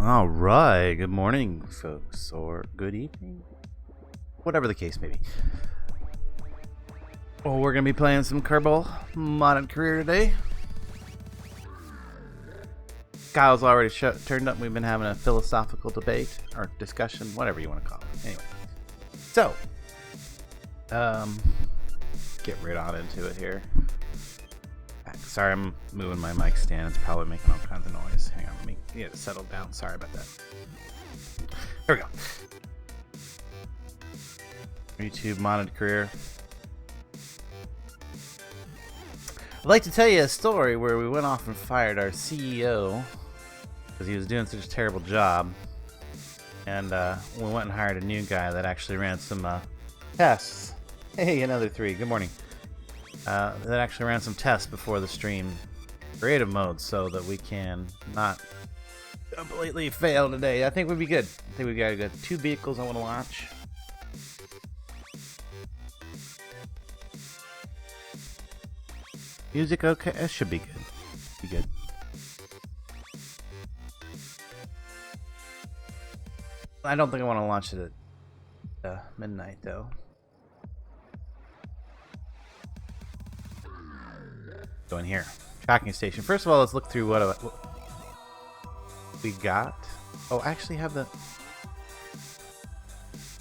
All right, good morning, folks, or good evening, whatever the case may be. Well, we're gonna be playing some Kerbal modded career today. Kyle's already turned up. We've been having a philosophical debate or discussion, whatever you want to call it. Anyway, so get right on into it here. Sorry, I'm moving my mic stand. It's probably making all kinds of noise. Hang on, let me get it settled down. Sorry about that. There we go. YouTube modded career. I'd like to tell you a story where we went off and fired our CEO because he was doing such a terrible job, and we went and hired a new guy that actually ran some tests. Hey, another 3. Good morning. That actually ran some tests before the stream, creative mode, so that we can not completely fail today. I think we'd be good. I think we got 2 vehicles I want to launch. Music okay? It should be good. Be good. I don't think I want to launch it at midnight though. Go in here. Tracking station. First of all, let's look through what we got. Oh, I actually have the...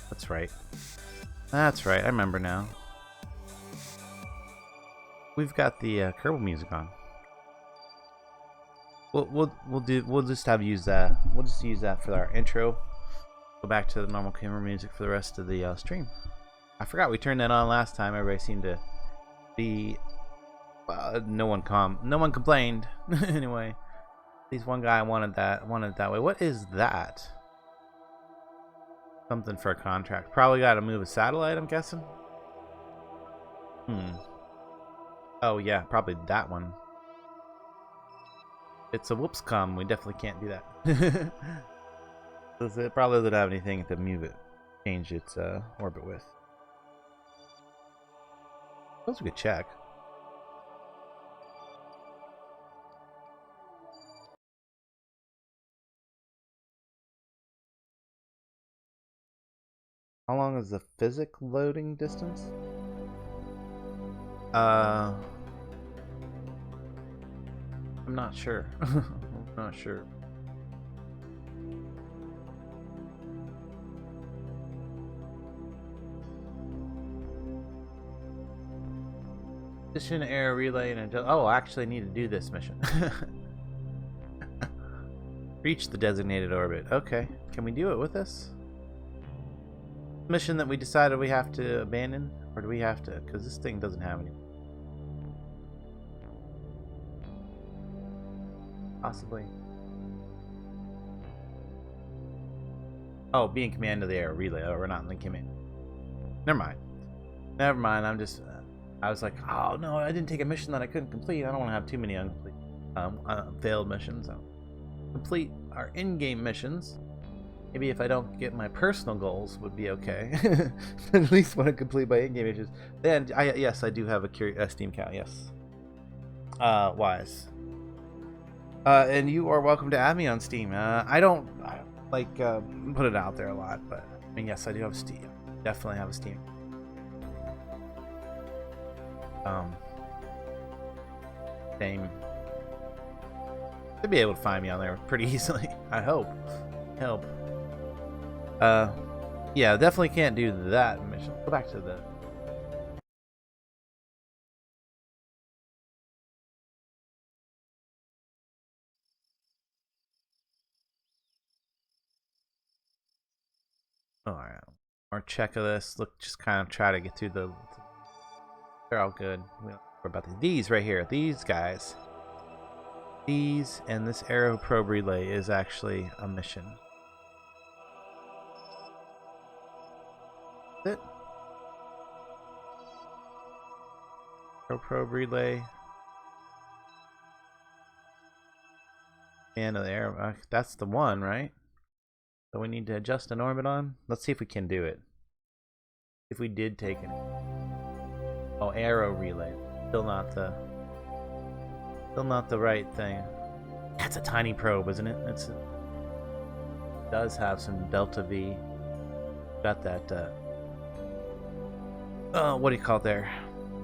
That's right. That's right. I remember now. We've got the Kerbal music on. We'll just use that. We'll just use that for our intro. Go back to the normal camera music for the rest of the stream. I forgot we turned that on last time. Everybody seemed to be... no one complained. Anyway, at least one guy wanted it that way. What is that? Something for a contract. Probably got to move a satellite, I'm guessing. Oh yeah, probably that one. It's a whoopscom. We definitely can't do that. It probably doesn't have anything to move it, change its orbit with. That was a good check. How long is the physic loading distance? I'm not sure. I'm not sure. Mission air relay and oh, I actually need to do this mission. Reach the designated orbit. Okay, can we do it with this? Mission that we decided we have to abandon, or do we have to? Because this thing doesn't have any. Possibly. Oh, be in command of the air relay. Oh, we're not in command. Never mind. Never mind. I'm just. I was like, oh no, I didn't take a mission that I couldn't complete. I don't want to have too many failed missions. So complete our in-game missions. Maybe if I don't get my personal goals, would be okay. At least want to complete my in-game missions. Then, yes, I do have a Steam account. Yes. Wise. And you are welcome to add me on Steam. I don't like put it out there a lot, but I mean, yes, I do have Steam. Definitely have a Steam. Same. Should be able to find me on there pretty easily. I hope. Yeah, definitely can't do that mission. Go back to the... Alright. More check of this. Look, just kind of try to get through the... They're all good. We don't worry about these right here. These guys. These and this aero probe relay is actually a mission. It. Probe relay. And the air. That's the one, right? So we need to adjust an orbit on. Let's see if we can do it. If we did take it. Oh, aero relay. Still not the right thing. That's a tiny probe, isn't it? That's does have some Delta V. Got that, what do you call it there?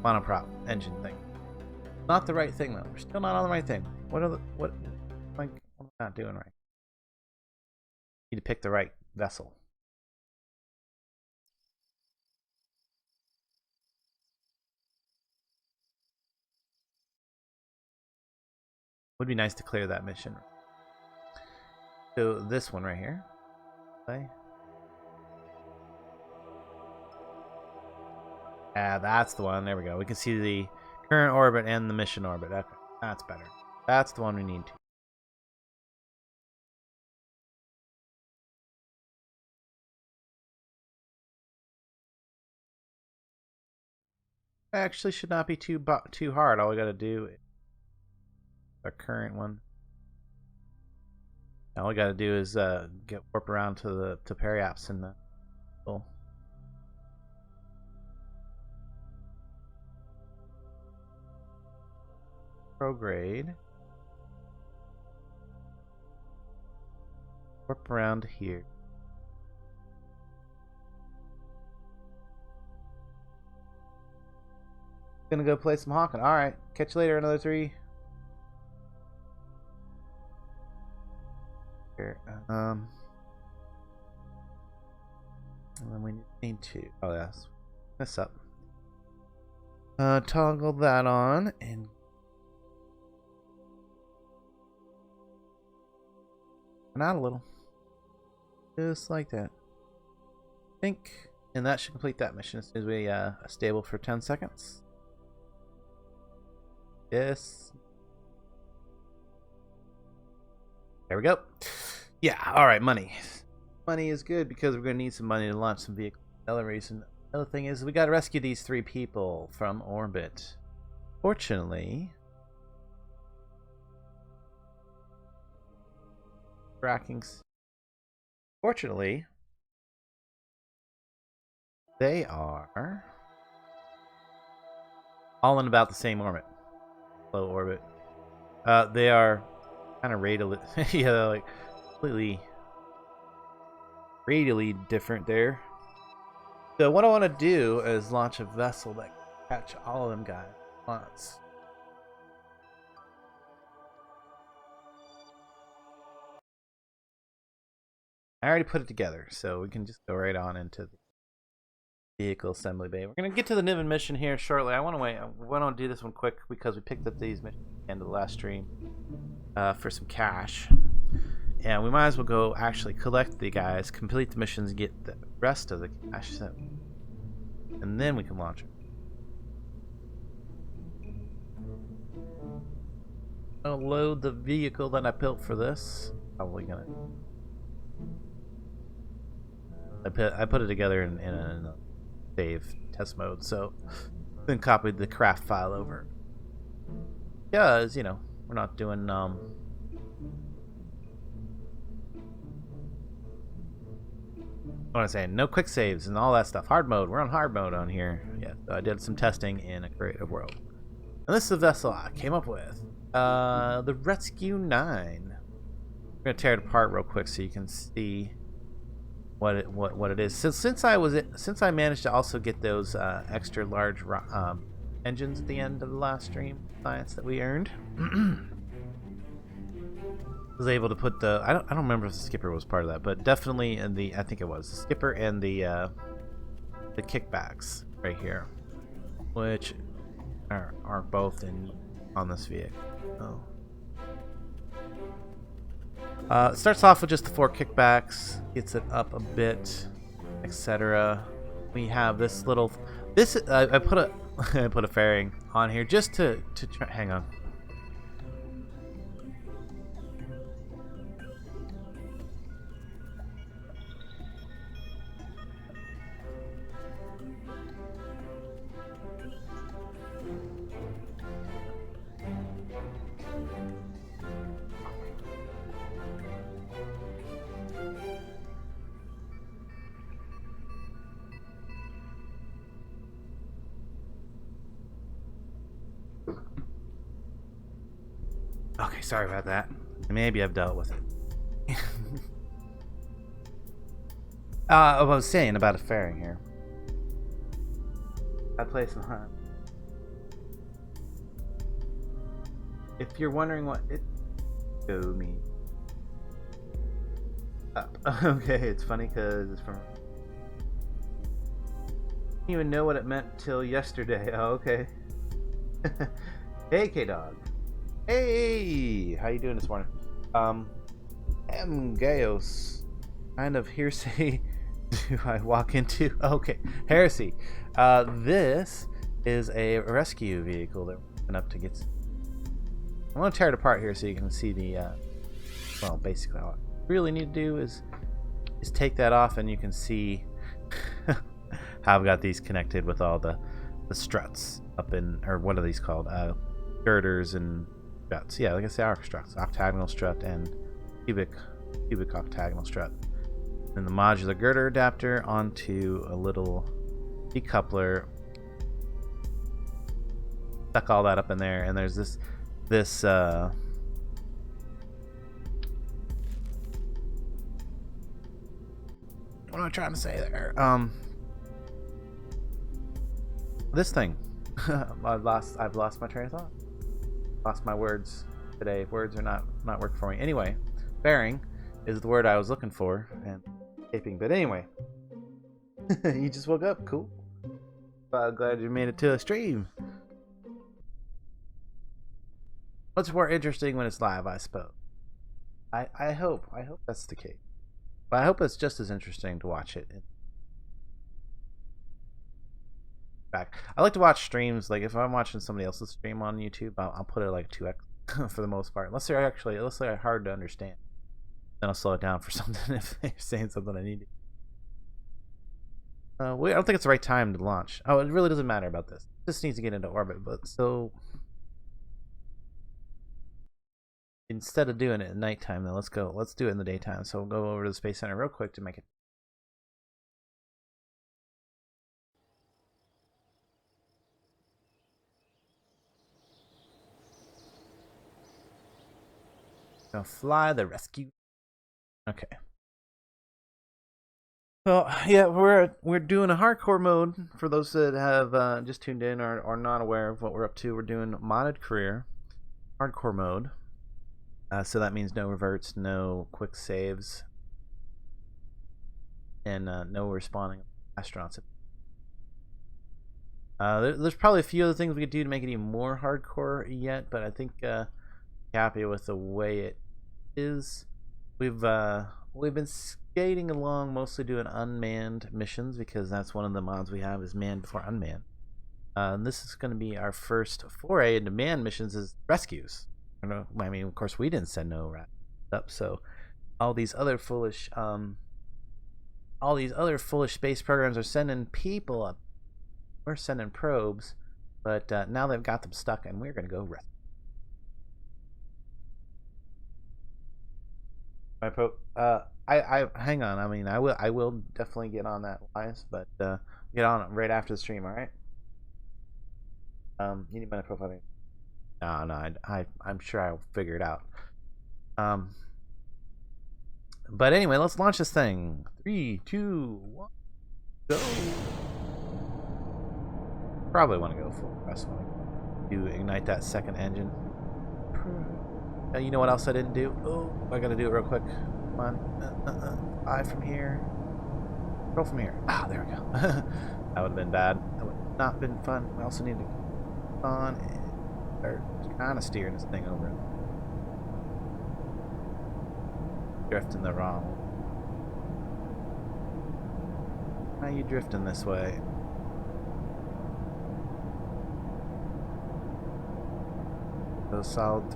Monoprop engine thing. Not the right thing, though. We're still not on the right thing. What am I not doing right? Need to pick the right vessel. Would be nice to clear that mission. So this one right here. Okay. Yeah, that's the one. There we go. We can see the current orbit and the mission orbit. Okay, that's better. That's the one we need to. Actually, should not be too hard. All we got to do is our current one. All we got to do is get warp around to Periaps and the. Cool. Prograde. Warp around here. Gonna go play some Hawking. Alright. Catch you later, another 3. Here. And then we need to. Oh, yes. This up. Toggle that on and. Out a little. Just like that. I think. And that should complete that mission as soon as we stable for 10 seconds. Yes. There we go. Yeah, alright, money. Money is good because we're going to need some money to launch some vehicle accelerators. And the other thing is we got to rescue these 3 people from orbit. Fortunately, trackings. Fortunately, they are all in about the same orbit. Low orbit. They are kind of radially, yeah, they're like completely radially different there. So what I want to do is launch a vessel that can catch all of them guys at once. I already put it together, so we can just go right on into the vehicle assembly bay. We're gonna get to the Niven mission here shortly. I want to do this one quick because we picked up these missions at the end of the last stream for some cash, and we might as well go actually collect the guys, complete the missions, get the rest of the cash, and then we can launch it. I'll load the vehicle that I built for this. Probably gonna. I put it together in a save test mode, so then copied the craft file over. Because, you know, we're not doing what am I saying? No quick saves and all that stuff. Hard mode. We're on hard mode on here. Yeah, so I did some testing in a creative world. And this is the vessel I came up with. The Rescue 9. I'm gonna tear it apart real quick so you can see what it is. Since I managed to also get those extra large engines at the end of the last stream science that we earned, was able to put the I don't remember if the skipper was part of that, but definitely in the I think it was the skipper and the kickbacks right here, which are both on this vehicle. Oh. It starts off with just the 4 kickbacks, gets it up a bit, etc. We have this little. I put a I put a fairing on here just to try. Hang on. Okay, sorry about that. Maybe I've dealt with it. I was saying about a fairing here. I play some hunt. If you're wondering what it do mean. Okay, it's funny because it's from. I didn't even know what it meant till yesterday. Oh, okay. Hey, K-Dog. Hey, how you doing this morning? Gaos. Kind of hearsay do I walk into? Okay, heresy. This is a rescue vehicle that went up to get. I'm gonna tear it apart here so you can see the. Well, basically, all I really need to do is take that off, and you can see how I've got these connected with all the struts up in, or what are these called? Girders and struts. Yeah, like I say, arc struts, octagonal strut and cubic octagonal strut. And the modular girder adapter onto a little decoupler. Stuck all that up in there, and there's this what am I trying to say there? This thing. I've lost my train of thought. Lost my words today. Words are not working for me. Anyway, bearing is the word I was looking for, and escaping. But anyway, you just woke up. Cool. Glad you made it to a stream. What's more interesting when it's live, I suppose. I hope that's the case. But I hope it's just as interesting to watch it. Back. I like to watch streams. Like if I'm watching somebody else's stream on YouTube, I'll put it like 2x for the most part. Unless they're hard to understand, then I'll slow it down for something if they're saying something I need to. I don't think it's the right time to launch. Oh, it really doesn't matter about this. This needs to get into orbit, but so instead of doing it at nighttime, then let's do it in the daytime. So we'll go over to the Space Center real quick to make it. Gonna fly the rescue. Okay. Well, yeah, we're doing a hardcore mode for those that have just tuned in or not aware of what we're up to. We're doing modded career, hardcore mode. So that means no reverts, no quick saves, and no respawning astronauts. There's probably a few other things we could do to make it even more hardcore yet, but I think happy with the way it is. We've been skating along, mostly doing unmanned missions because that's one of the mods we have is manned before unmanned. This is going to be our first foray into manned missions is rescues. I mean, of course, we didn't send no rat up, so all these other foolish space programs are sending people up. We're sending probes, but now they've got them stuck, and we're going to go rescue. My probe. I hang on. I mean, I will definitely get on that, Wise, but get on it right after the stream. All right. You need my profile. No, I'm sure I'll figure it out. But anyway, let's launch this thing. 3, 2, 1, go. Probably want to go full thrust when to ignite that second engine. You know what else I didn't do? Oh, I gotta do it real quick. Come on. Fly from here. Go from here. Ah, there we go. That would have been bad. That would have not been fun. We also need to keep on and start kind of steering this thing over. Drifting the wrong way. How are you drifting this way? Those solid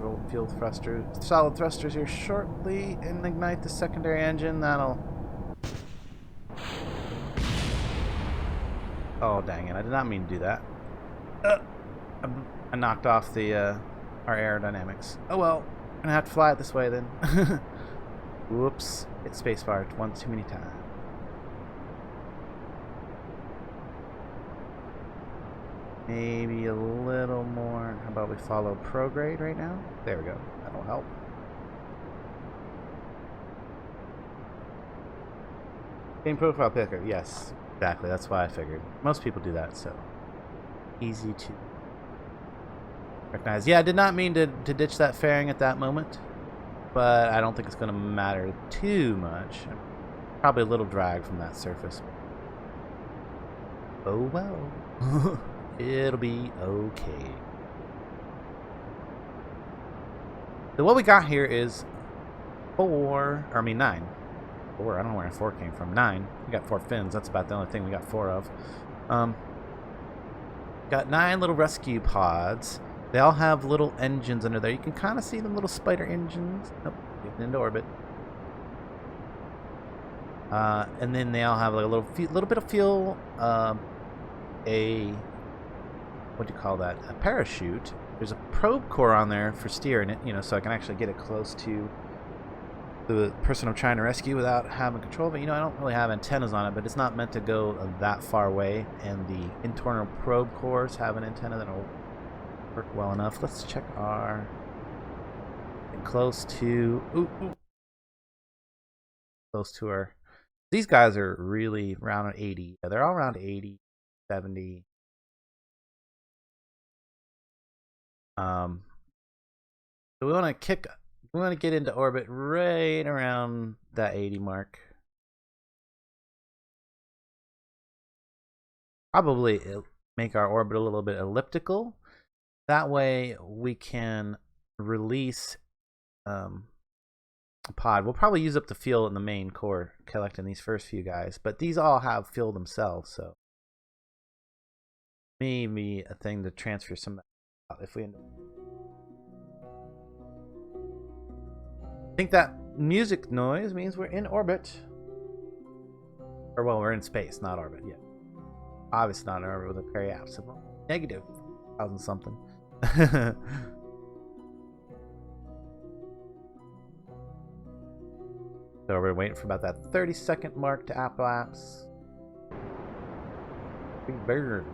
thrusters here shortly, and ignite the secondary engine. That'll. Oh dang it! I did not mean to do that. I knocked off the our aerodynamics. Oh well, I'm gonna have to fly it this way then. Whoops! Hit spacebar once too many times. Maybe a little more. How about we follow prograde right now? There we go. That'll help. Game profile picker. Yes, exactly. That's why I figured. Most people do that, so easy to recognize. Yeah, I did not mean to ditch that fairing at that moment, but I don't think it's going to matter too much. Probably a little drag from that surface. Oh well. It'll be okay. So what we got here is 9. 4, I don't know where 4 came from. 9. We got 4 fins. That's about the only thing we got 4 of. Got 9 little rescue pods. They all have little engines under there. You can kind of see them little spider engines. Nope, getting into orbit. And then they all have like a little bit of fuel. What do you call that? A parachute. There's a probe core on there for steering it, you know, so I can actually get it close to the person I'm trying to rescue without having control of it. You know, I don't really have antennas on it, but it's not meant to go that far away, and the internal probe cores have an antenna that'll work well enough. Let's check our... close to... Close to our... These guys are really around 80. Yeah, they're all around 80, 70. So we want to get into orbit right around that 80 mark. Probably make our orbit a little bit elliptical. That way we can release a pod. We'll probably use up the fuel in the main core collecting these first few guys, but these all have fuel themselves, so maybe a thing to transfer some out if we end up. I think that music noise means we're in orbit. Or, well, we're in space, not orbit yet. Obviously not in orbit with a periapsis. Negative 1,000 something. So we're waiting for about that 30-second mark to apoapse. Big bird.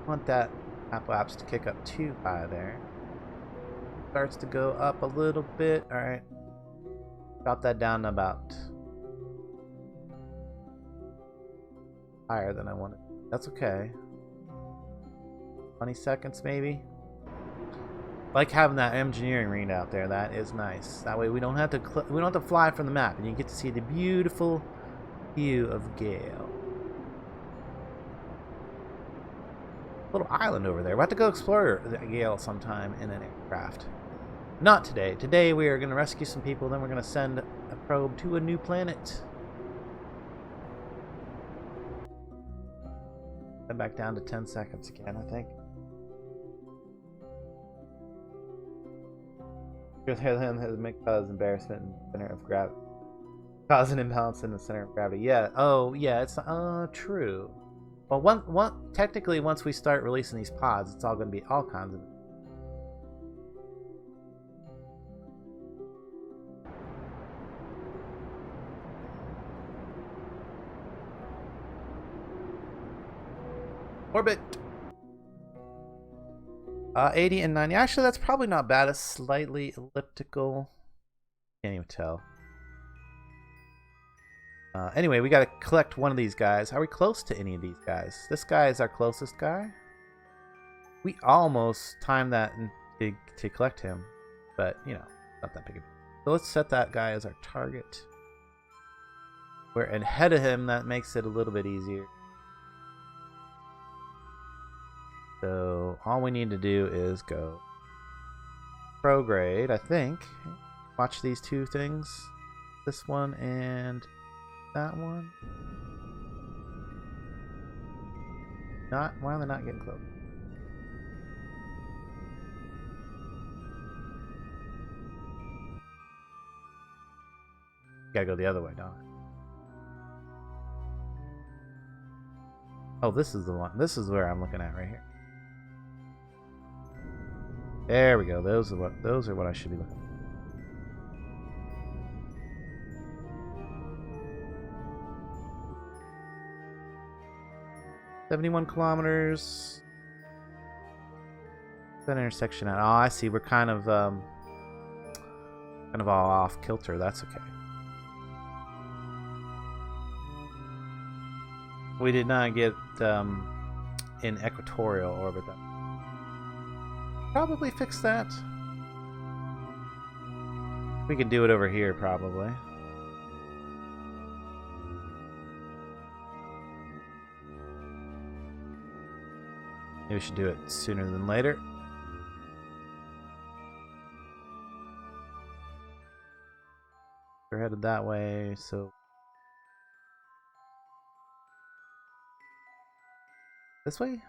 Want that apoapse to kick up too high there. Starts to go up a little bit. Alright. Drop that down to about higher than I wanted. That's okay. 20 seconds maybe. Like having that engineering ring out there. That is nice. That way we don't have to fly from the map, and you get to see the beautiful view of Gale. Little island over there. We'll have to go explore Gale sometime in an aircraft. Not today. Today we are going to rescue some people, then we're going to send a probe to a new planet. Then back down to 10 seconds again, I think. Cause embarrassment in the center of gravity. Cause an imbalance in the center of gravity. Yeah. Oh, yeah. It's true. Well, technically, once we start releasing these pods, it's all going to be all kinds of. Orbit. 80 and 90. Actually, that's probably not bad. It's slightly elliptical. Can't even tell. Anyway, we got to collect one of these guys. Are we close to any of these guys? This guy is our closest guy. We almost timed that to collect him, but you know, not that big. So let's set that guy as our target. We're ahead of him. That makes it a little bit easier. So all we need to do is go prograde, I think. Watch these two things. This one and that one. Why are they not getting close? Gotta go the other way, don't I? Oh, this is the one. This is where I'm looking at right here. There we go. Those are what I should be looking at. 71 kilometers. That intersection at. Oh, I see. We're kind of kind of all off kilter. That's okay. We did not get in equatorial orbit. That probably fix that. We can do it over here probably. Maybe we should do it sooner than later. We're headed that way, so this way?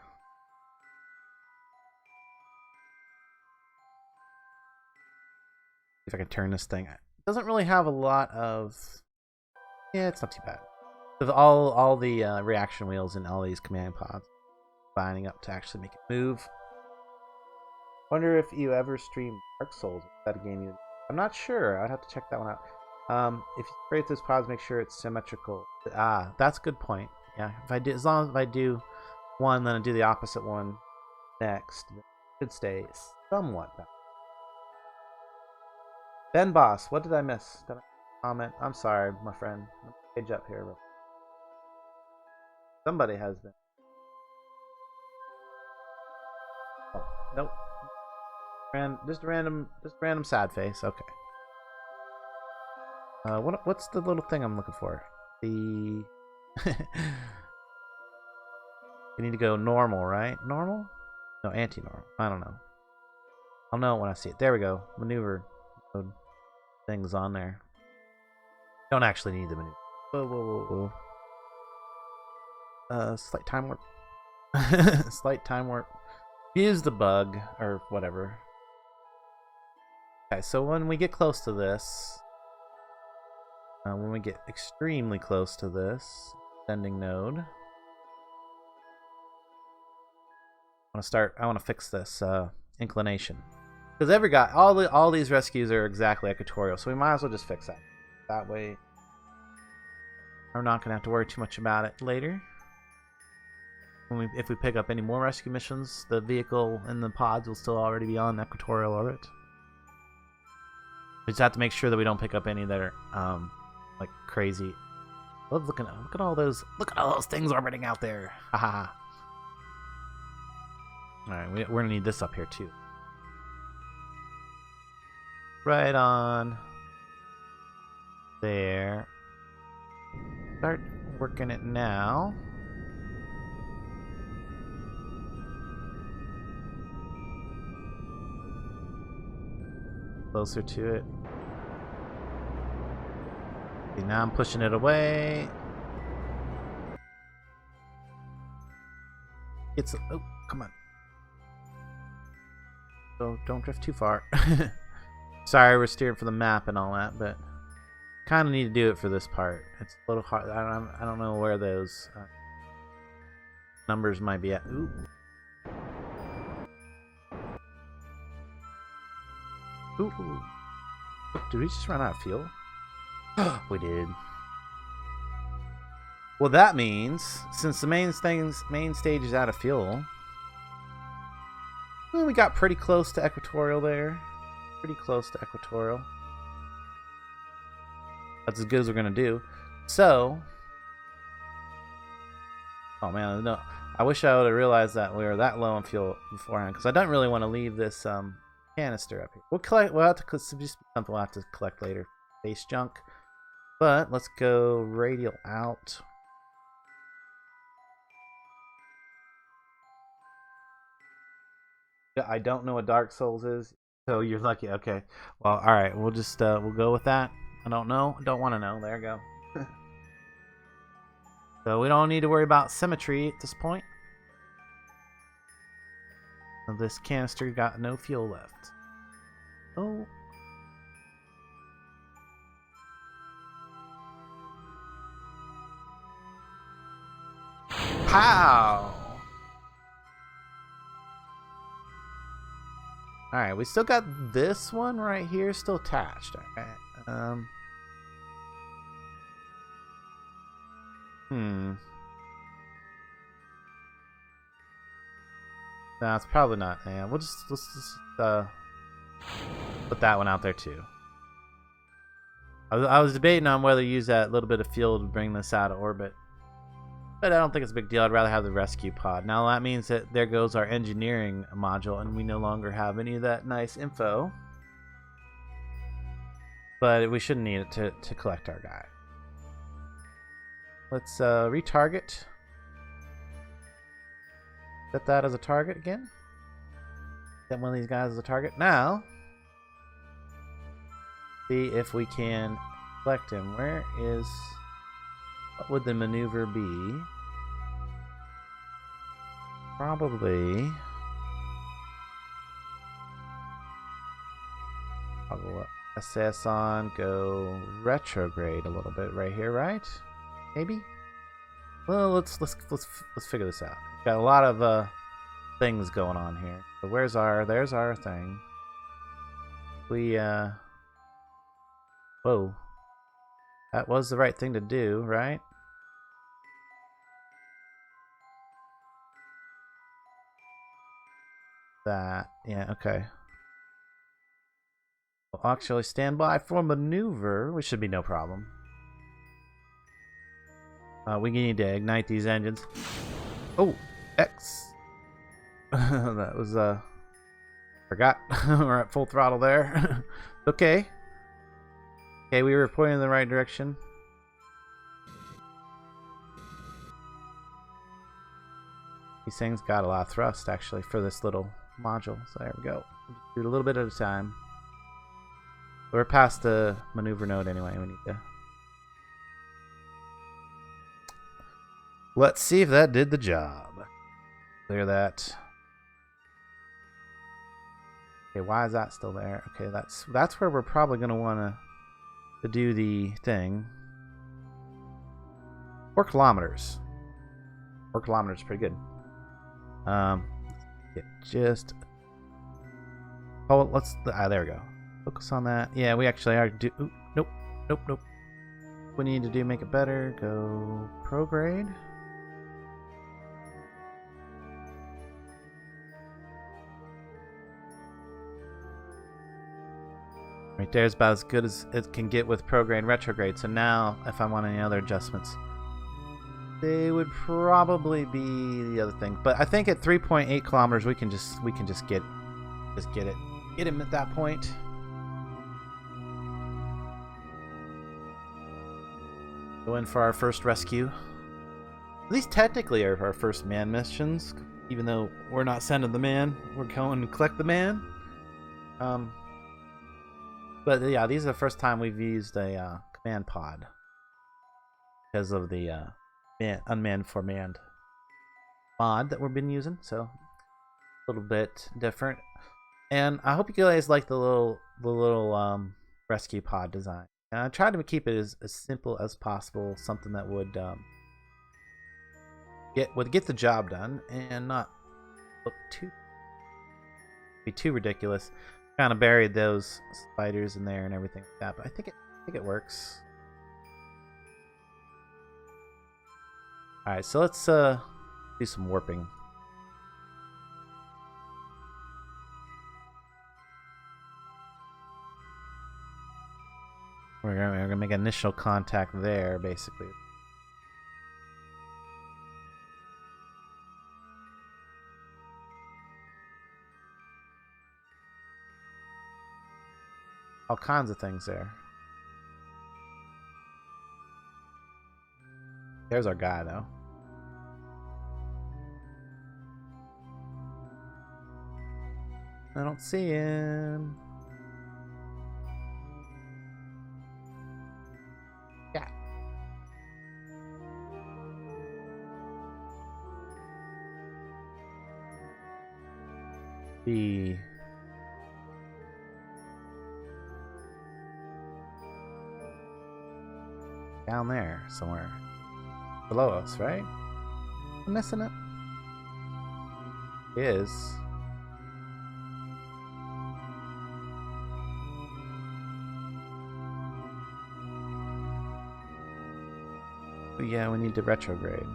If I can turn this thing. It doesn't really have a lot of... Yeah, it's not too bad. With all the reaction wheels and all these command pods lining up to actually make it move. Wonder if you ever stream Dark Souls. Is that a game you... I'm not sure. I'd have to check that one out. If you create those pods, make sure it's symmetrical. Ah, that's a good point. Yeah, if I do, as long as if I do one, then I do the opposite one next, it should stay somewhat better. Ben Boss, what did I miss? Did I comment? I'm sorry, my friend. Let me page up here. Somebody has been. Oh, nope. Just a random sad face. Okay. What's the little thing I'm looking for? The you need to go normal, right? Normal? No, anti-normal. I don't know. I'll know it when I see it. There we go. Maneuver mode things on there. Don't actually need the maneuver. Whoa. Slight time warp. Slight time warp. Use the bug or whatever. Okay, so when we get close to this, when we get extremely close to this sending node, I want to fix this inclination, because all these rescues are exactly equatorial, so we might as well just fix that. That way, we're not gonna have to worry too much about it later. If we pick up any more rescue missions, the vehicle and the pods will still already be on equatorial orbit. We just have to make sure that we don't pick up any that are like crazy. Look at all those things orbiting out there. Haha. All right, we're gonna need this up here too. Right on there. Start working it now. Closer to it. Okay, now I'm pushing it away. Oh, come on. So don't drift too far. Sorry, we're steering for the map and all that, but kind of need to do it for this part. It's a little hard. I don't know where those numbers might be at. Ooh. Ooh. Did we just run out of fuel? We did. Well, that means since the main stage is out of fuel, well, we got pretty close to equatorial there. Pretty close to equatorial. That's as good as we're gonna do. So, oh man, no. I wish I would have realized that we were that low on fuel beforehand, because I don't really want to leave this canister up here. We'll have to just something we'll have to collect later. Base junk. But let's go radial out. I don't know what Dark Souls is, so you're lucky. Okay. Well, all right. We'll just we'll go with that. I don't know. Don't want to know. There you go. So we don't need to worry about symmetry at this point. This canister got no fuel left. Oh. Pow! Alright, we still got this one right here still attached. Alright. No, it's probably not. Yeah, let's just put that one out there too. I was debating on whether to use that little bit of fuel to bring this out of orbit. But I don't think it's a big deal. I'd rather have the rescue pod. Now that means that there goes our engineering module, and we no longer have any of that nice info. But we shouldn't need it to collect our guy. Let's retarget. Set that as a target again. Set one of these guys as a target. Now, see if we can collect him. Where is... What would the maneuver be? Probably... I'll go up. SS on, go retrograde a little bit right here, right? Maybe? Well, let's figure this out. Got a lot of things going on here. So there's our thing. We whoa. That was the right thing to do, right? That, yeah, okay. We'll actually stand by for maneuver, which should be no problem. We need to ignite these engines. Oh, X. That was forgot. We're at full throttle there. Okay. Okay, we were pointing in the right direction. These things got a lot of thrust actually for this little module. So there we go. Do it a little bit at a time. We're past the maneuver node anyway. We need to. Let's see if that did the job. Clear that. Okay, why is that still there? Okay, that's where we're probably going to want to do the thing. 4 kilometers. 4 kilometers is pretty good. Just. Oh, let's. There we go. Focus on that. Yeah, we actually are. Nope. What we need to do, make it better. Go prograde. Right there is about as good as it can get with prograde and retrograde. So now, if I want any other adjustments, they would probably be the other thing. But I think at 3.8 kilometers, we can just get him at that point. Go in for our first rescue. At least technically our first man missions, even though we're not sending the man, we're going to collect the man. But yeah, these are the first time we've used a command pod because of the unmanned for manned mod that we've been using. So a little bit different. And I hope you guys like the little rescue pod design. And I tried to keep it as simple as possible, something that would get the job done and not look too ridiculous. Kind of buried those spiders in there and everything like that, but I think it works. All right, so let's do some warping. We're gonna make initial contact there, basically. All kinds of things there. There's our guy, though. I don't see him. Yeah. The down there somewhere below us, right? I'm missing it. It is. But yeah, we need to retrograde.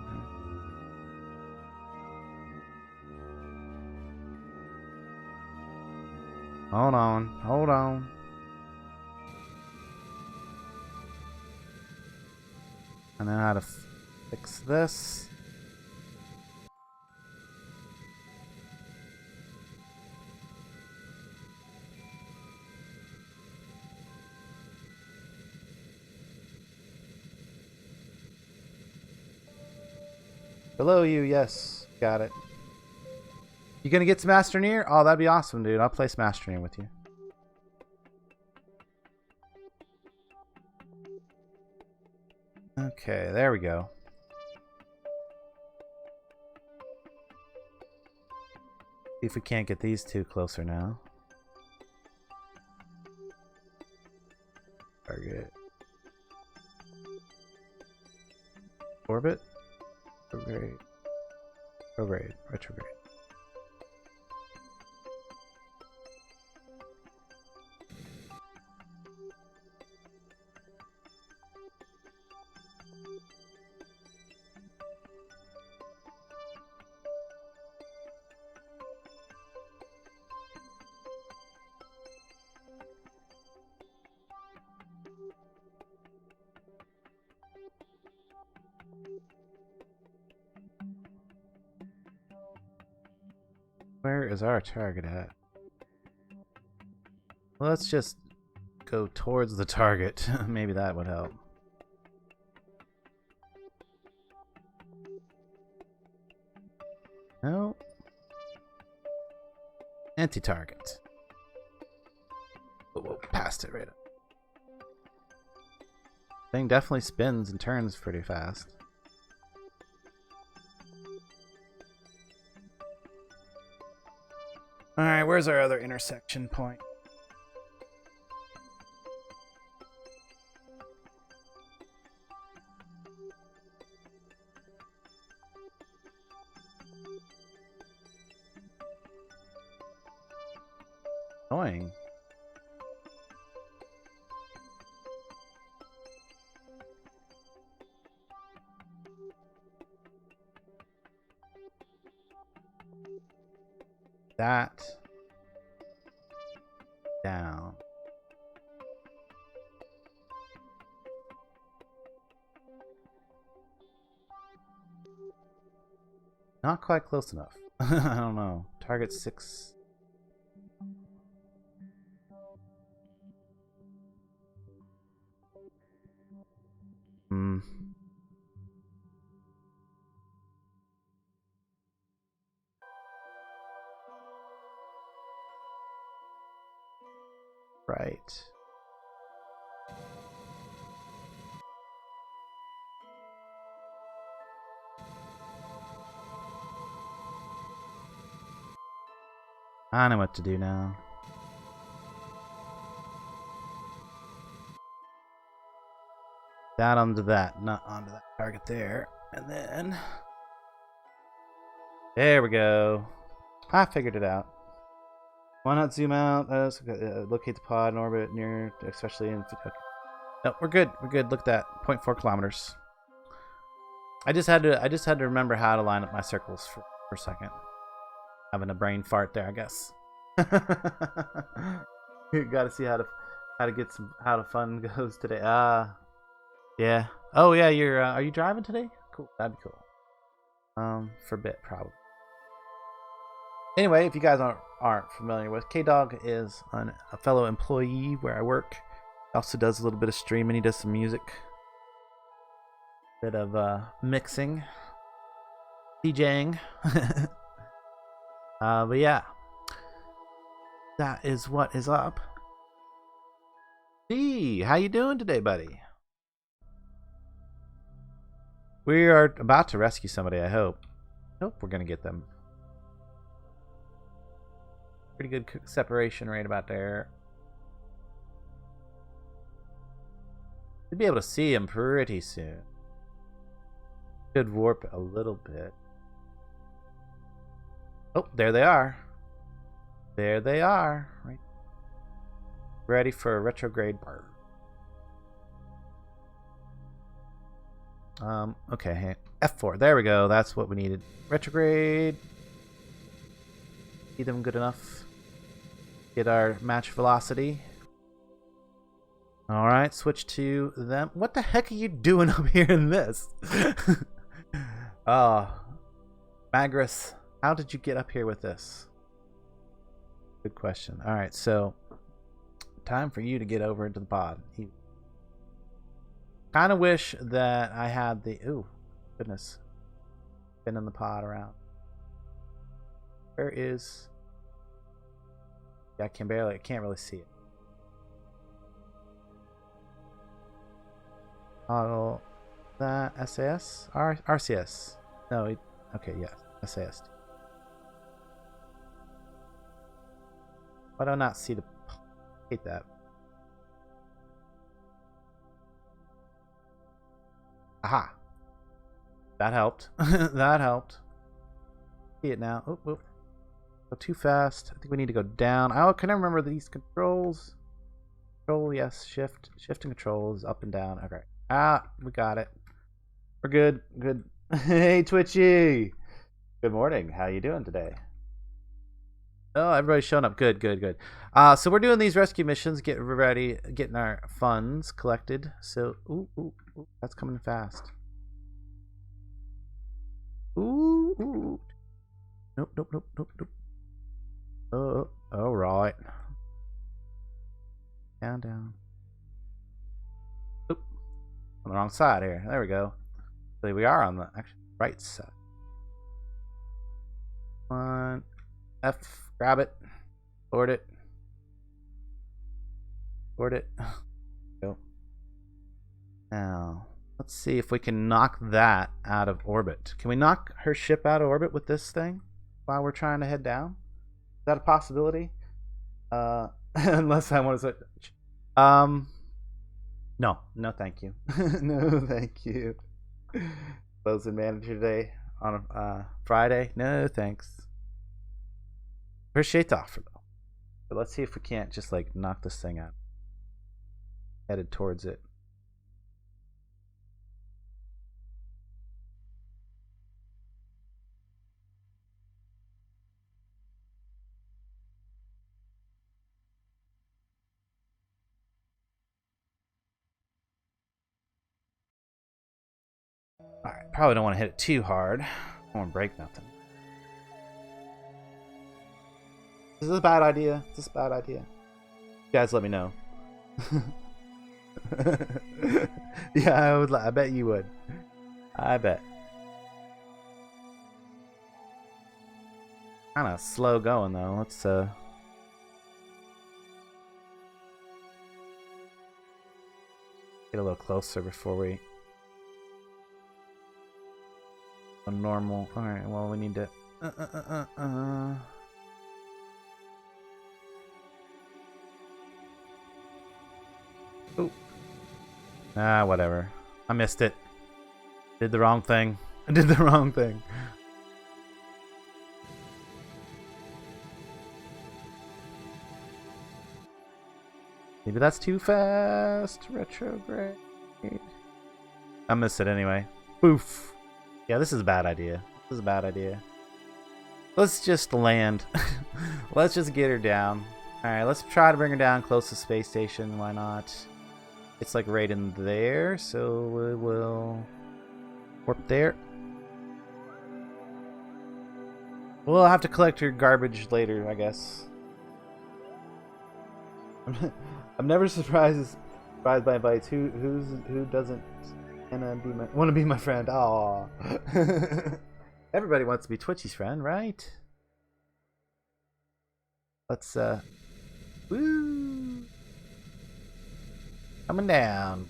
Hold on. I know how to fix this. Below you, yes. Got it. You gonna get some Astroneer? Oh, that'd be awesome, dude. I'll play some Astroneer with you. Okay, there we go. See if we can't get these two closer now. Target. Orbit. Retrograde. Retrograde. Retrograde. Where is our target at? Let's just go towards the target. Maybe that would help. No. Anti-target. Oh, passed it right up. Thing definitely spins and turns pretty fast. Alright, where's our other intersection point? Annoying. That down. Not quite close enough. I don't know. Target 6. Hmm. Right. I know what to do now. That onto that, not onto that target there. And then... there we go. I figured it out. Why not zoom out? Locate the pod in orbit near, especially in... okay. No, we're good. We're good. Look at that. 0.4 kilometers. I just had to remember how to line up my circles for a second. Having a brain fart there, I guess. You gotta see how to get some how the fun goes today. Yeah. Oh yeah, you're are you driving today? Cool, that'd be cool. For a bit probably. Anyway, if you guys aren't familiar with, K-Dog is a fellow employee where I work. He also does a little bit of streaming. He does some music, bit of mixing, DJing. But yeah, that is what is up. Hey, how you doing today, buddy? We are about to rescue somebody, I hope. Hope we're gonna get them. Pretty good separation rate about there. We'll be able to see them pretty soon. Could warp a little bit. Oh, there they are. There they are. Right. Ready for a retrograde burn. Okay. F4. There we go. That's what we needed. Retrograde. See them good enough. Get our match velocity. All right, switch to them. What the heck are you doing up here in this? Oh, Magris, how did you get up here with this? Good question. All right, so time for you to get over into the pod. Kind of wish that I had the... Ooh, goodness. Been in the pod around. Where is... Yeah, I can't really see it. Model that SAS? RCS. No, okay, yes. SAS. Why do I not see the... hate that. Aha. That helped. That helped. See it now. Oop, oop. Go too fast. I think we need to go down. I can never remember these controls. Control, yes. Shift. Shift and control is up and down. Okay. Ah, we got it. We're good. Good. Hey, Twitchy. Good morning. How you doing today? Oh, everybody's showing up. Good, good, good. So we're doing these rescue missions, getting ready, getting our funds collected. So, ooh, that's coming fast. Ooh. Nope. Oh, all right. Down. Oop. On the wrong side here. There we go. So we are on the actually right side. One. F. Grab it. Board it. Go. Now, let's see if we can knock that out of orbit. Can we knock her ship out of orbit with this thing while we're trying to head down? Is that a possibility? Unless I want to switch. No, thank you. No, thank you. Closing manager day on a Friday. No, thanks. Appreciate the offer though. But let's see if we can't just like knock this thing out. Headed towards it. Alright, probably don't want to hit it too hard. I don't want to break nothing. Is this a bad idea? Is this a bad idea? You guys let me know. Yeah, I bet you would. I bet. Kind of slow going though. Let's get a little closer before we go normal. All right. Well, we need to. Ooh. Ah, whatever. I missed it. Did the wrong thing. I did the wrong thing. Maybe that's too fast. Retrograde. I missed it anyway. Oof. Yeah, this is a bad idea. This is a bad idea. Let's just land. Let's just get her down. Alright, let's try to bring her down close to the space station. Why not? It's like right in there, so we will warp there. We'll have to collect her garbage later, I guess. I'm never surprised by bites. Who doesn't want to be my friend? Aw. Everybody wants to be Twitchy's friend, right? Let's woo. Coming down.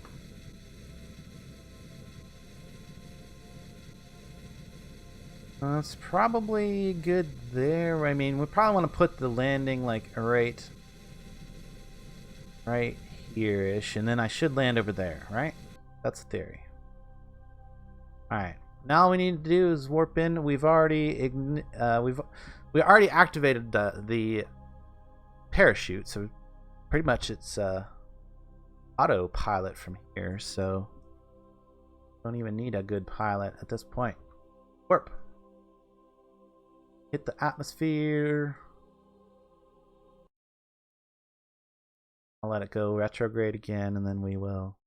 It's probably good there. I mean, we probably want to put the landing like right here-ish, and then I should land over there, right? That's the theory. Alright. Now all we need to do is warp in. We've already we already activated the parachute, so pretty much it's autopilot from here, so don't even need a good pilot at this point. Warp. Hit the atmosphere. I'll let it go retrograde again, and then we will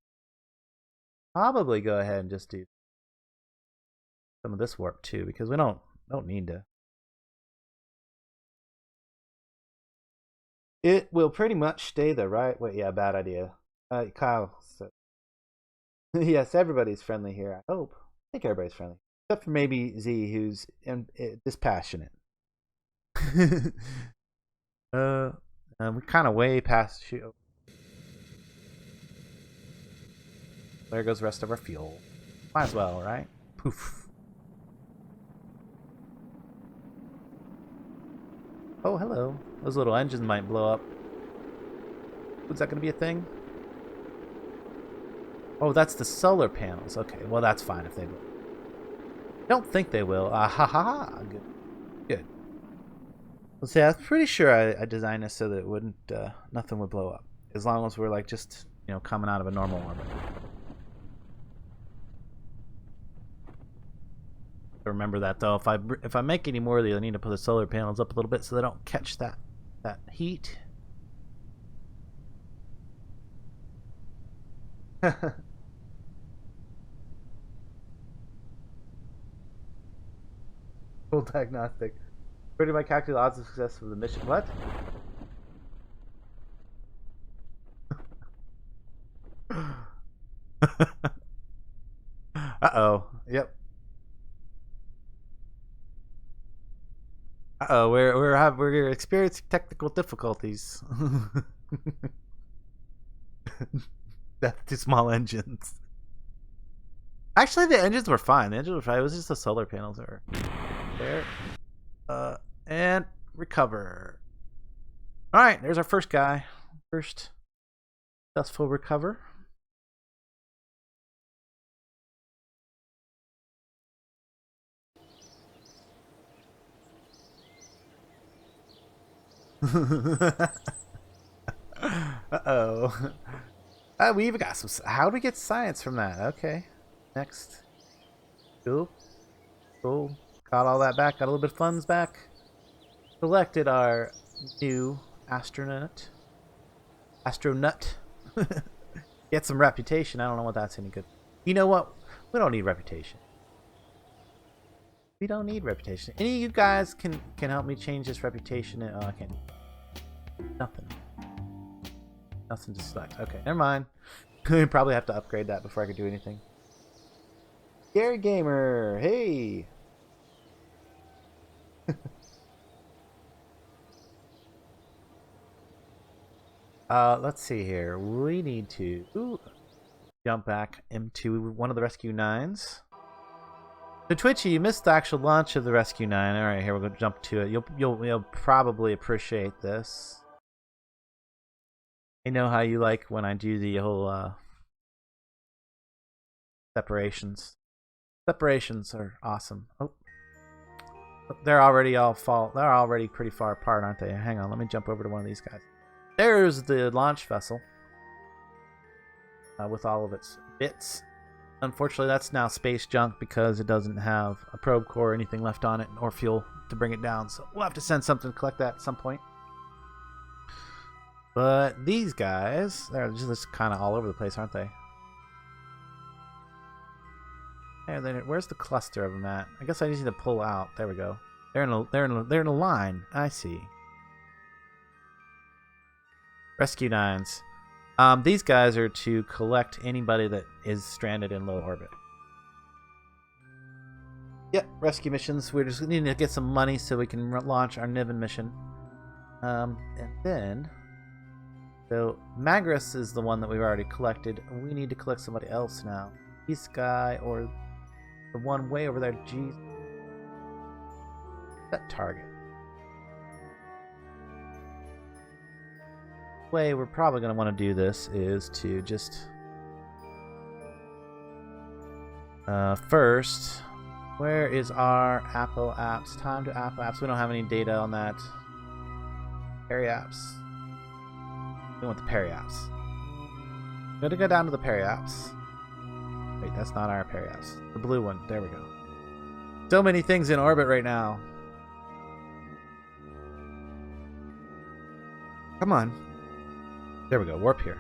probably go ahead and just do some of this warp too, because we don't need to. It will pretty much stay the right way. Yeah, bad idea. Kyle. So. Yes, everybody's friendly here. I hope. I think everybody's friendly, except for maybe Z, who's dispassionate. We're kind of way past. Shoot. There goes the rest of our fuel. Might as well, right? Poof. Oh, hello. Those little engines might blow up. Is that going to be a thing? Oh, that's the solar panels. Okay, well, that's fine if they will. I don't think they will. Ha ha ha. Good. Good. Let's see, I'm pretty sure I designed this so that it wouldn't, nothing would blow up. As long as we're, like, just, you know, coming out of a normal orbit. Remember that, though. If I make any more of these, I need to put the solar panels up a little bit so they don't catch that heat. Full diagnostic. Pretty much calculate odds of success of the mission. What? Uh-oh. Yep. Uh-oh, we're experiencing technical difficulties. That's too small engines. Actually, the engines were fine. The engines were fine. It was just the solar panels that were there. And recover. Alright, there's our first guy. First successful recover. Uh-oh. We even got some... How do we get science from that? Okay. Next. Cool. Cool. Got all that back. Got a little bit of funds back. Selected our new astronaut. Get some reputation. I don't know what that's any good. You know what? We don't need reputation. We don't need reputation. Any of you guys can help me change this reputation? Oh, I can't. Nothing. Nothing to select. Okay, never mind. We probably have to upgrade that before I can do anything. Gary Gamer, hey. Let's see here. We need to jump back into one of the Rescue 9s. So Twitchy, you missed the actual launch of the Rescue 9. All right, here we're gonna jump to it. You'll probably appreciate this. I know how you like when I do the whole separations. Separations are awesome. Oh, they're already pretty far apart, aren't they? Hang on, let me jump over to one of these guys. There's the launch vessel with all of its bits. Unfortunately, that's now space junk because it doesn't have a probe core or anything left on it, or fuel to bring it down. So we'll have to send something to collect that at some point. But these guys, they're just kind of all over the place, aren't they? And then where's the cluster of them at? I guess I just need to pull out. There we go. They're in a line. I see. Rescue 9s. These guys are to collect anybody that is stranded in low orbit. Yep, rescue missions. We're just needing to get some money so we can launch our Niven mission. And then... So, Magris is the one that we've already collected. We need to collect somebody else now. This guy, or the one way over there. Jeez. That target. The way we're probably going to want to do this is to just... first, where is our Apple apps? Time to Apple apps. We don't have any data on that. Perry apps. We want the Perry apps. I'm going to go down to the Perry apps. Wait, that's not our Perry apps. The blue one. There we go. So many things in orbit right now. Come on. There we go. Warp here.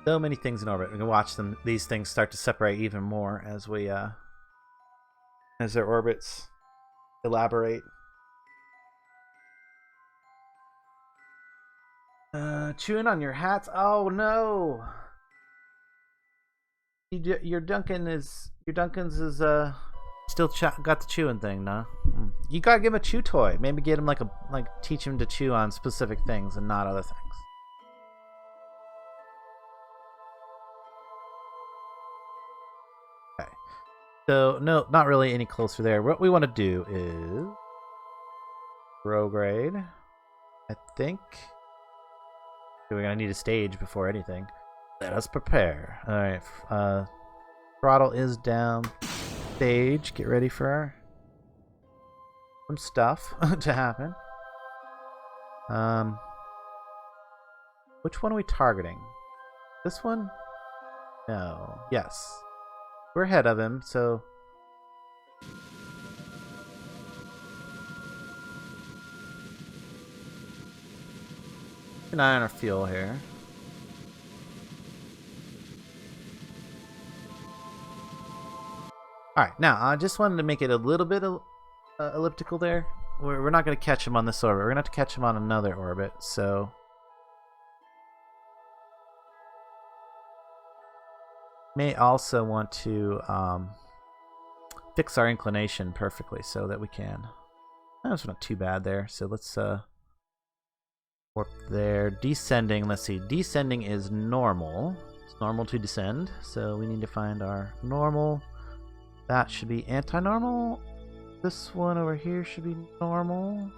So many things in orbit. We can watch them. These things start to separate even more as we as their orbits elaborate. Chewing on your hats. Oh no! Your Duncan's is still got the chewing thing, no? You gotta give him a chew toy. Maybe get him teach him to chew on specific things and not other things. Okay. So no, not really any closer there. What we want to do is prograde. I think we're gonna need a stage before anything. Let us prepare. All right. Throttle is down. Stage. Get ready for some stuff to happen. Which one are we targeting? This one? No. Yes. We're ahead of him, so keep an eye on our fuel here. Alright, now I just wanted to make it a little bit elliptical there. We're not going to catch him on this orbit. We're going to have to catch him on another orbit, so may also want to fix our inclination perfectly so that we can. That's not too bad there. So let's warp there. Descending, let's see. Descending is normal. It's normal to descend, so we need to find our normal. That should be anti-normal. This one over here should be normal.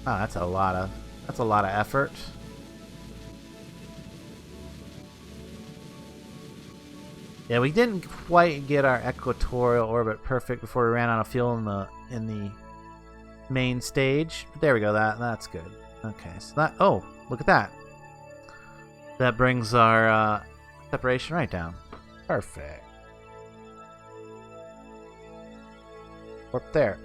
Oh, that's a lot of effort. Yeah, we didn't quite get our equatorial orbit perfect before we ran out of fuel in the main stage. But there we go. That's good. Okay, so that. Oh, look at that. That brings our separation right down. Perfect. Warp there.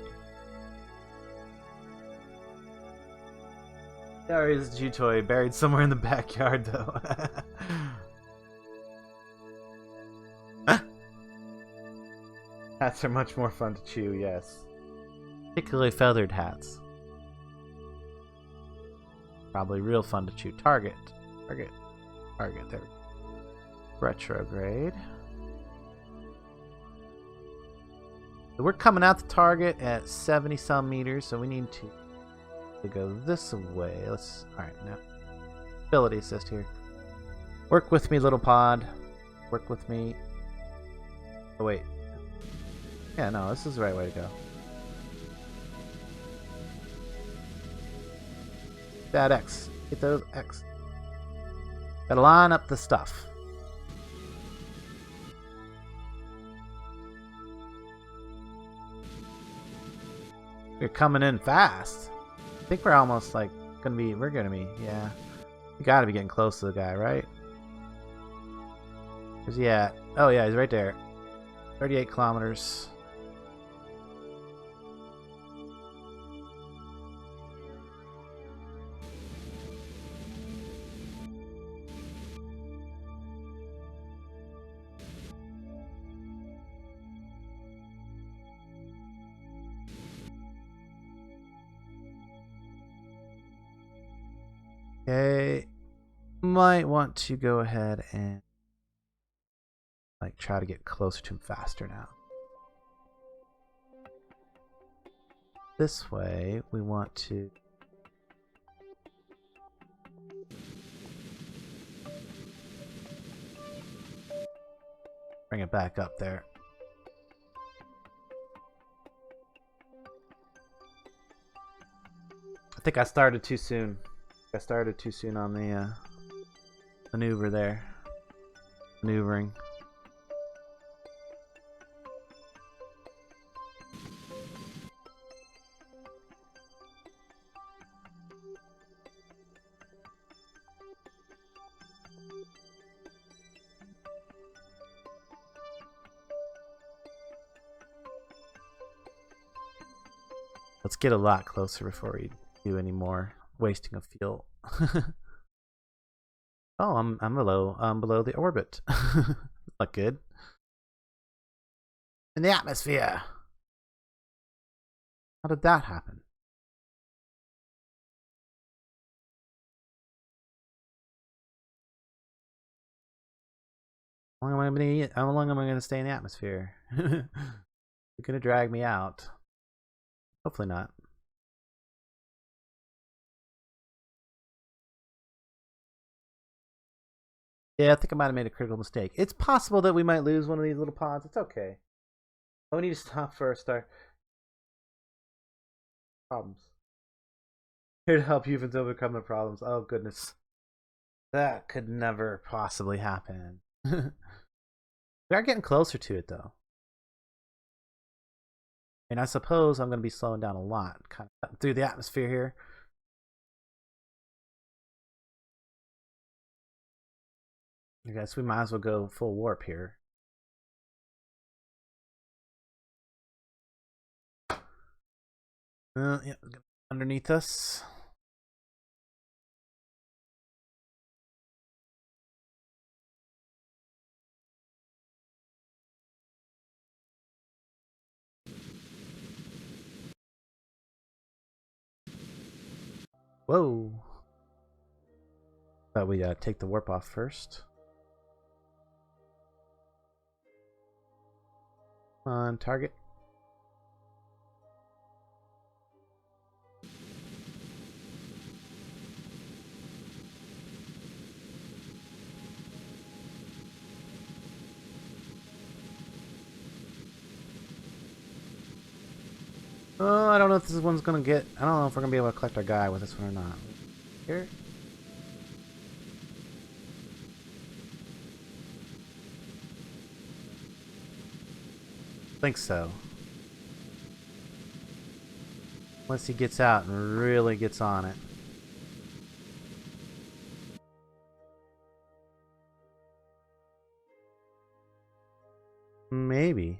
There is a G-Toy buried somewhere in the backyard, though. Hats are much more fun to chew, yes. Particularly feathered hats. Probably real fun to chew. Target. There we go. Retrograde. So we're coming out the target at 70 some meters, so we need to go this way. Alright, now. Ability assist here. Work with me, little pod. Work with me. Oh, wait. Yeah, no, this is the right way to go. That X. Get those X. Gotta line up the stuff. We're coming in fast. I think we're almost we're gonna be, yeah. We gotta be getting close to the guy, right? Where's he at? Oh yeah, he's right there. 38 kilometers. Okay, might want to go ahead and try to get closer to him faster now. This way, we want to bring it back up there. I think I started too soon. I started too soon on the maneuver there. Maneuvering. Let's get a lot closer before we do any more wasting of fuel. Oh, I'm below the orbit. Not good. In the atmosphere. How did that happen? How long am I going to stay in the atmosphere? You're going to drag me out. Hopefully not. Yeah, I think I might have made a critical mistake. It's possible that we might lose one of these little pods. It's okay. Oh, we need to stop for our problems. Here to help you overcome the problems. Oh, goodness. That could never possibly happen. We are getting closer to it, though. And I suppose I'm going to be slowing down a lot. Kind of cutting through the atmosphere here. I guess we might as well go full warp here. Yeah, underneath us. Whoa. But we take the warp off first. Come on, target. Oh, I don't know if this one's gonna get. I don't know if we're gonna be able to collect our guy with this one or not. Here. Think so. Once he gets out and really gets on it. Maybe.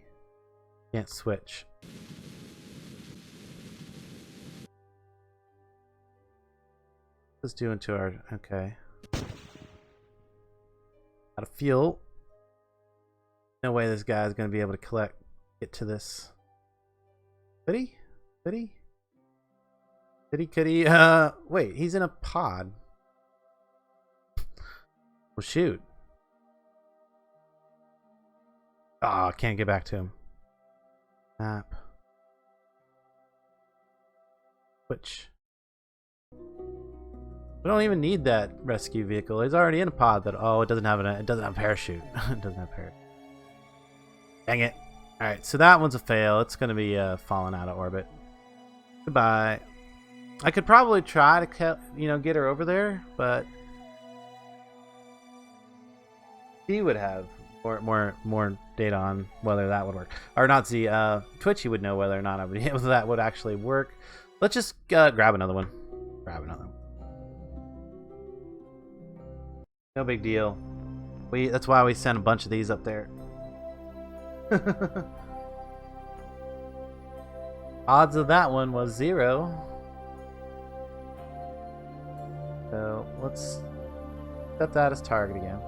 Can't switch. Let's do into our. Okay. Out of fuel. No way this guy's gonna be able to get to this. Could he? Could he? Could he? Wait, he's in a pod. Well, shoot. Ah, can't get back to him. Map. Switch. We don't even need that rescue vehicle. He's already in a pod that. Oh, it doesn't have a parachute. It doesn't have parachute. Dang it. Alright, so that one's a fail. It's going to be falling out of orbit. Goodbye. I could probably try to get her over there, but he would have more data on whether that would work. Or not Z. Twitchy would know whether or not that would actually work. Let's just grab another one. No big deal. That's why we sent a bunch of these up there. Odds of that one was 0. So let's set that as target again.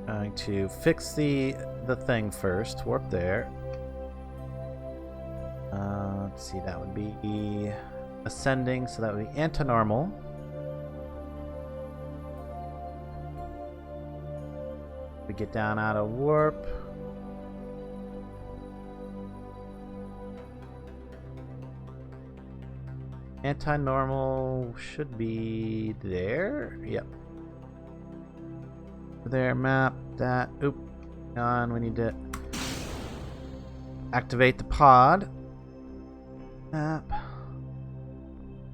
Going to fix the thing first. Warp there. Let's see, that would be ascending, so that would be anti-normal. We get down out of warp. Anti-normal should be there. Yep. There, map that. Oop. On. We need to activate the pod. Map.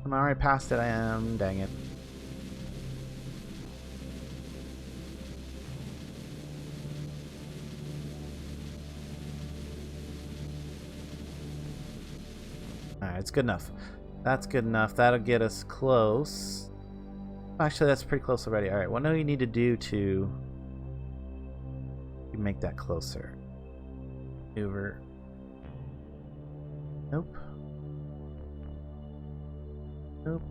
I'm already past it. I am. Dang it. Alright, it's good enough. That's good enough. That'll get us close. Actually, that's pretty close already. Alright, what do we need to do to You make that closer. Maneuver. Nope. Nope.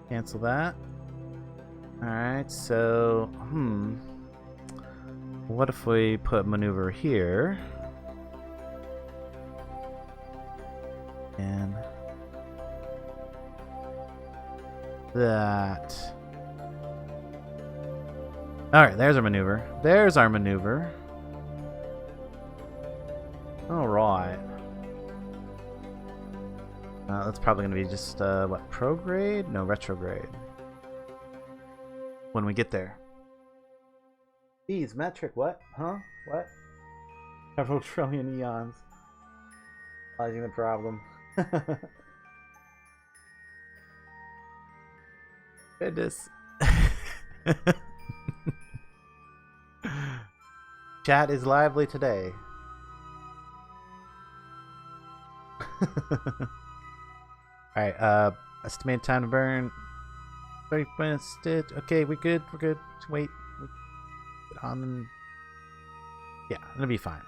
Cancel that. Alright, so, what if we put maneuver here? And that. Alright, there's our maneuver. There's our maneuver. Alright. That's probably going to be just, what, prograde? No, retrograde. When we get there. Geez, metric, what? Huh? What? Several trillion eons. Realizing the problem. Goodness. Chat is lively today. Alright, estimated time to burn 30 minutes. Okay, we're good. We're good. Just wait. Get on and. Yeah, it'll be fine.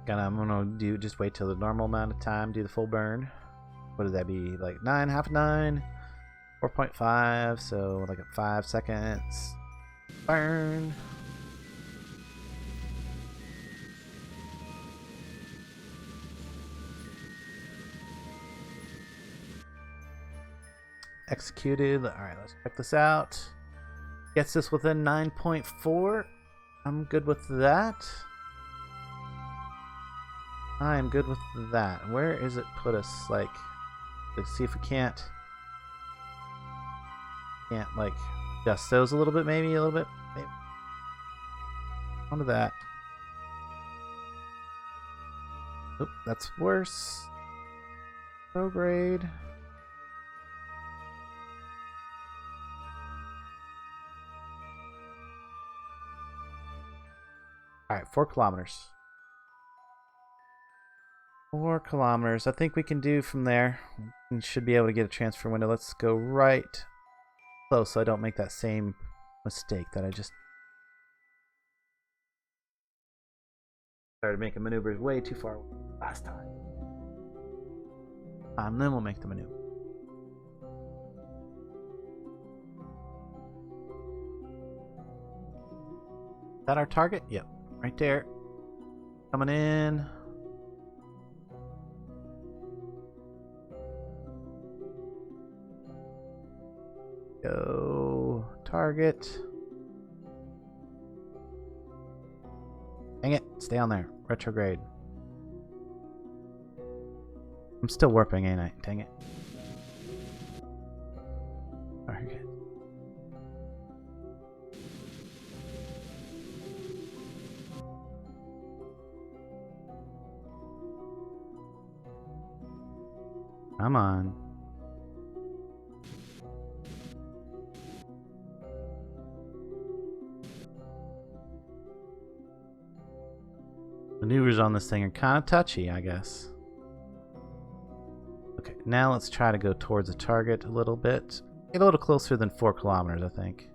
I'm gonna just wait till the normal amount of time, do the full burn. What would that be? Like 9, half 9, 4.5, so like 5 seconds. Burn. Executed. Alright, let's check this out. Gets us within 9.4. I'm good with that. I am good with that. Where is it put us? Like, let's see if we can't like adjust those a little bit, maybe a little bit. Maybe. Onto that. Oop, that's worse. Prograde. Alright, 4 kilometers. 4 kilometers. I think we can do from there. We should be able to get a transfer window. Let's go right close so I don't make that same mistake that I just started making maneuvers way too far last time. And then we'll make the maneuver. Is that our target? Yep. Right there. Coming in. Go target. Dang it. Stay on there. Retrograde. I'm still warping, ain't I? Dang it. Target. Come on. Maneuvers on this thing are kind of touchy, I guess. Okay, now let's try to go towards the target a little bit. Get a little closer than 4 kilometers, I think.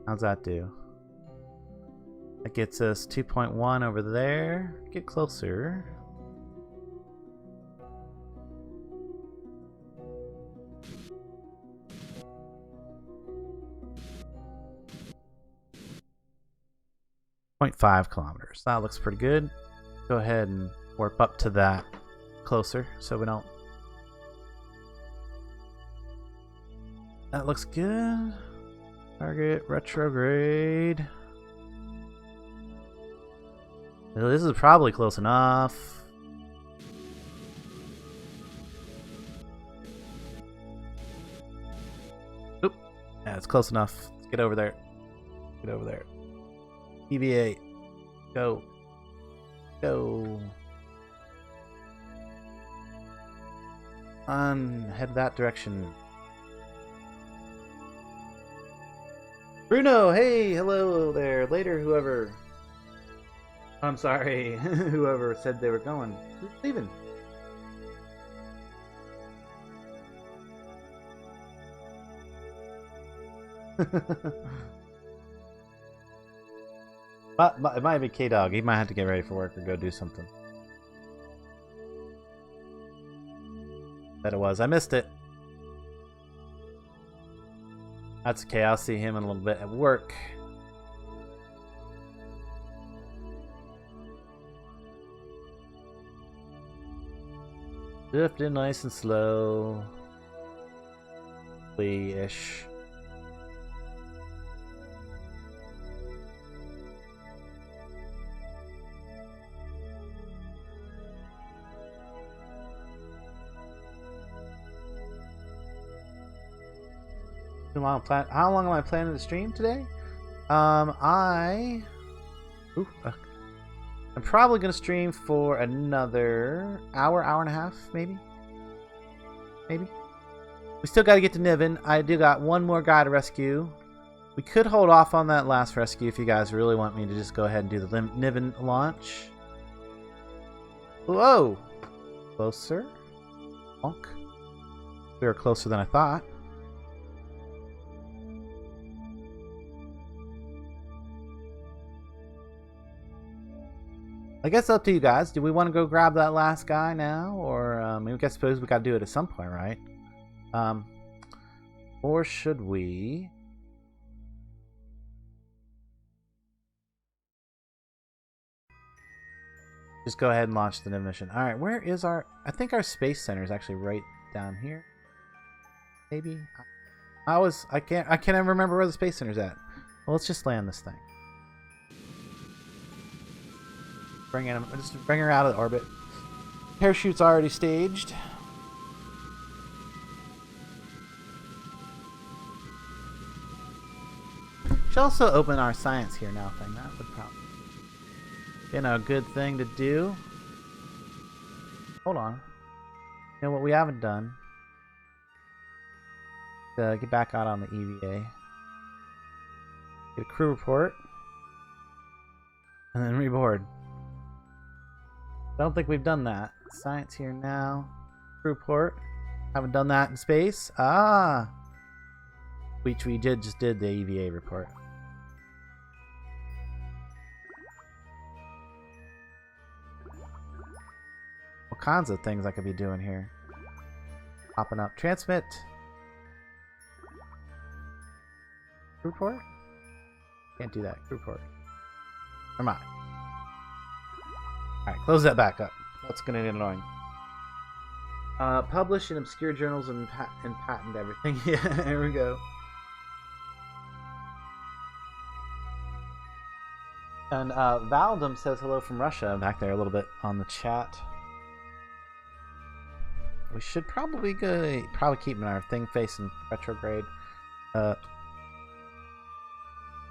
How's that do? That gets us 2.1 over there. Get closer. .5 kilometers. That looks pretty good. Go ahead and warp up to that closer so we don't. That looks good. Target retrograde. Well, this is probably close enough. Oop. Yeah, it's close enough. Let's get over there. Get over there. EVA. Go. Go. Head that direction. Bruno, hey, hello there. Later, whoever. I'm sorry, whoever said they were going. Who's leaving? It might be K-Dog. He might have to get ready for work or go do something. That it was. I missed it. That's okay. I'll see him in a little bit at work. Drifting nice and slow. Ish. How long am I planning to stream today? I'm probably gonna stream for another hour and a half, maybe. We still got to get to Niven. I do got one more guy to rescue. We could hold off on that last rescue if you guys really want me to just go ahead and do the Niven launch. Whoa! Closer. Bonk. We were closer than I thought. I guess up to you guys. Do we want to go grab that last guy now? Or I suppose we got to do it at some point, right? Or should we... just go ahead and launch the new mission. Alright, where is our... I think our space center is actually right down here. Maybe? I can't even remember where the space center's at. Well, let's just land this thing. Just bring her out of the orbit. Parachute's already staged. Should also open our science here now thing. That would probably be a good thing to do. Hold on. You know what we haven't done? Get back out on the EVA. Get a crew report. And then reboard. I don't think we've done that. Science here now. Crew report. Haven't done that in space. Which we just did the EVA report. All kinds of things I could be doing here. Popping up. Transmit. Crew report? Can't do that. Crew report. Never mind. Alright, close that back up. That's going to get annoying. Publish in obscure journals and patent everything. Yeah, there we go. And Valdem says hello from Russia back there a little bit on the chat. We should probably keeping our thing facing retrograde.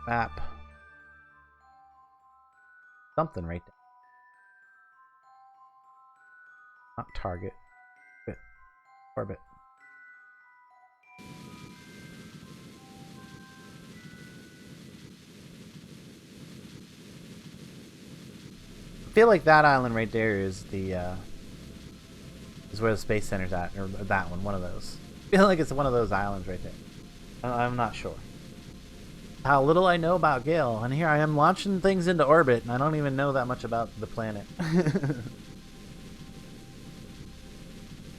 Map. Something right there. Not target. Orbit. I feel like that island right there is the is where the space center's at, or that one of those. I feel like it's one of those islands right there. I'm not sure. How little I know about Gale, and here I am launching things into orbit, and I don't even know that much about the planet.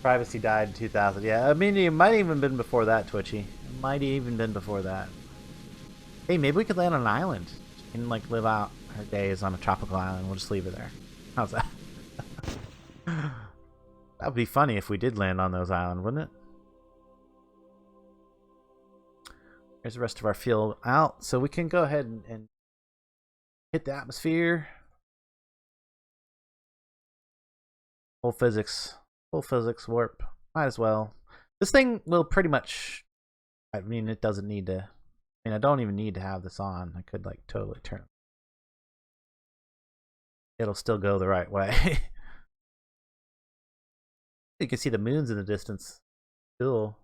Privacy died in 2000. Yeah, I mean, it might have even been before that, Twitchy. It might have even been before that. Hey, maybe we could land on an island and like live out her days on a tropical island. We'll just leave her there. How's that? That would be funny if we did land on those islands, wouldn't it? There's the rest of our fuel out, so we can go ahead and hit the atmosphere. Full physics warp. Might as well. This thing will pretty much. I mean, it doesn't need to. I mean, I don't even need to have this on. I could like totally turn. It'll still go the right way. You can see the moons in the distance. Cool.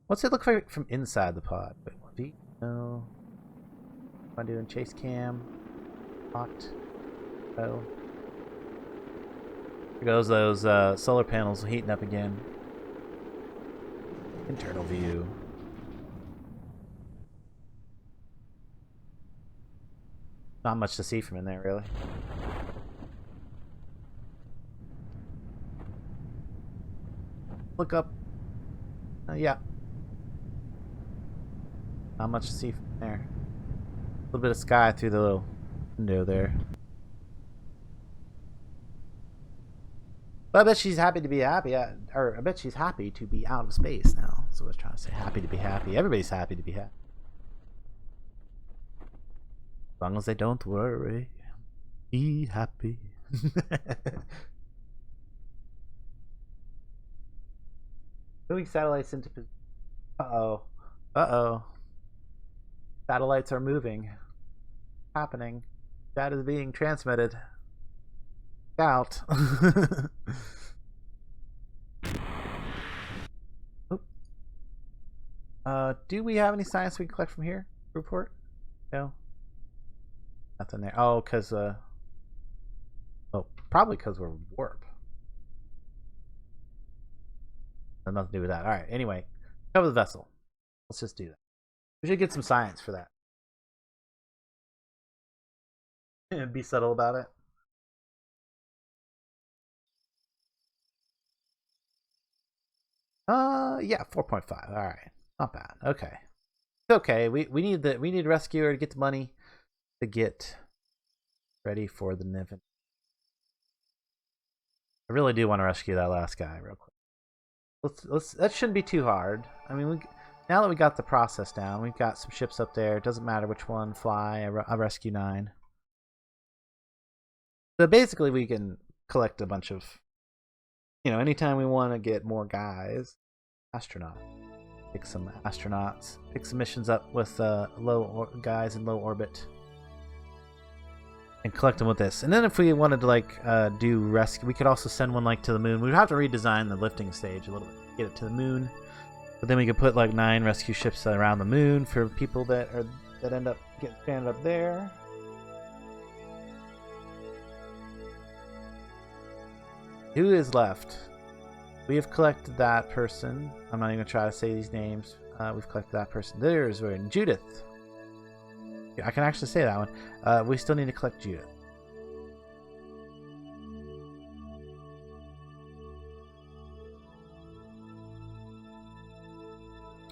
What's it look like from inside the pod? Wait, no. Am I doing chase cam? Locked. Oh. There goes those solar panels heating up again. Internal view. Not much to see from in there, really. Look up. Yeah. Not much to see from there. A little bit of sky through the little window there. But I bet she's happy to be happy. Or I bet she's happy to be out of space now. So I was trying to say happy to be happy. Everybody's happy to be happy. As long as they don't worry. Be happy. Moving satellites into position. Uh-oh. Uh-oh. Satellites are moving. Happening. That is being transmitted. Out. Do we have any science we can collect from here? Report? No. Nothing there. Oh, because probably because we're warp. Nothing to do with that. All right. Anyway, cover the vessel. Let's just do that. We should get some science for that. And be subtle about it. Yeah, 4.5. All right, not bad. Okay, it's okay. We need to rescue her to get the money to get ready for the Niven. I really do want to rescue that last guy real quick. Let's. That shouldn't be too hard. I mean, now that we got the process down, we've got some ships up there. It doesn't matter which one fly. I rescue 9. So basically, we can collect a bunch of. You know, anytime we want to get more guys, astronaut. Pick some astronauts. Pick some missions up with guys in low orbit. And collect them with this. And then if we wanted to like do rescue, we could also send one like to the moon. We'd have to redesign the lifting stage a little bit to get it to the moon. But then we could put like 9 rescue ships around the moon for people that end up getting stranded up there. Who is left? We have collected that person. I'm not even going to try to say these names. We've collected that person. There's Judith. I can actually say that one. We still need to collect Judith.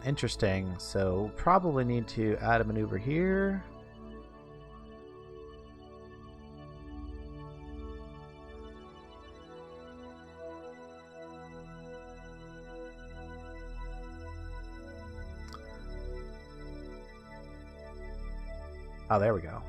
Interesting. So probably need to add a maneuver here. Oh, there we go.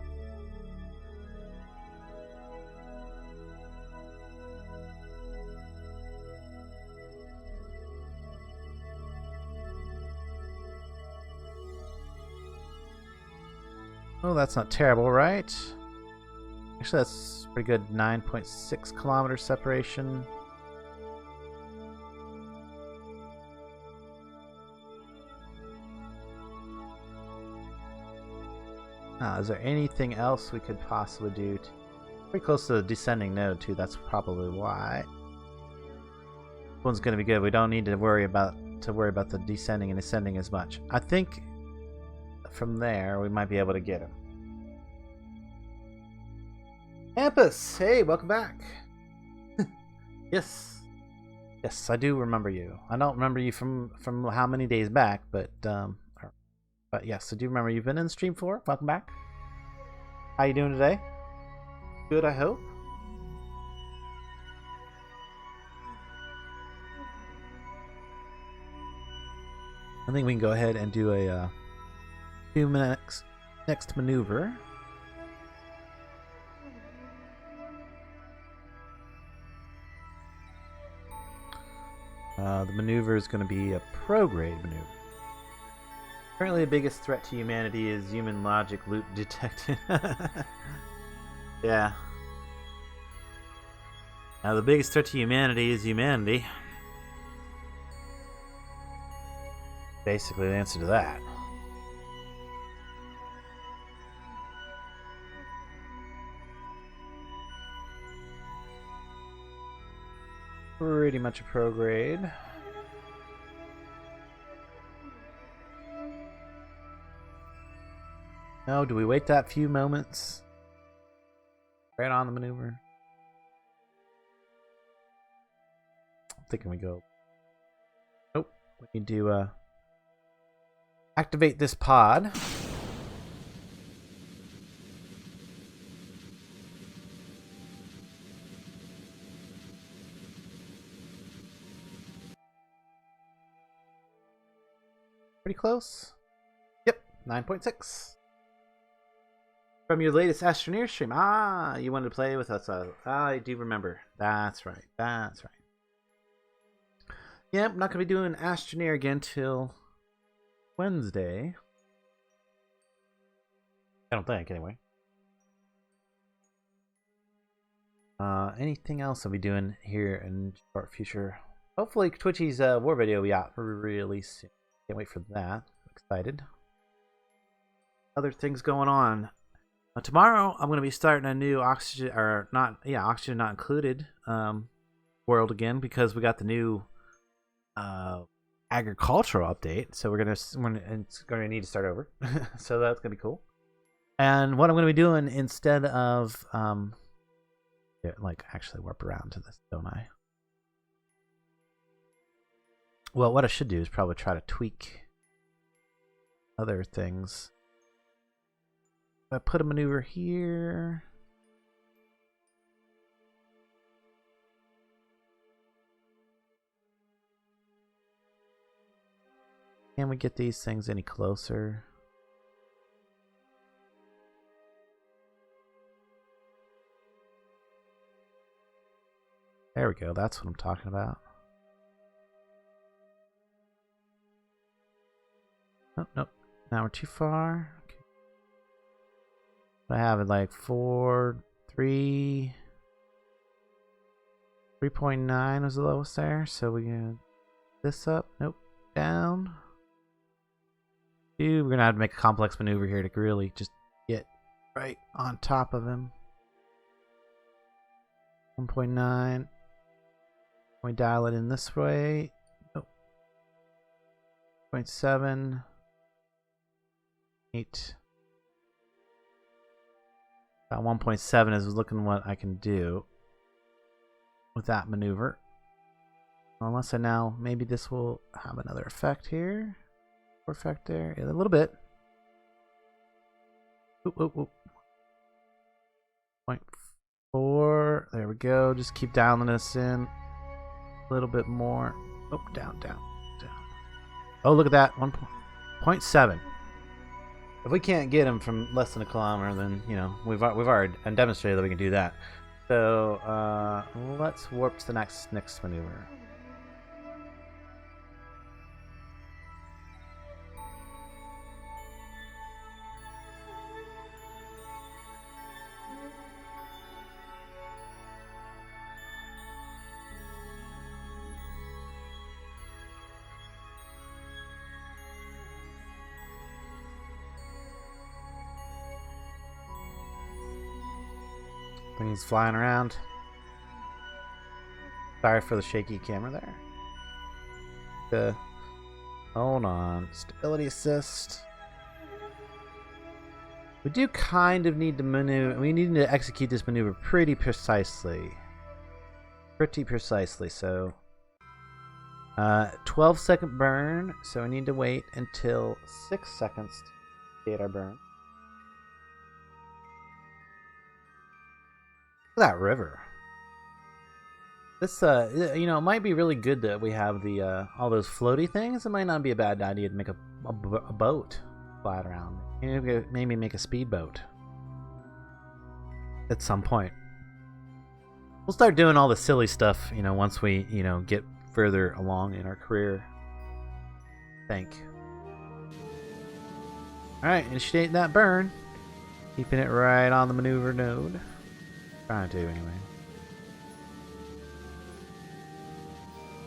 Oh, that's not terrible, right? Actually, that's pretty good. 9.6 kilometer separation. Is there anything else we could possibly do? Pretty close to the descending node too. That's probably why. This one's going to be good. We don't need to worry about the descending and ascending as much. I think from there we might be able to get him. Campus, hey, welcome back. Yes, I do remember you. I don't remember you from how many days back, but yes, I do remember you've been in stream 4. Welcome back. How you doing today? Good, I hope. I think we can go ahead and do a next maneuver. The maneuver is going to be a prograde maneuver. Currently, the biggest threat to humanity is human logic loop detected. Yeah. Now, the biggest threat to humanity is humanity. Basically, the answer to that. Pretty much a prograde. No, do we wait that few moments? Right on the maneuver. I'm thinking we go. Nope. We need to activate this pod. Pretty close. Yep, 9.6. From your latest Astroneer stream. Ah, you wanted to play with us. I do remember. That's right. That's right. Yep, not going to be doing Astroneer again till Wednesday. I don't think, anyway. Anything else I'll be doing here in short future? Hopefully, Twitchy's war video will be out really soon. Can't wait for that. Excited. Other things going on. Tomorrow, I'm going to be starting a new oxygen not included world again because we got the new agricultural update. So it's going to need to start over. So that's going to be cool. And what I'm going to be doing instead of actually warp around to this, don't I? Well, what I should do is probably try to tweak other things. I put a maneuver here. Can we get these things any closer? There we go. That's what I'm talking about. Oh, nope. Now we're too far. Okay. I have it like 3.9 was the lowest there. So we can this up. Nope. Down. We're gonna have to make a complex maneuver here to really just get right on top of him. 1.9. We dial it in this way. Nope. 0.7. 8. About 1.7 is looking what I can do with that maneuver. Unless I now, maybe this will have another effect here. Or effect there. Yeah, a little bit. Oop, oop, oop. 0.4. There we go. Just keep dialing this in. A little bit more. Oh, down, down, down. Oh, look at that. 1.7. If we can't get him from less than a kilometer, then, you know, we've already demonstrated that we can do that. So, let's warp to the next maneuver. Things flying around. Sorry for the shaky camera there. Hold on. Stability assist. We do kind of need to maneuver. We need to execute this maneuver pretty precisely. So 12-second burn. So we need to wait until 6 seconds to get our burn. Look at that river. This, you know, it might be really good that we have the all those floaty things. It might not be a bad idea to make a boat fly around. Maybe make a speedboat at some point. We'll start doing all the silly stuff, you know, once we, you know, get further along in our career. Alright, initiate that burn. Keeping it right on the maneuver node. Trying to, anyway.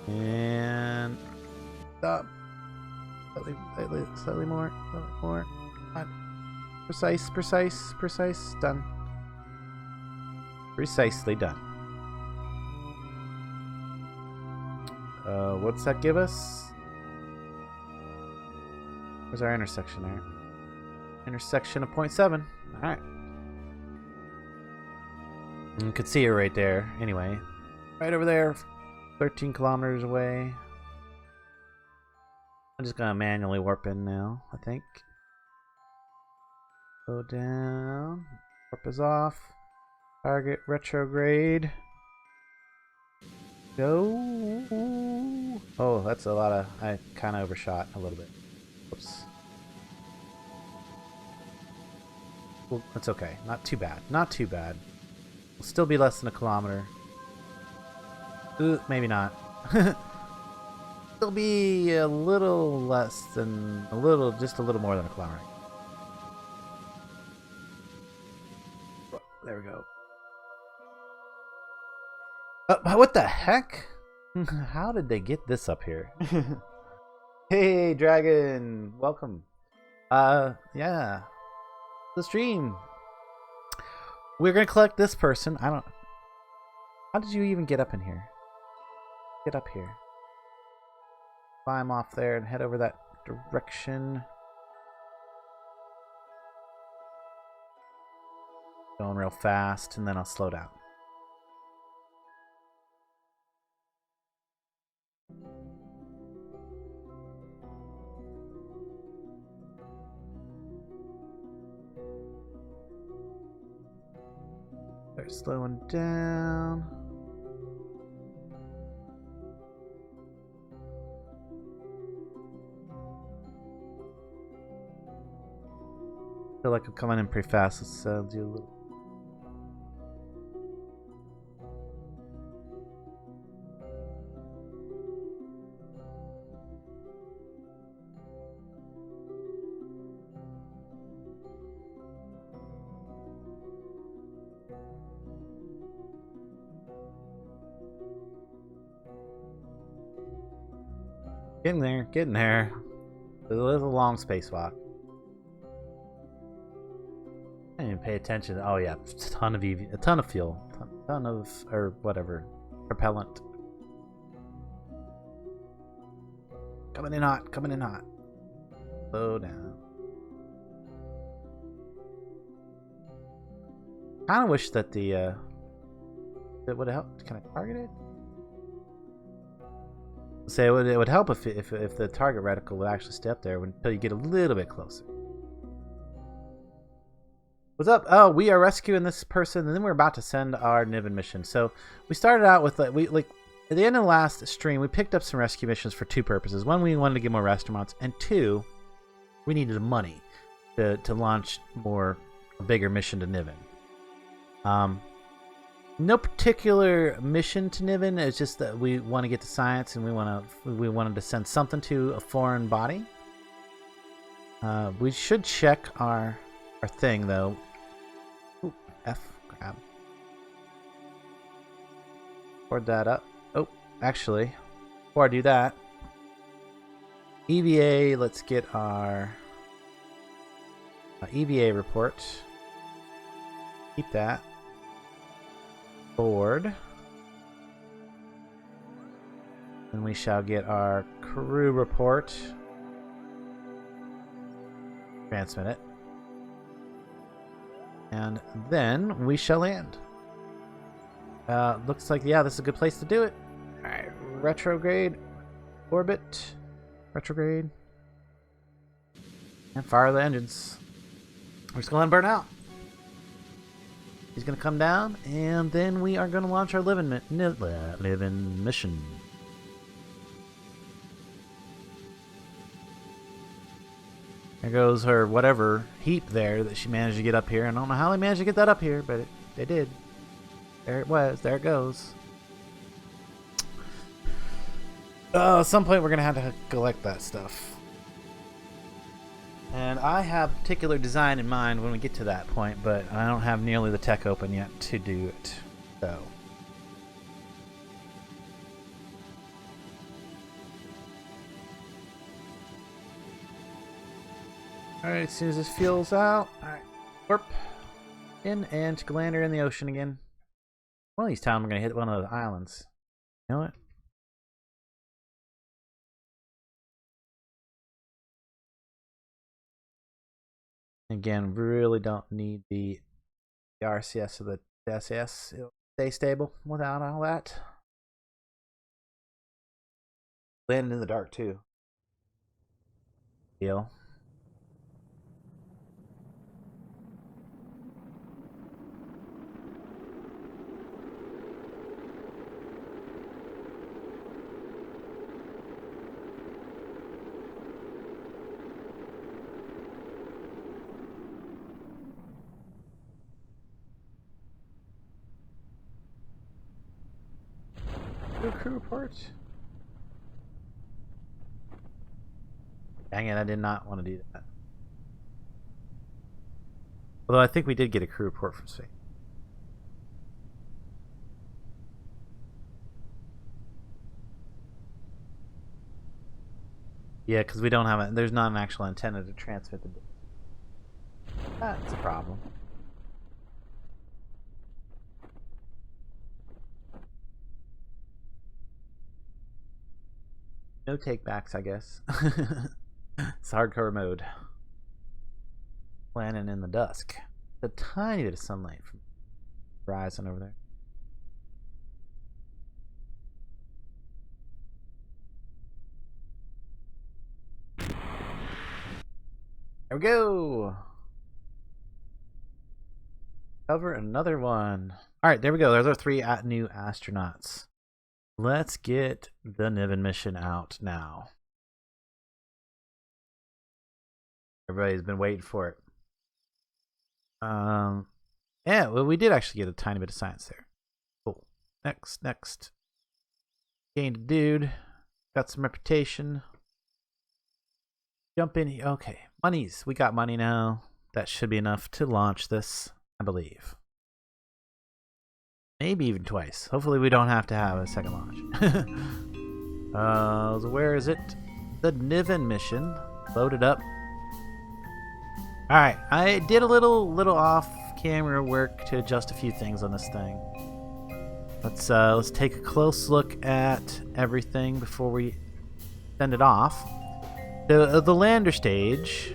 And stop. Slightly more. Precise. Done. Precisely done. What's that give us? Where's our intersection there? Intersection of 0.7. Alright. You can see it right there. Anyway. Right over there. 13 kilometers away. I'm just gonna manually warp in now, I think. Go down. Warp is off. Target retrograde. Go. Oh, that's a lot of... I kind of overshot a little bit. Whoops. Well, that's okay. Not too bad. Not too bad. Will still be less than a kilometer. Maybe not. Still be a little less than just a little more than a kilometer. There we go. What the heck? How did they get this up here? Hey, Dragon, welcome. Yeah, the stream. We're gonna collect this person. I don't. How did you even get up in here? Get up here. Climb off there and head over that direction. Going real fast, and then I'll slow down. Start slowing down. I feel like I'm coming in pretty fast. Let's do a little. Getting there. It was a long spacewalk. I didn't even pay attention. Oh yeah, a ton of fuel, ton of or whatever propellant. Coming in hot. Slow down. Kind of wish that the that would help. Can I target it? Say it would help if the target reticle would actually stay up there until you get a little bit closer. What's up? Oh, we are rescuing this person, and then we're about to send our Niven mission. So we started out with at the end of the last stream, we picked up some rescue missions for two purposes. One, we wanted to get more restaurants, and two, we needed money to launch a bigger mission to Niven. No particular mission to Niven. It's just that we want to get to science, and we wanted to send something to a foreign body. We should check our thing though. Ooh, F grab. Board that up. Oh, actually, before I do that, EVA. Let's get our EVA report. Keep that. Board. And we shall get our crew report. Transmit it. And then we shall land. Looks like, yeah, this is a good place to do it. Alright, retrograde. Orbit. Retrograde. And fire the engines. We're just gonna let them burn out. He's gonna come down, and then we are gonna launch our living mission. There goes her whatever heap there that she managed to get up here. I don't know how they managed to get that up here, but they did. There it was. There it goes. At some point we're gonna have to collect that stuff. And I have particular design in mind when we get to that point, but I don't have nearly the tech open yet to do it. So. Alright, as soon as this fuel's out, alright, warp in and land her in the ocean again. One of these times I'm going to hit one of those islands. You know what? Again, really don't need the RCS or the SAS. It'll stay stable without all that. Landing in the dark too. Deal. Crew report. Dang it, I did not want to do that. Although I think we did get a crew report from space. Yeah, because we don't have it. There's not an actual antenna to transmit the. That's a problem. No takebacks, I guess. It's hardcore mode. Landing in the dusk. A tiny bit of sunlight from the horizon over there. There we go. Cover another one. All right, there we go. There's our 3 new astronauts. Let's get the Niven mission out now. Everybody's been waiting for it. Yeah, well, we did actually get a tiny bit of science there. Cool. Next. Gained a dude. Got some reputation. Jump in. Okay, monies. We got money now. That should be enough to launch this, I believe. Maybe even twice. Hopefully we don't have to have a second launch. So where is it? The Niven mission. Loaded up. Alright, I did a little off-camera work to adjust a few things on this thing. Let's take a close look at everything before we send it off. The lander stage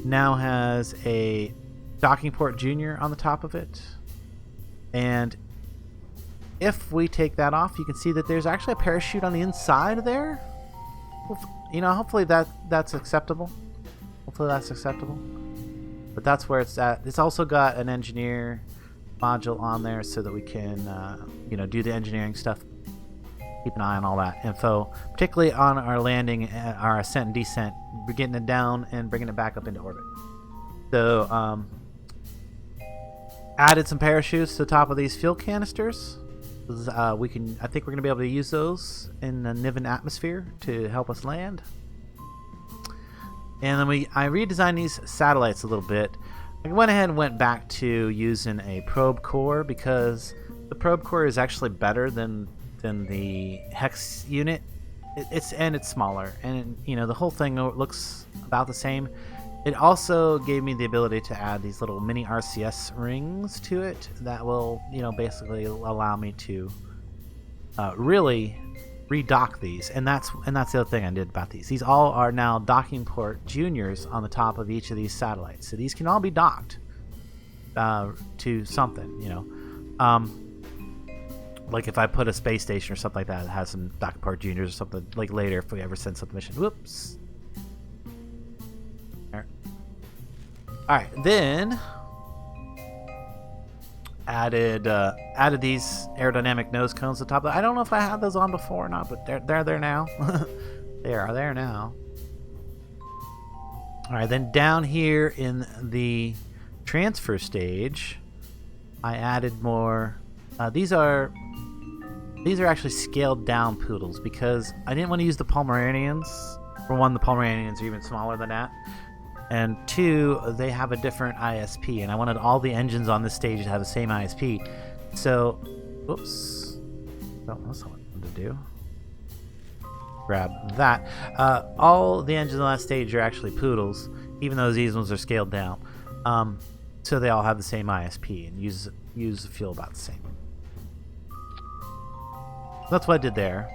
now has a docking port junior on the top of it. And if we take that off, you can see that there's actually a parachute on the inside of there. You know, hopefully that's acceptable. Hopefully that's acceptable. But that's where it's at. It's also got an engineer module on there so that we can, you know, do the engineering stuff. Keep an eye on all that info, particularly on our landing, our ascent and descent. We're getting it down and bringing it back up into orbit. So, added some parachutes to the top of these fuel canisters. I think we're gonna be able to use those in the Niven atmosphere to help us land. And then I redesigned these satellites a little bit. I went ahead and went back to using a probe core because the probe core is actually better than the hex unit. It's smaller, and you know the whole thing looks about the same. It also gave me the ability to add these little mini RCS rings to it that will, you know, basically allow me to really redock these. And that's the other thing I did about these. These all are now docking port juniors on the top of each of these satellites. So these can all be docked to something, you know. Like if I put a space station or something like that has some docking port juniors or something, like later if we ever send something mission. Whoops. Alright, then added these aerodynamic nose cones to the top. I don't know if I had those on before or not, but they're there now. They are there now. All right, then down here in the transfer stage, I added more. These are actually scaled down poodles because I didn't want to use the Pomeranians. For one, the Pomeranians are even smaller than that. And two, they have a different ISP, and I wanted all the engines on this stage to have the same ISP. So, oops. Oh, that's not what I wanted to do. Grab that. All the engines on that stage are actually poodles, even though these ones are scaled down. So they all have the same ISP and use the fuel about the same. That's what I did there.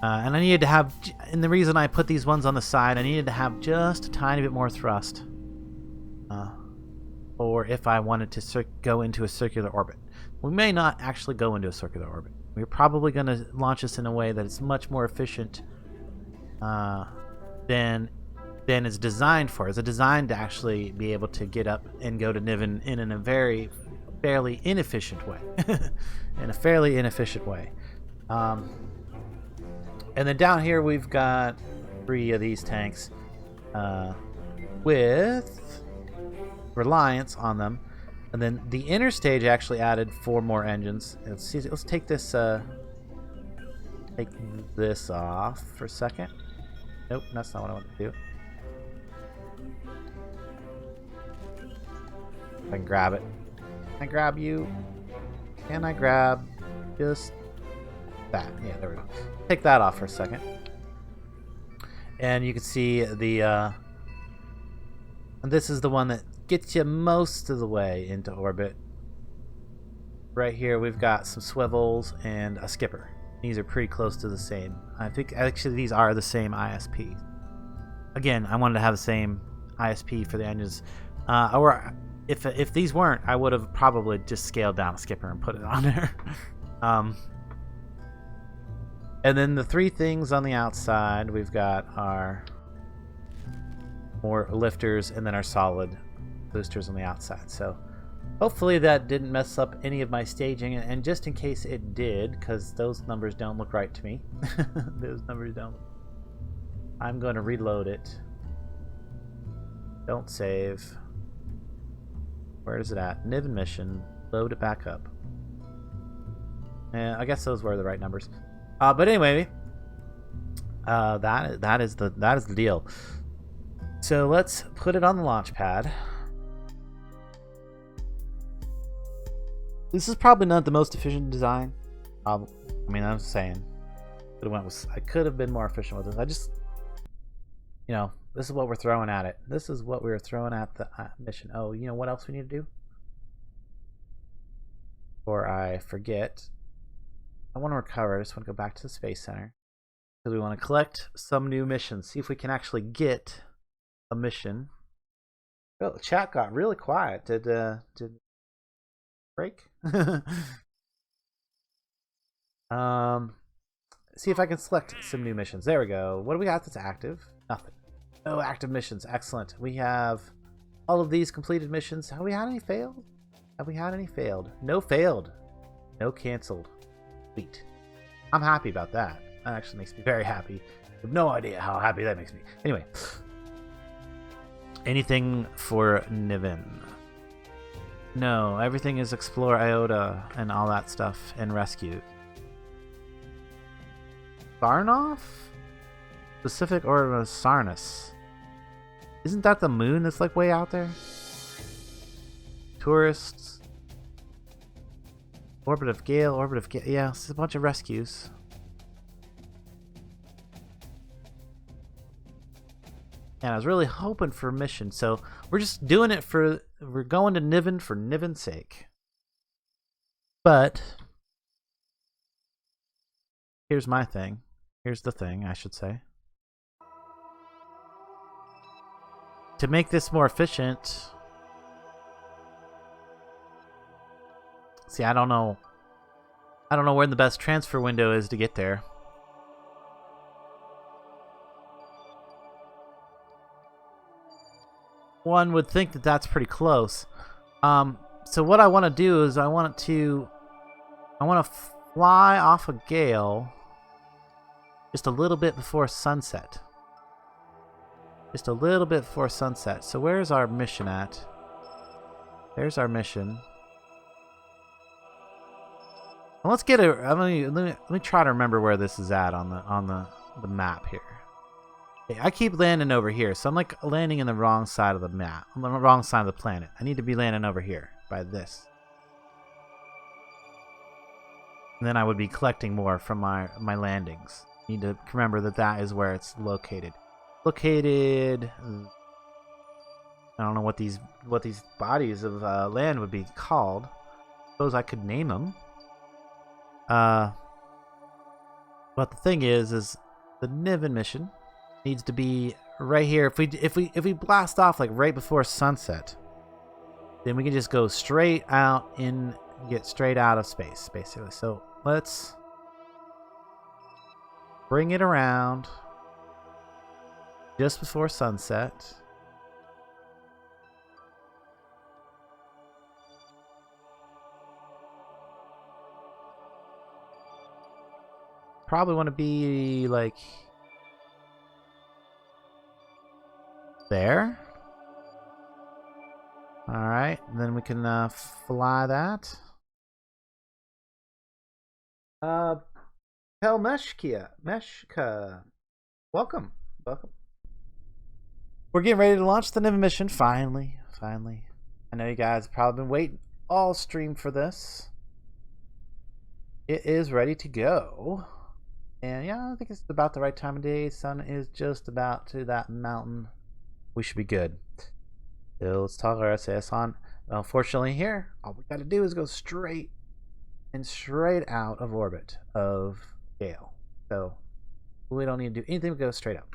And I needed to have, and the reason I put these ones on the side, I needed to have just a tiny bit more thrust. Or if I wanted to go into a circular orbit. We may not actually go into a circular orbit. We're probably going to launch this in a way that it's much more efficient than it's designed for. It's designed to actually be able to get up and go to Niven in a fairly inefficient way. In a fairly inefficient way. And then down here we've got 3 of these tanks with Reliance on them. And then the inner stage actually added 4 more engines. Let's take this off for a second. Nope, that's not what I want to do. I can grab it. Can I grab you? Can I grab just that? Yeah, there we go. Take that off for a second. And you can see the and this is the one that gets you most of the way into orbit. Right here we've got some swivels and a skipper. These are pretty close to the same. I think actually these are the same ISP. Again, I wanted to have the same ISP for the engines. Or if these weren't, I would have probably just scaled down a skipper and put it on there. And then the 3 things on the outside, we've got our more lifters and then our solid boosters on the outside. So hopefully that didn't mess up any of my staging, and just in case it did, because those numbers don't look right to me. Those numbers don't. I'm going to reload it. Don't save. Where is it at? Niven mission. Load it back up. And I guess those were the right numbers. But anyway, that is the deal. So let's put it on the launch pad. This is probably not the most efficient design. I mean, I'm saying I could have been more efficient with this. I just, this is what we're throwing at it. This is what we were throwing at the mission. Oh, you know what else we need to do? Or I forget. I want to recover. I just want to go back to the Space Center. Because we want to collect some new missions. See if we can actually get a mission. Oh, the chat got really quiet. Did break? See if I can select some new missions. There we go. What do we got that's active? Nothing. No active missions. Excellent. We have all of these completed missions. Have we had any failed? Have we had any failed? No failed. No canceled. Sweet. I'm happy about that. That actually makes me very happy. I have no idea how happy that makes me. Anyway. Anything for Niven? No, everything is explore Iota and all that stuff and rescue. Sarnoff? Specific order of Sarnus. Isn't that the moon that's like way out there? Tourists. Orbit of Gale, yeah, it's a bunch of rescues. And I was really hoping for a mission, so we're just doing it we're going to Niven for Niven's sake. But here's my thing. Here's the thing, I should say. To make this more efficient, see, I don't know where the best transfer window is to get there. One would think that that's pretty close. So what I want to do is I want to fly off a gale just a little bit before sunset. Just a little bit before sunset. So where's our mission at? There's our mission. Well, let's get a. Let me try to remember where this is at on the map here. Okay, I keep landing over here, so I'm like landing in the wrong side of the map. I'm on the wrong side of the planet. I need to be landing over here by this. And then I would be collecting more from my landings. Need to remember that is where it's located. Located. I don't know what these bodies of land would be called. Suppose I could name them. But the thing is the Niven mission needs to be right here. If we blast off like right before sunset, then we can just go straight out get straight out of space, basically. So let's bring it around just before sunset. Probably want to be like there. All right, then we can fly that. Meshka, welcome. We're getting ready to launch the Niven mission. Finally. I know you guys have probably been waiting all stream for this. It is ready to go. And yeah, I think it's about the right time of day. Sun is just about to that mountain. We should be good. So let's toggle our SAS on. Unfortunately here, all we got to do is go straight out of orbit of Gale. So we don't need to do anything but go straight up.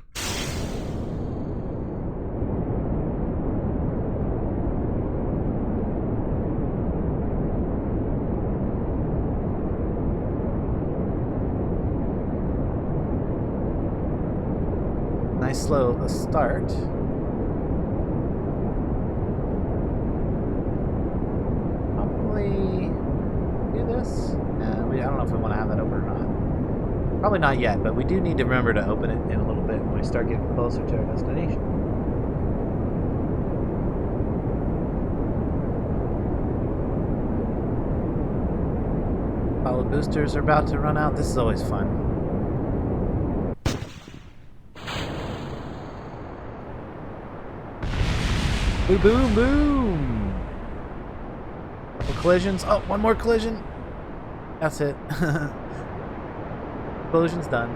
Nice slow start. Probably do this. I don't know if we want to have that open or not. Probably not yet, but we do need to remember to open it in a little bit when we start getting closer to our destination. All the boosters are about to run out. This is always fun. Boom, boom, boom. Couple collisions. Oh, one more collision. That's it. Collision's done.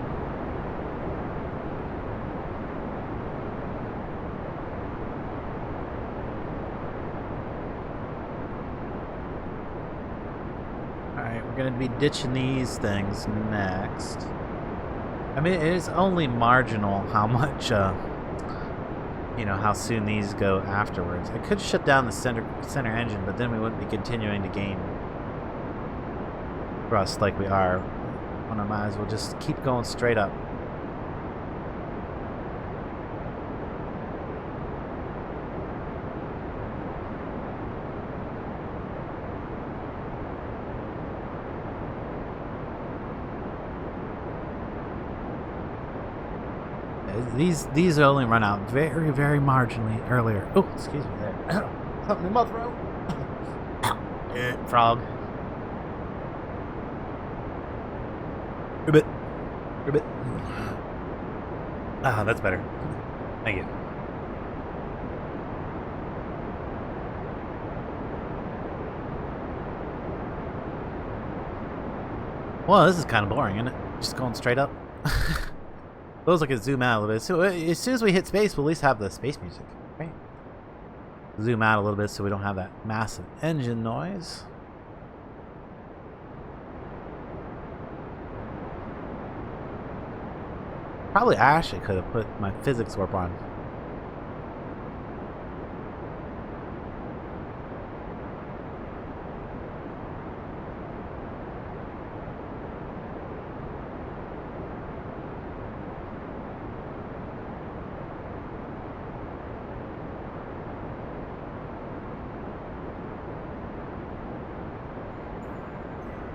Alright, we're going to be ditching these things next. I mean, it is only marginal how much, how soon these go afterwards. I could shut down the center engine, but then we wouldn't be continuing to gain thrust like we are. When I might as well just keep going straight up. These only run out very, very marginally earlier. Oh, excuse me there. Something in my throat. Frog. Ribbit. Ah, that's better. Thank you. Well, this is kind of boring, isn't it? Just going straight up. Feels like it zoom out a little bit. So as soon as we hit space, we'll at least have the space music, right? Zoom out a little bit so we don't have that massive engine noise. Probably actually could have put my physics warp on.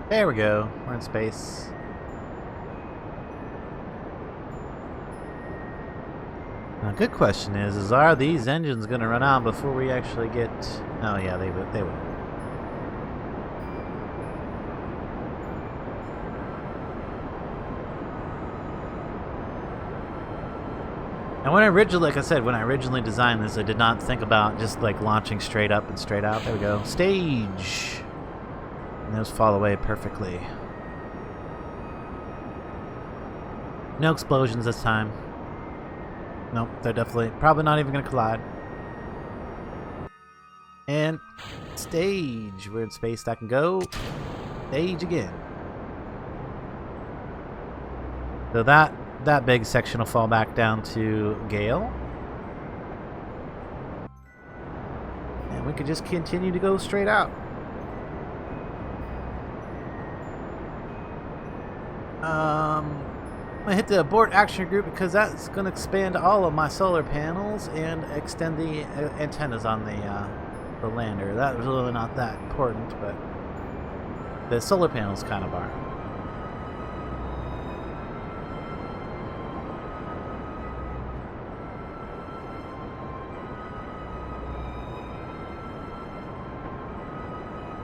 There we go. We're in space. Now, good question is are these engines going to run out before we actually get... Oh yeah, they would. And when I originally, like I said, when I originally designed this, I did not think about just like launching straight up and straight out. There we go. Stage! And those fall away perfectly. No explosions this time. Nope, they're definitely probably not even going to collide. And stage. We're in space. That can go. Stage again. So that big section will fall back down to Gale. And we could just continue to go straight out. I'm going to hit the abort action group because that's going to expand all of my solar panels and extend the antennas on the lander. That was really not that important, but the solar panels kind of are.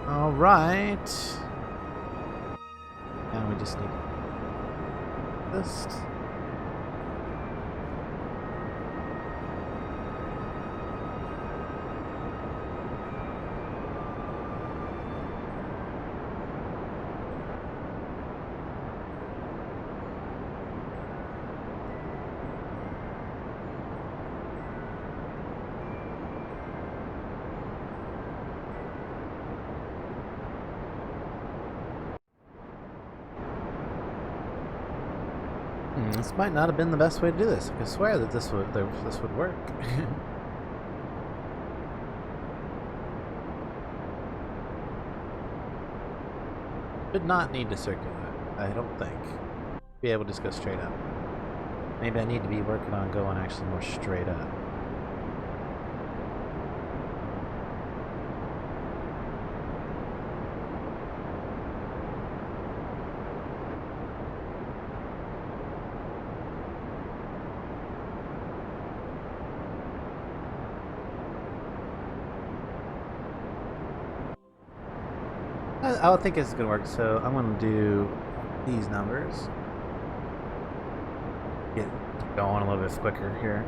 All right. And we just need this. This might not have been the best way to do this. I could swear that this would work. Should not need to circulate, I don't think. Be able to just go straight up. Maybe I need to be working on going actually more straight up. I don't think it's gonna work, so I'm gonna do these numbers. Get going a little bit quicker here.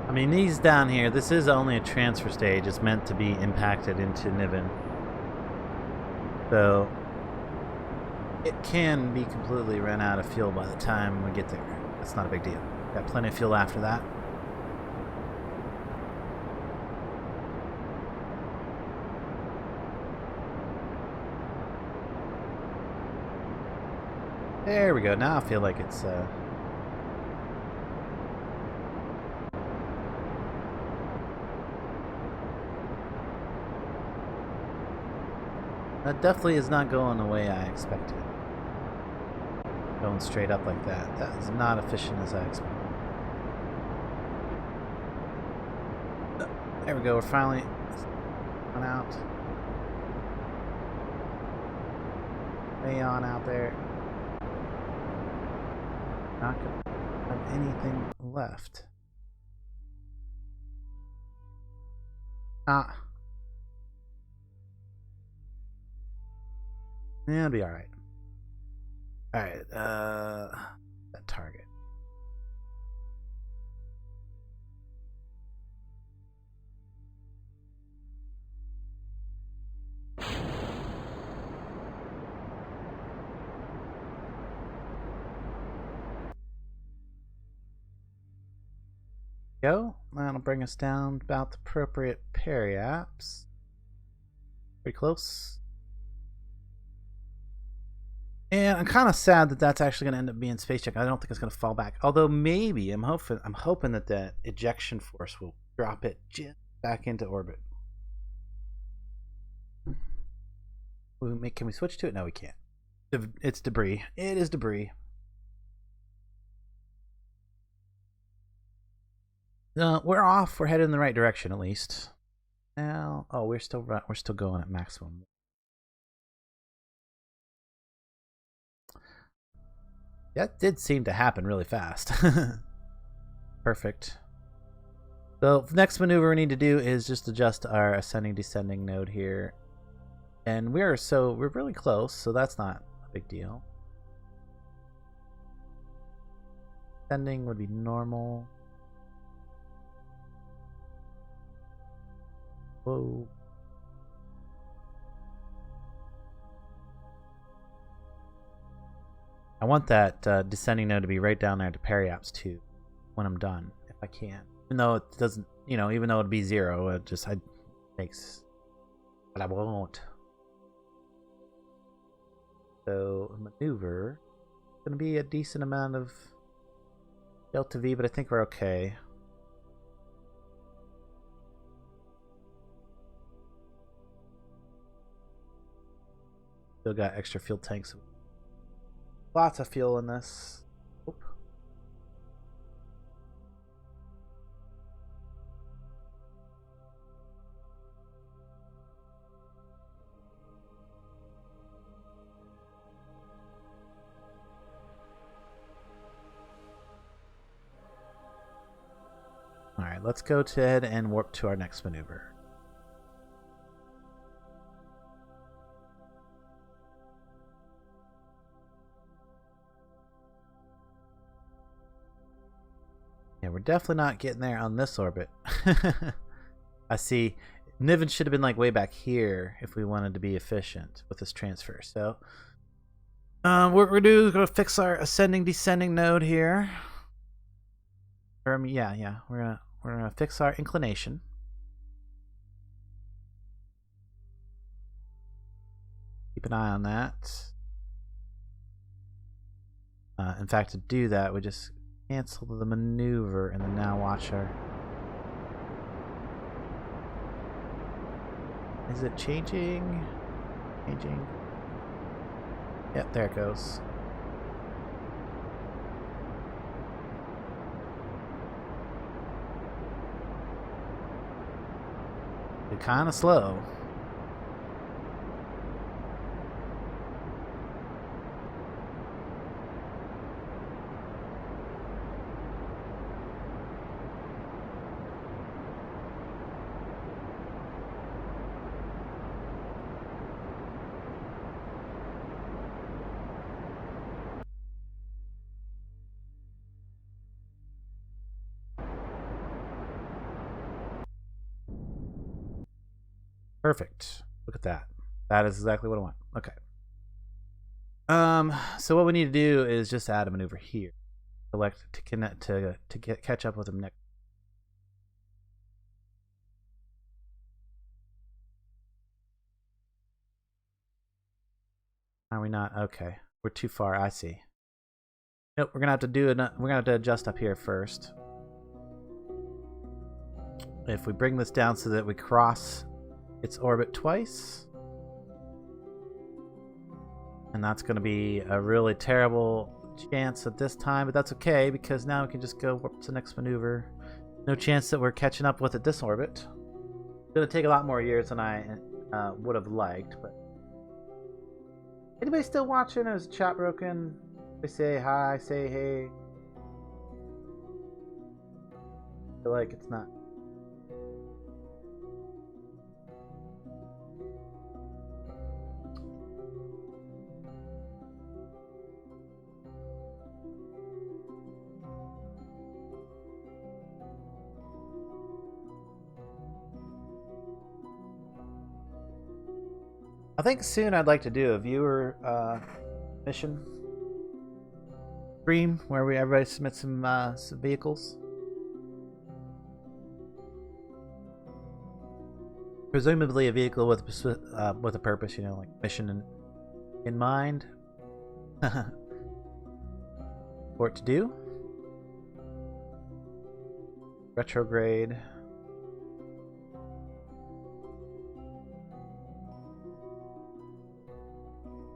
I mean, these down here, this is only a transfer stage. It's meant to be impacted into Niven. So it can be completely run out of fuel by the time we get there. That's not a big deal. Got plenty of fuel after that. There we go. Now I feel like it's that definitely is not going the way I expected. Going straight up like that. That is not efficient as I expected. There we go. We're finally on out. Way on out there. Not going to have anything left. Ah. Yeah, it'll be alright. Alright, that target. Go. That'll bring us down about the appropriate periaps. Pretty close. And I'm kind of sad that that's actually going to end up being space check. I don't think it's going to fall back. Although maybe I'm hoping that that ejection force will drop it just back into orbit. Can we switch to it? No, we can't. It's debris. It is debris. We're off. We're headed in the right direction at least. Now, oh, we're still going at maximum. That did seem to happen really fast. Perfect. So the next maneuver we need to do is just adjust our ascending descending node here. And we're really close, so that's not a big deal. Ascending would be normal. Whoa. I want that descending node to be right down there to periaps 2 when I'm done, if I can. Even though it doesn't, even though it'd be 0, it just makes. But I won't. So maneuver, it's gonna be a decent amount of delta V, but I think we're okay. Still got extra fuel tanks. Lots of fuel in this. Oop. All right, let's go ahead and warp to our next maneuver. Yeah, we're definitely not getting there on this orbit. I see. Niven should have been like way back here if we wanted to be efficient with this transfer. So, what we're gonna do is fix our ascending descending node here. Yeah. We're gonna fix our inclination. Keep an eye on that. In fact, to do that, we just cancel the maneuver and then now watch our. Is it changing? Changing. Yep, there it goes. It's kind of slow. Perfect. Look at that. That is exactly what I want. Okay. So what we need to do is just add a maneuver here. Select to connect to catch up with them next. Are we not? Okay. We're too far. I see. Nope, we're gonna have to do it. We're gonna have to adjust up here first. If we bring this down so that we cross its orbit twice, and that's going to be a really terrible chance at this time, but that's okay because now we can just go warp to the next maneuver. No chance that we're catching up with it this orbit. It's going to take a lot more years than I would have liked, but anybody still watching? Is the chat broken? They say hi, say hey. I feel like it's not. I think soon I'd like to do a viewer mission stream where everybody submits some vehicles. Presumably a vehicle with a purpose, like mission in mind. For it to do. Retrograde.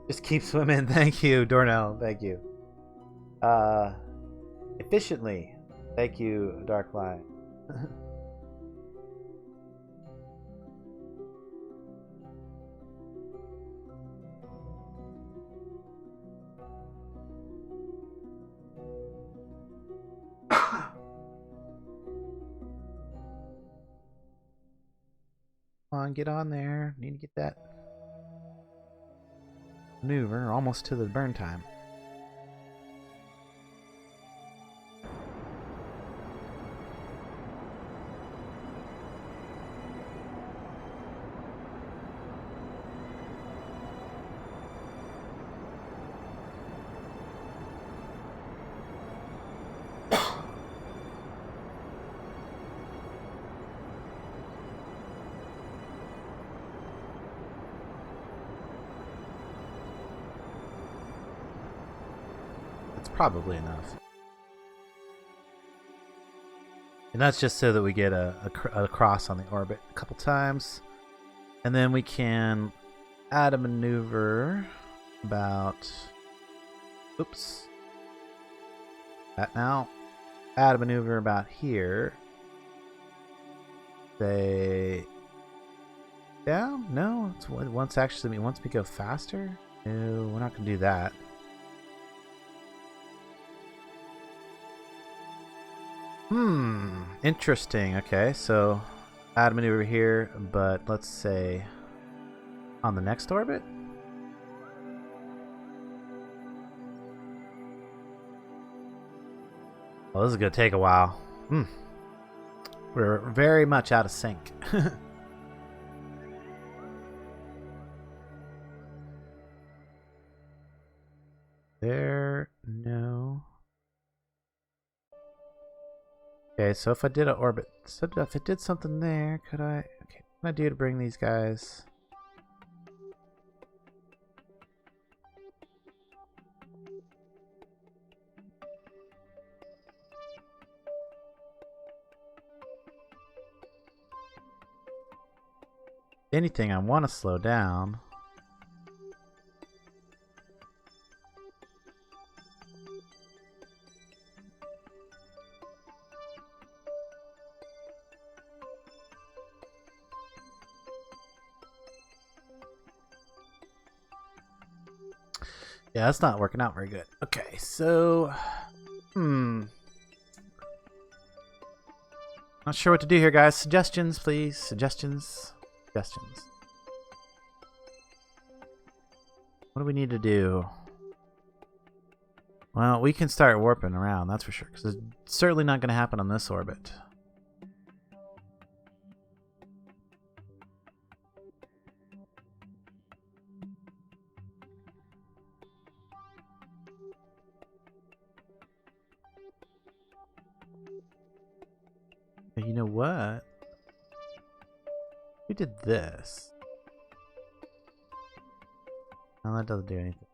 Just keep swimming. Thank you, Dornell. Thank you. Efficiently. Thank you, Dark Lion. Come on, get on there. Need to get that maneuver almost to the burn time. Probably enough. And that's just so that we get a cross on the orbit a couple times. And then we can add a maneuver about... Oops. That now. Add a maneuver about here. Say... Down? No. It's once we go faster? No, we're not going to do that. Interesting. Okay, so add a maneuver here, but let's say on the next orbit? Well, this is going to take a while. We're very much out of sync. There, no. Okay, so if I did an orbit, so if I did something there, could I? Okay, what can I do to bring these guys? Anything I want to slow down. Yeah, that's not working out very good. Okay, so... Not sure what to do here, guys. Suggestions, please. Suggestions. Suggestions. What do we need to do? Well, we can start warping around, that's for sure. Because it's certainly not going to happen on this orbit. You know what? We did this. No, that doesn't do anything.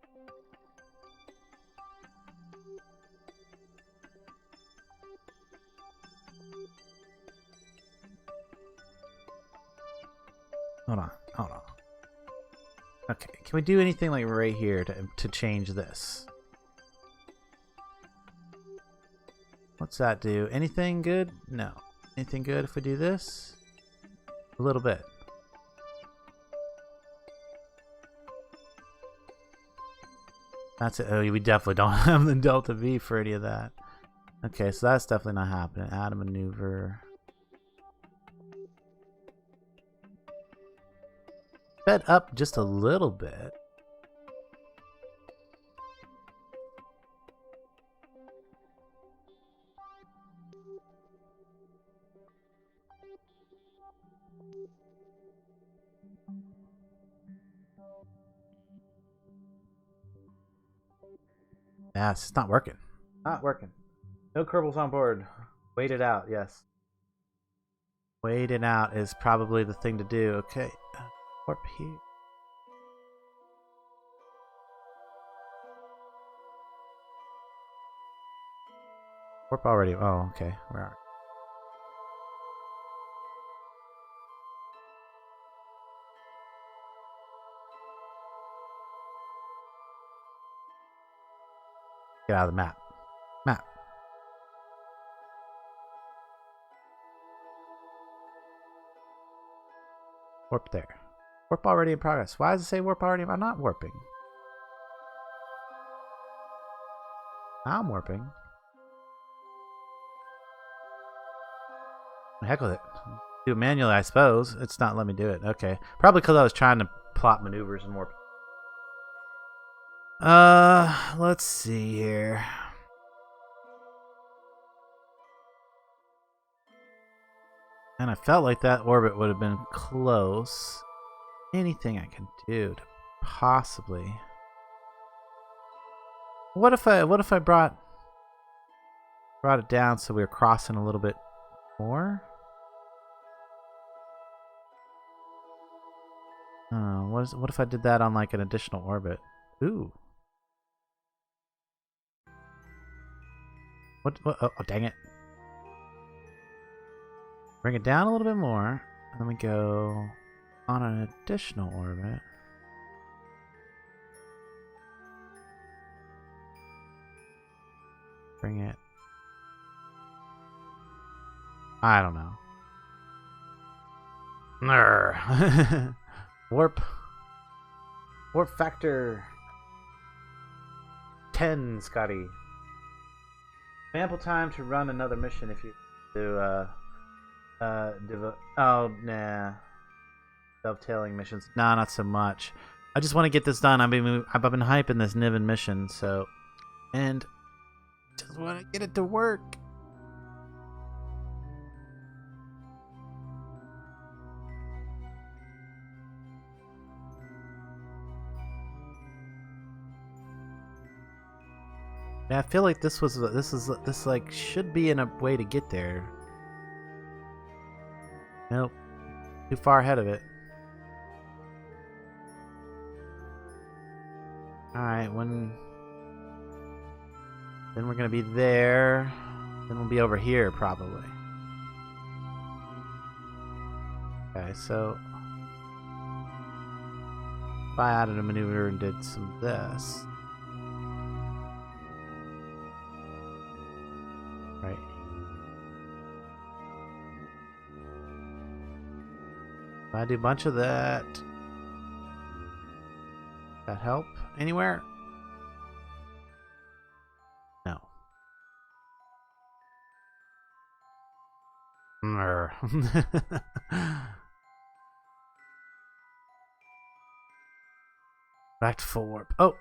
Hold on, hold on. Okay, can we do anything like right here to change this? What's that do? Anything good? No. Anything good if we do this? A little bit. That's it. Oh, we definitely don't have the Delta V for any of that. Okay, so that's definitely not happening. Add a maneuver. Sped up just a little bit. Yeah, it's just not working. Not working. No Kerbals on board. Wait it out, yes. Wait it out is probably the thing to do. Okay. Warp here. Warp already. Oh, okay. Where are we? Get out of the map. Map. Warp there. Warp already in progress. Why does it say warp already? I'm not warping. I'm warping. The heck with it. Do it manually, I suppose. It's not letting me do it. Okay. Probably because I was trying to plot maneuvers and warp. Let's see here. And I felt like that orbit would have been close. Anything I can do to possibly. What if I brought it down so we were crossing a little bit more? What if I did that on like an additional orbit? Ooh. What oh, dang it. Bring it down a little bit more, and then we go on an additional orbit. Bring it. I don't know. Warp factor 10, Scotty. Ample time to run another mission if you do oh nah. Dovetailing missions. Nah, not so much. I just want to get this done. I've been hyping this Niven mission, so and just want to get it to work. Yeah, I feel like this like should be in a way to get there. Nope. Too far ahead of it. Alright, then we're gonna be there. Then we'll be over here probably. Okay, so if I added a maneuver and did some of this. Right. If I do a bunch of that. That help anywhere? No. Back to full warp. Oh,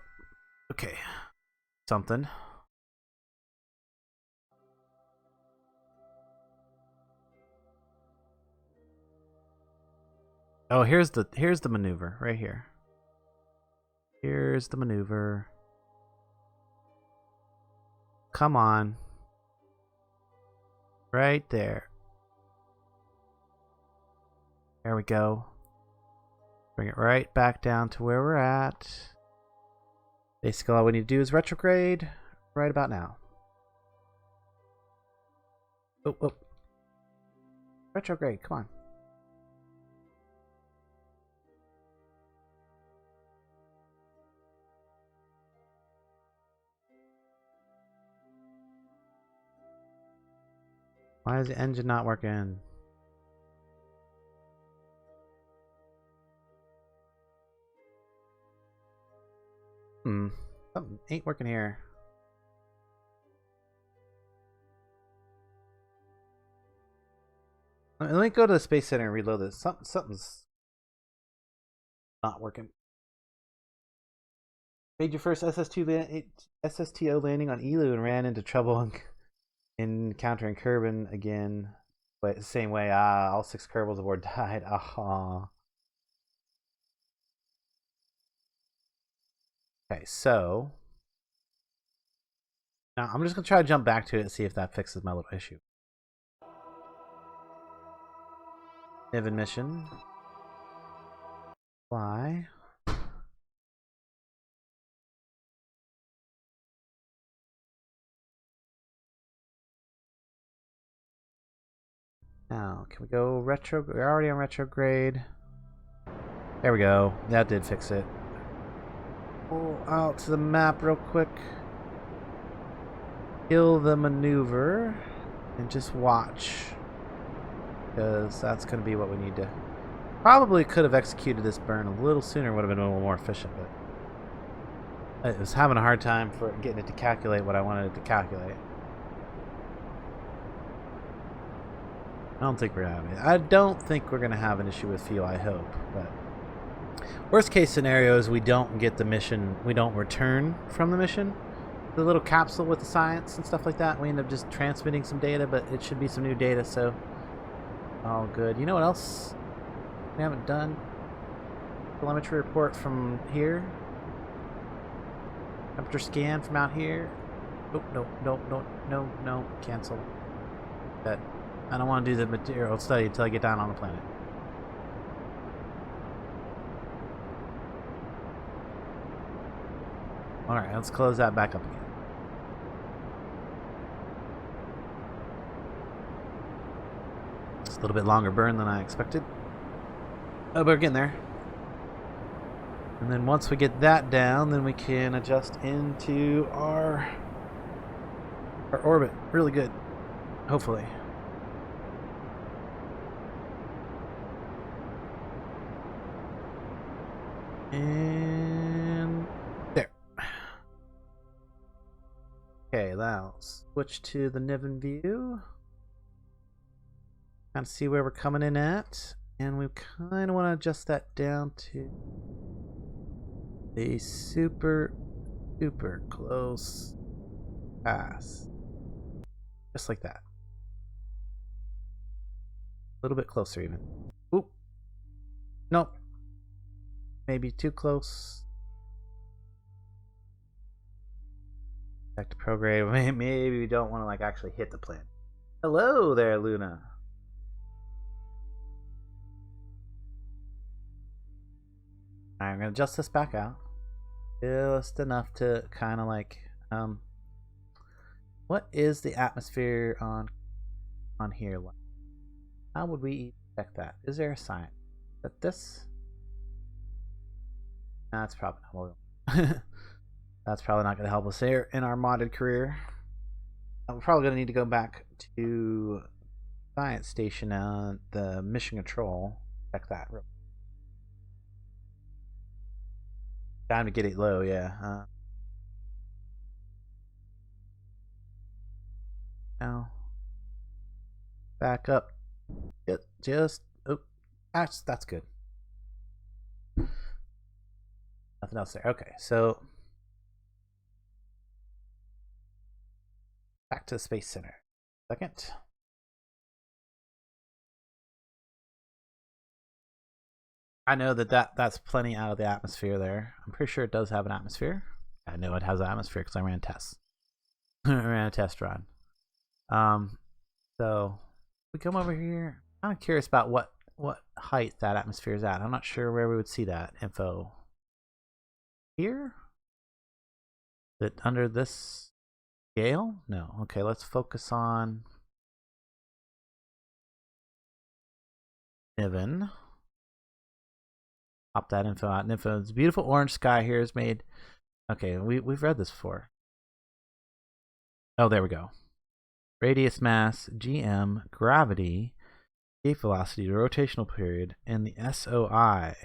okay. Something. Oh, here's the maneuver right here. Here's the maneuver. Come on. Right there. There we go. Bring it right back down to where we're at. Basically, all we need to do is retrograde right about now. Oh, oh. Retrograde, come on. Why is the engine not working? Something ain't working here. Let me go to the Space Center and reload this. Something's not working. Made your first SSTO landing on Elu and ran into trouble encountering Kerbin again. But the same way, all 6 Kerbals aboard died. Okay, so now I'm just gonna try to jump back to it and see if that fixes my little issue. Niven mission. Fly. Now, can we go retro? We're already on retrograde. There we go. That did fix it. Pull out to the map real quick. kill the maneuver and just watch, because that's going to be what we need to. Probably could have executed this burn a little sooner, would have been a little more efficient, but it was having a hard time for getting it to calculate what I wanted it to calculate. I don't think we're gonna have an issue with fuel, I hope, but worst case scenario is we don't get the mission, we don't return from the mission. The little capsule with the science and stuff like that, we end up just transmitting some data, but it should be some new data, so all good. You know what else we haven't done? Telemetry report from here. Temperature scan from out here. Oh, no, cancel. That. I don't want to do the material study until I get down on the planet. Alright, let's close that back up again. It's a little bit longer burn than I expected. Oh, but we're getting there. And then once we get that down, then we can adjust into our orbit. Really good. Hopefully. And there. Okay, now switch to the Niven view. Kind of see where we're coming in at. And we kind of want to adjust that down to a super close pass. Just like that. A little bit closer even. Oop. Nope. Maybe too close. Back to program. Maybe we don't want to like actually hit the planet. Hello there, Luna. I'm gonna adjust this back out. Just enough to kind of like what is the atmosphere on here like? How would we check that? Is there a sign that this? That's probably not. That's probably not going to help us here in our modded career. We're probably going to need to go back to science station on the mission control. Check that. Time to get it low, yeah. Now back up. Just oh, that's good. Nothing else there. Okay, so back to the Space Center. Second. I know that's plenty out of the atmosphere there. I'm pretty sure it does have an atmosphere. I know it has an atmosphere because I ran tests. I ran a test run. So we come over here. I'm curious about what height that atmosphere is at. I'm not sure where we would see that info. Here? Is it under this scale? No. Okay, let's focus on Niven. Pop that info out. Niven's beautiful orange sky here is made. Okay, we've read this before. Oh, there we go. Radius, mass, GM, gravity, gate velocity, rotational period, and the SOI.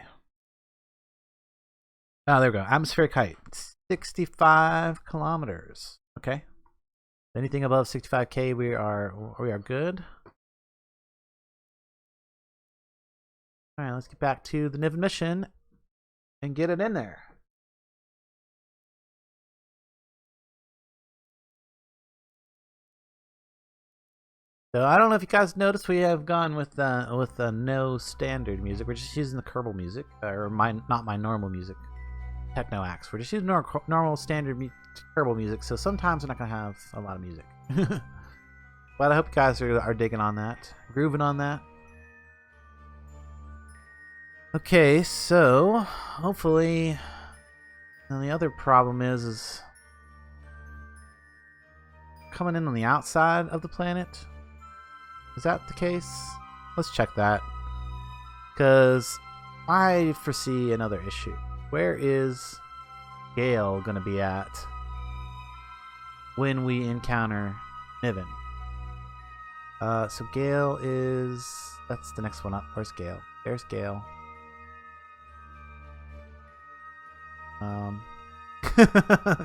Oh, there we go. Atmospheric height, 65 kilometers. Okay. Anything above 65K, we are good. All right, let's get back to the Niven mission and get it in there. So I don't know if you guys noticed, we have gone with no standard music. We're just using the Kerbal music, or not my normal music. Techno acts. We're just using normal standard Kerbal music, so sometimes we're not gonna have a lot of music. But I hope you guys are digging on that, grooving on that. Okay, so hopefully, and the other problem is coming in on the outside of the planet. Is that the case? Let's check that, because I foresee another issue. Where is Gale gonna be at when we encounter Niven. So Gale is... That's the next one up. Where's Gale? There's Gale.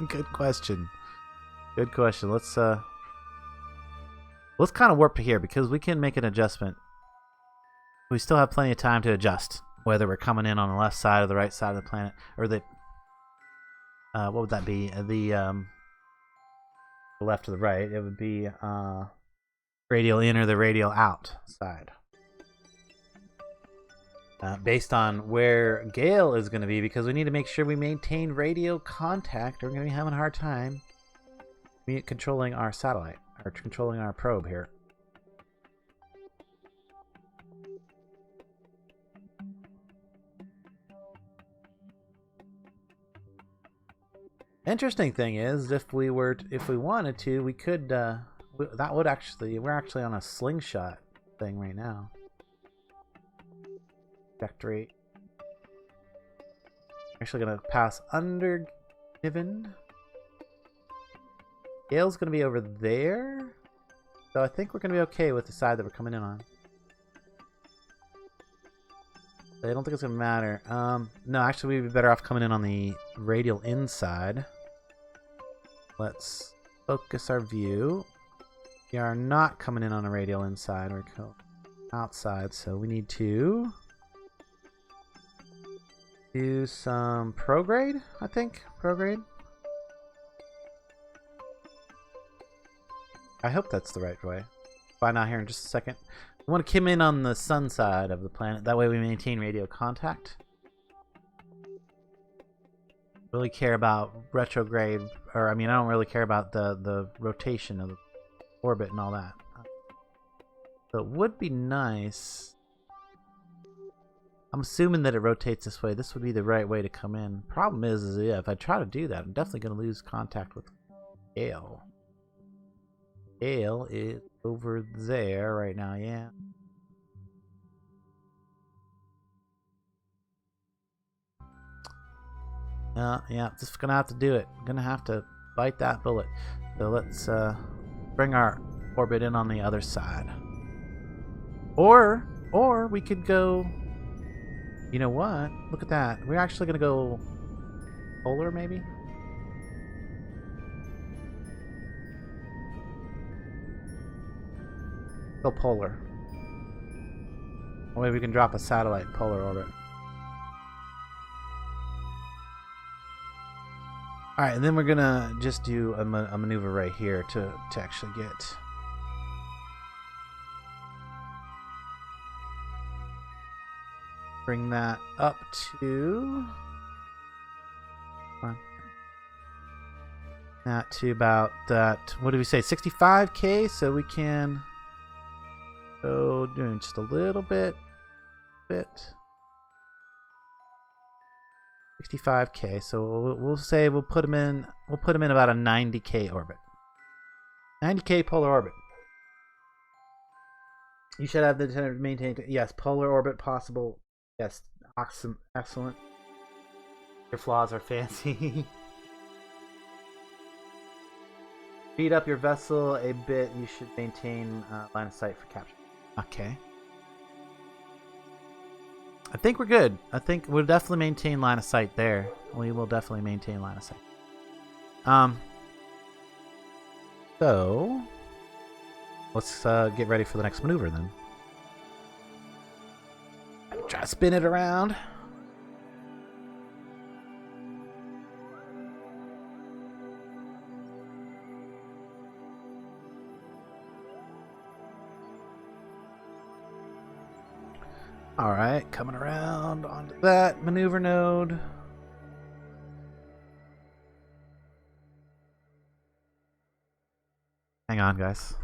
Good question. Good question. Let's kind of warp to here because we can make an adjustment. We still have plenty of time to adjust, whether we're coming in on the left side or the right side of the planet, or the what would that be? The left or the right? It would be radial in or the radial out side. Based on where Gale is going to be, because we need to make sure we maintain radio contact. We're going to be having a hard time controlling our satellite, or controlling our probe here. Interesting thing is, if we wanted to, we could. That would actually. We're actually on a slingshot thing right now. Trajectory. Actually gonna pass under Niven. Gale's gonna be over there. So I think we're gonna be okay with the side that we're coming in on. I don't think it's gonna matter. No, actually we'd be better off coming in on the radial inside. Let's focus our view. We are not coming in on a radial inside, we're outside, so we need to do some prograde, I think. Prograde. I hope that's the right way. Find out here in just a second. We want to come in on the sun side of the planet. That way we maintain radio contact. Really care about retrograde, or I mean, I don't really care about the rotation of the orbit and all that. So it would be nice. I'm assuming that it rotates this way. This would be the right way to come in. Problem is yeah, if I try to do that, I'm definitely going to lose contact with Gale. Gale is over there right now, yeah. Yeah, just gonna have to do it. Gonna have to bite that bullet. So let's bring our orbit in on the other side. Or we could go. You know what? Look at that. We're actually gonna go polar, maybe. Go polar. Or maybe we can drop a satellite polar orbit. Alright, and then we're gonna just do a maneuver right here to actually get. Bring that up to. That to about that. What did we say? 65K, so we can go doing just a little bit. 65K. So we'll say we'll put him in about a 90K orbit. 90K polar orbit. You should have the antenna maintained. Yes, polar orbit possible. Yes, excellent. Your flaws are fancy. Speed up your vessel a bit. You should maintain line of sight for capture. Okay. I think we're good. I think we'll definitely maintain line of sight there. We will definitely maintain line of sight. So let's get ready for the next maneuver then. Try to spin it around. Alright, coming around onto that maneuver node. Hang on, guys.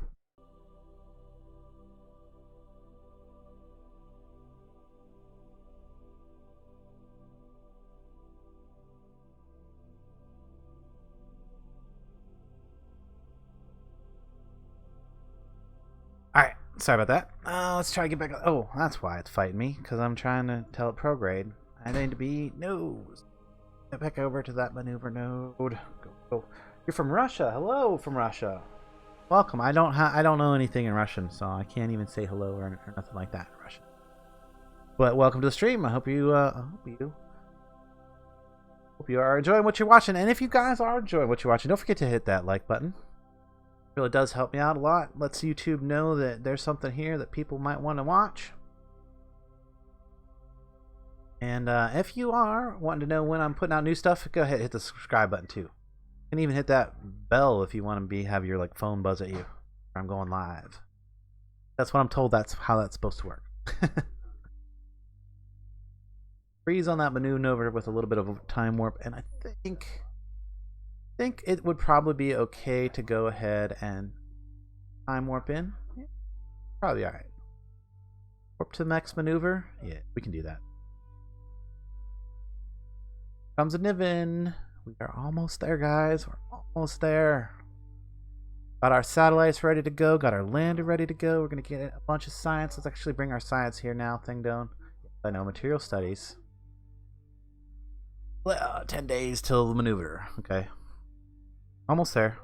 Alright, sorry about that. Let's try to get back. Oh, that's why it's fighting me, because I'm trying to tell it prograde. I need to be nose. Get back over to that maneuver node. Go. You're from Russia. Hello from Russia. Welcome. I don't know anything in Russian, so I can't even say hello or nothing like that in Russian. But welcome to the stream. I hope you are enjoying what you're watching. And if you guys are enjoying what you're watching, don't forget to hit that like button. It really does help me out a lot. Lets YouTube know that there's something here that people might want to watch. And if you are wanting to know when I'm putting out new stuff, go ahead and hit the subscribe button too. You can even hit that bell if you want to have your phone buzz at you. I'm going live. That's what I'm told. That's how that's supposed to work. Freeze on that maneuver with a little bit of a time warp, and I think it would probably be okay to go ahead and time warp in. Yeah, probably all right. Warp to the next maneuver. Yeah, we can do that. Comes a Niven. We are almost there, guys. We're almost there. Got our satellites ready to go. Got our lander ready to go. We're gonna get a bunch of science. Let's actually bring our science here now. Thing down. I know material studies. 10 days till the maneuver. Okay. Almost there.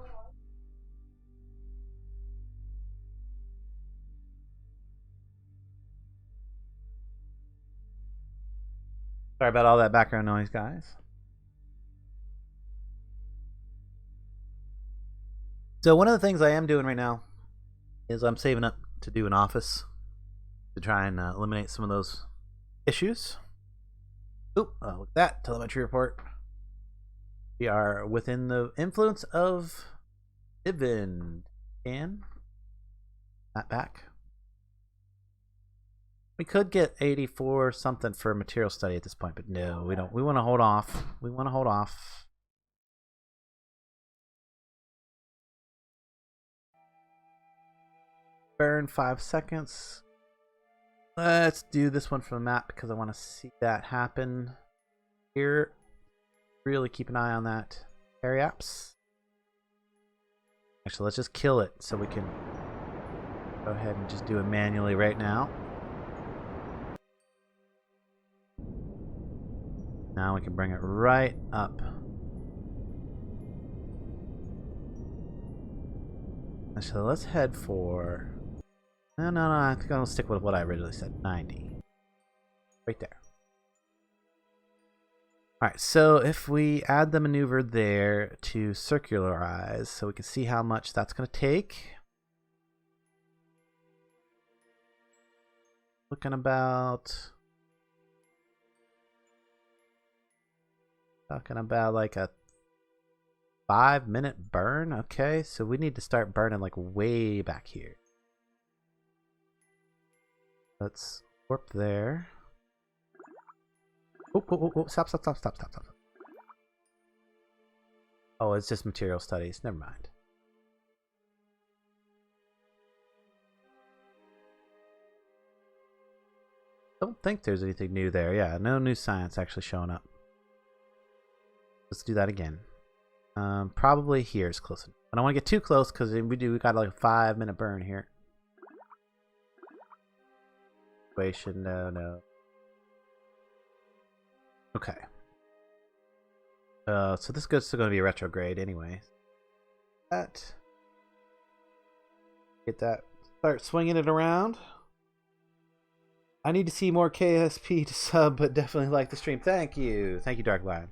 Sorry about all that background noise, guys. So one of the things I am doing right now is I'm saving up to do an office to try and eliminate some of those issues. Oop, look at that. Telemetry report. We are within the influence of Niven. And that back. We could get 84 something for material study at this point, but no, we don't. We want to hold off. We want to hold off. Burn 5 seconds. Let's do this one for the map because I want to see that happen here. Really keep an eye on that. Carry apps. Actually, let's just kill it so we can go ahead and just do it manually right now. Now we can bring it right up. So let's head for... No, I think I'll stick with what I originally said. 90. Right there. Alright, so if we add the maneuver there to circularize, so we can see how much that's going to take. Looking about... Talking about like a 5-minute burn. Okay, so we need to start burning like way back here. Let's warp there. Oh, stop. Oh, it's just material studies. Never mind. Don't think there's anything new there. Yeah, no new science actually showing up. Let's do that again. Probably here is close enough. I don't want to get too close because we got like a 5-minute burn here. No. Okay. So this is still going to be a retrograde anyway. Get that. Start swinging it around. I need to see more KSP to sub, but definitely like the stream. Thank you, Dark Lion.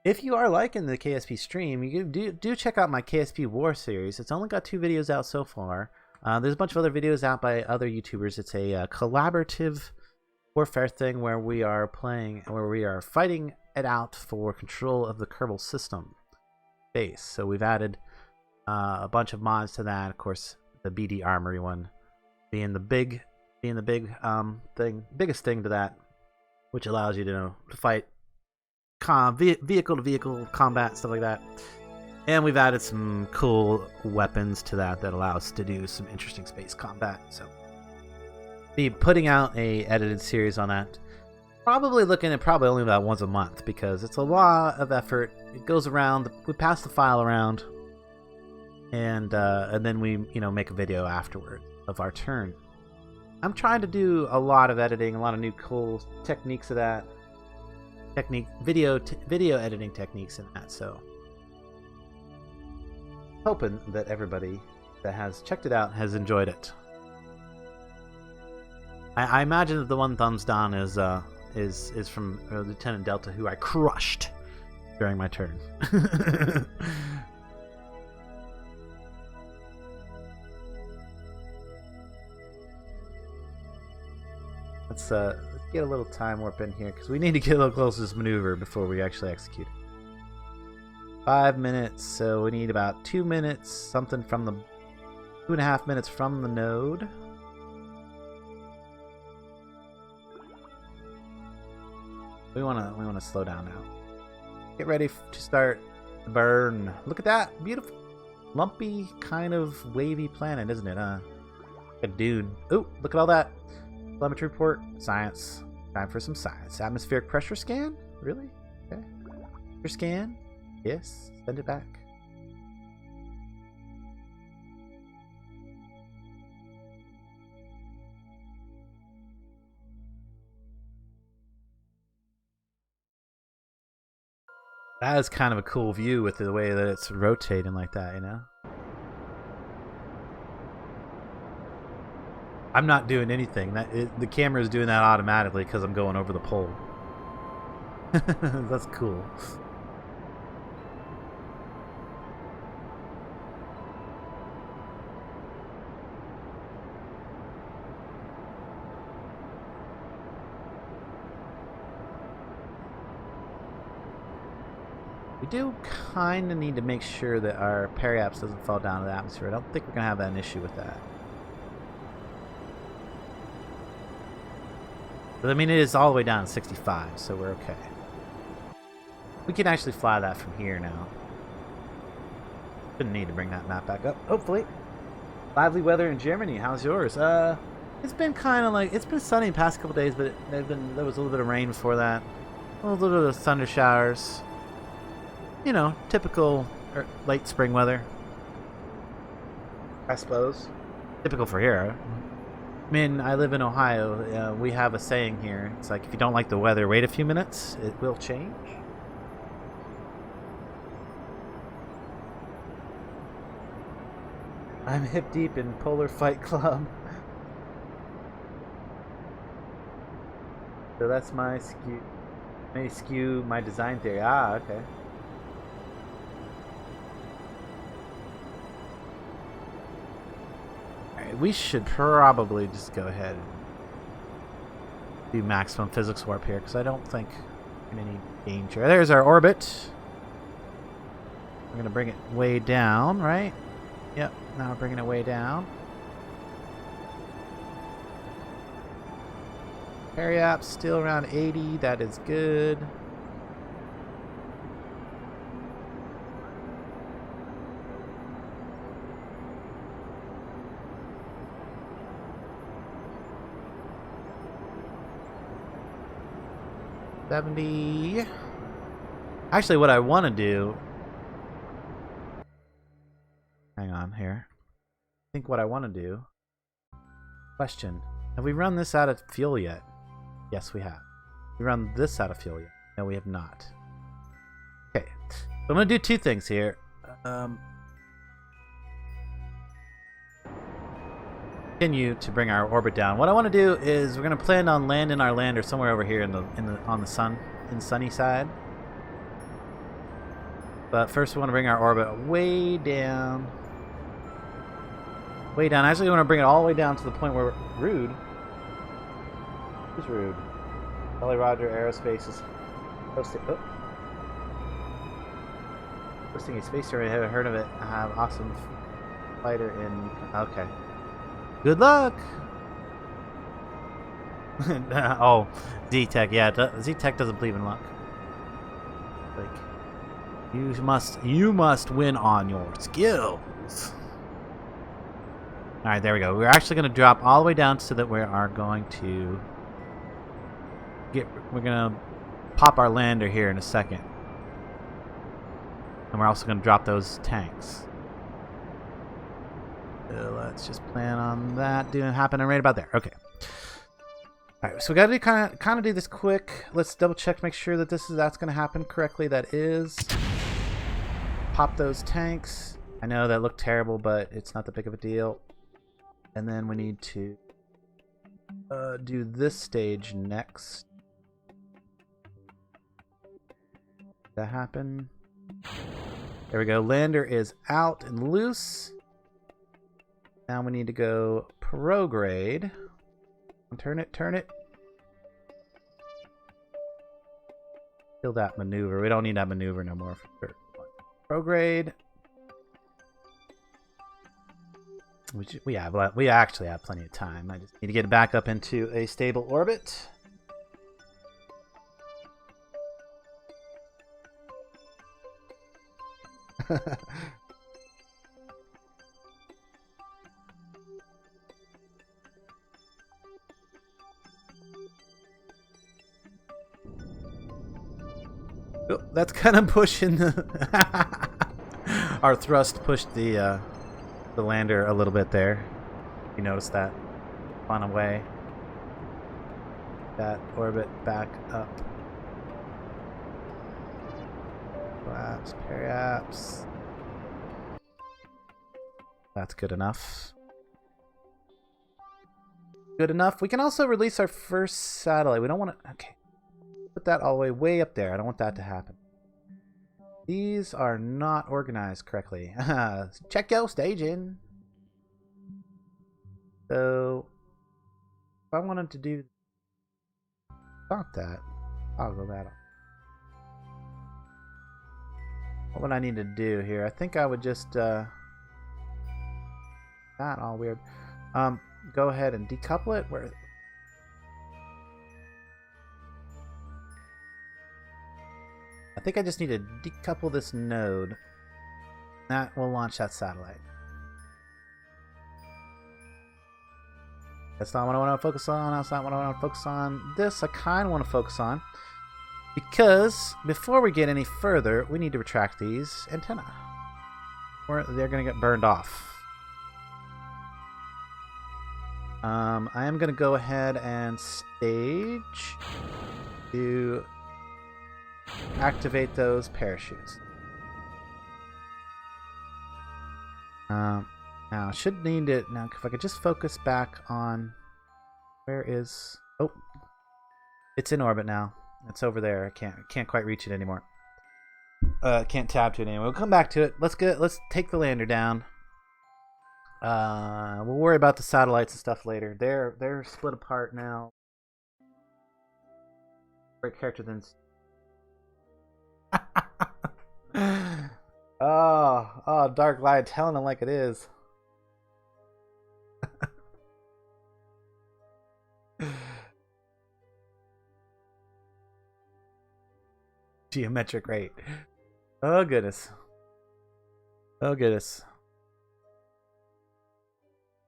If you are liking the KSP stream, you do check out my KSP War series. It's only got 2 videos out so far. There's a bunch of other videos out by other YouTubers. It's a collaborative warfare thing where we are fighting it out for control of the Kerbal system base. So we've added a bunch of mods to that. Of course, the BD Armory one being the biggest thing to that, which allows you to fight vehicle to vehicle combat, stuff like that. And we've added some cool weapons to that allow us to do some interesting space combat. So be putting out a edited series on that. Probably looking at only about once a month because it's a lot of effort. It goes around. We pass the file around, and then we make a video afterward of our turn. I'm trying to do a lot of editing, a lot of new cool techniques of that. Video editing techniques in that. So hoping that everybody that has checked it out has enjoyed it. I imagine that the one thumbs down is from Lieutenant Delta, who I crushed during my turn. Let's get a little time warp in here, because we need to get a little closer to this maneuver before we actually execute it. 5 minutes, so we need about 2 minutes, something from the 2.5 minutes from the node. We wanna slow down now. Get ready to start the burn. Look at that beautiful, lumpy, kind of wavy planet, isn't it? A dune. Ooh, look at all that. Telemetry report. Science. Time for some science. Atmospheric pressure scan? Really? Okay. Pressure scan? Yes. Send it back. That is kind of a cool view with the way that it's rotating like that, you know? I'm not doing anything. The camera is doing that automatically because I'm going over the pole. That's cool. We do kind of need to make sure that our periaps doesn't fall down to the atmosphere. I don't think we're going to have an issue with that. But I mean, it is all the way down to 65, so we're okay. We can actually fly that from here now. Didn't need to bring that map back up, hopefully. Lively weather in Germany. How's yours? It's been kind of like, it's been sunny the past couple days, but there was a little bit of rain before that. A little bit of thunder showers. You know, typical late spring weather, I suppose. Typical for here. I mean, I live in Ohio. We have a saying here. It's like, if you don't like the weather, wait a few minutes. It will change. I'm hip deep in Polar Fight Club. So that's my skew my design theory. Ah, okay. We should probably just go ahead and do maximum physics warp here, because I don't think we're going to need danger. There's our orbit. We're going to bring it way down, right? Yep, now we're bringing it way down. Periaps still around 80. That is good. Actually, what I want to do... Hang on here. I think what I want to do... Question. Have we run this out of fuel yet? Yes, we have. We run this out of fuel yet? No, we have not. Okay. So I'm going to do two things here. Continue to bring our orbit down. What I want to do is we're going to plan on landing our lander somewhere over here on the sunny side. But first we want to bring our orbit way down. Way down. Actually, we want to bring it all the way down to the point where Rude. Who's Rude? Kelly Roger Aerospace is hosting a space story. I haven't heard of it. I have awesome fighter in. Okay. Good luck! Oh, Z-Tech, yeah, Z-Tech doesn't believe in luck. Like, you must win on your skills. Alright, there we go. We're actually going to drop all the way down so that we are going to we're going to pop our lander here in a second. And we're also going to drop those tanks. So let's just plan on that happening right about there. Okay. All right. So we got to kind of do this quick. Let's double check, make sure that that's going to happen correctly. That is. Pop those tanks. I know that looked terrible, but it's not that big of a deal. And then we need to do this stage next. Did that happen? There we go. Lander is out and loose. Now we need to go prograde. Turn it, turn it. Kill that maneuver. We don't need that maneuver no more for sure. Prograde. We actually have plenty of time. I just need to get it back up into a stable orbit. Oh, that's kind of pushing the our thrust pushed the lander a little bit there. You notice that on away. That orbit back up. Collapse, periapse. That's good enough. Good enough. We can also release our first satellite. We don't want to... Okay. Put that all the way up there. I don't want that to happen. These are not organized correctly. Check your staging. So, if I wanted to do... Not that. I'll go that up. What would I need to do here? I think I would just... Not all weird. Go ahead and decouple it. Where... I think I just need to decouple this node. That will launch that satellite. That's not what I want to focus on. That's not what I want to focus on. This I kind of want to focus on. Because before we get any further, we need to retract these antennae. Or they're going to get burned off. I am going to go ahead and stage to activate those parachutes. Now, I should need it. Now, if I could just focus back on... Where is... Oh. It's in orbit now. It's over there. I can't quite reach it anymore. Can't tab to it anymore. We'll come back to it. Let's take the lander down. We'll worry about the satellites and stuff later. They're split apart now. Great character then. Oh, Dark Light telling it like it is. Geometric rate. Oh goodness. Oh goodness.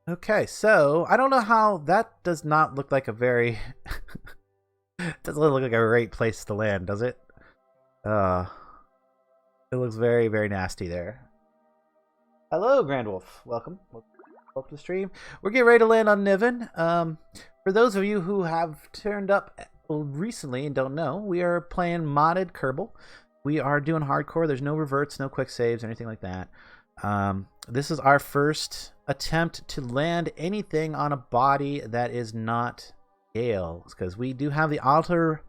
Okay, so I don't know how that does not look like a very doesn't look like a great place to land, does it? It looks very, very nasty there. Hello, Grand Wolf. Welcome. Welcome to the stream. We're getting ready to land on Niven. For those of you who have turned up recently and don't know, we are playing modded Kerbal. We are doing hardcore. There's no reverts, no quick saves, or anything like that. This is our first attempt to land anything on a body that is not Gale, because we do have the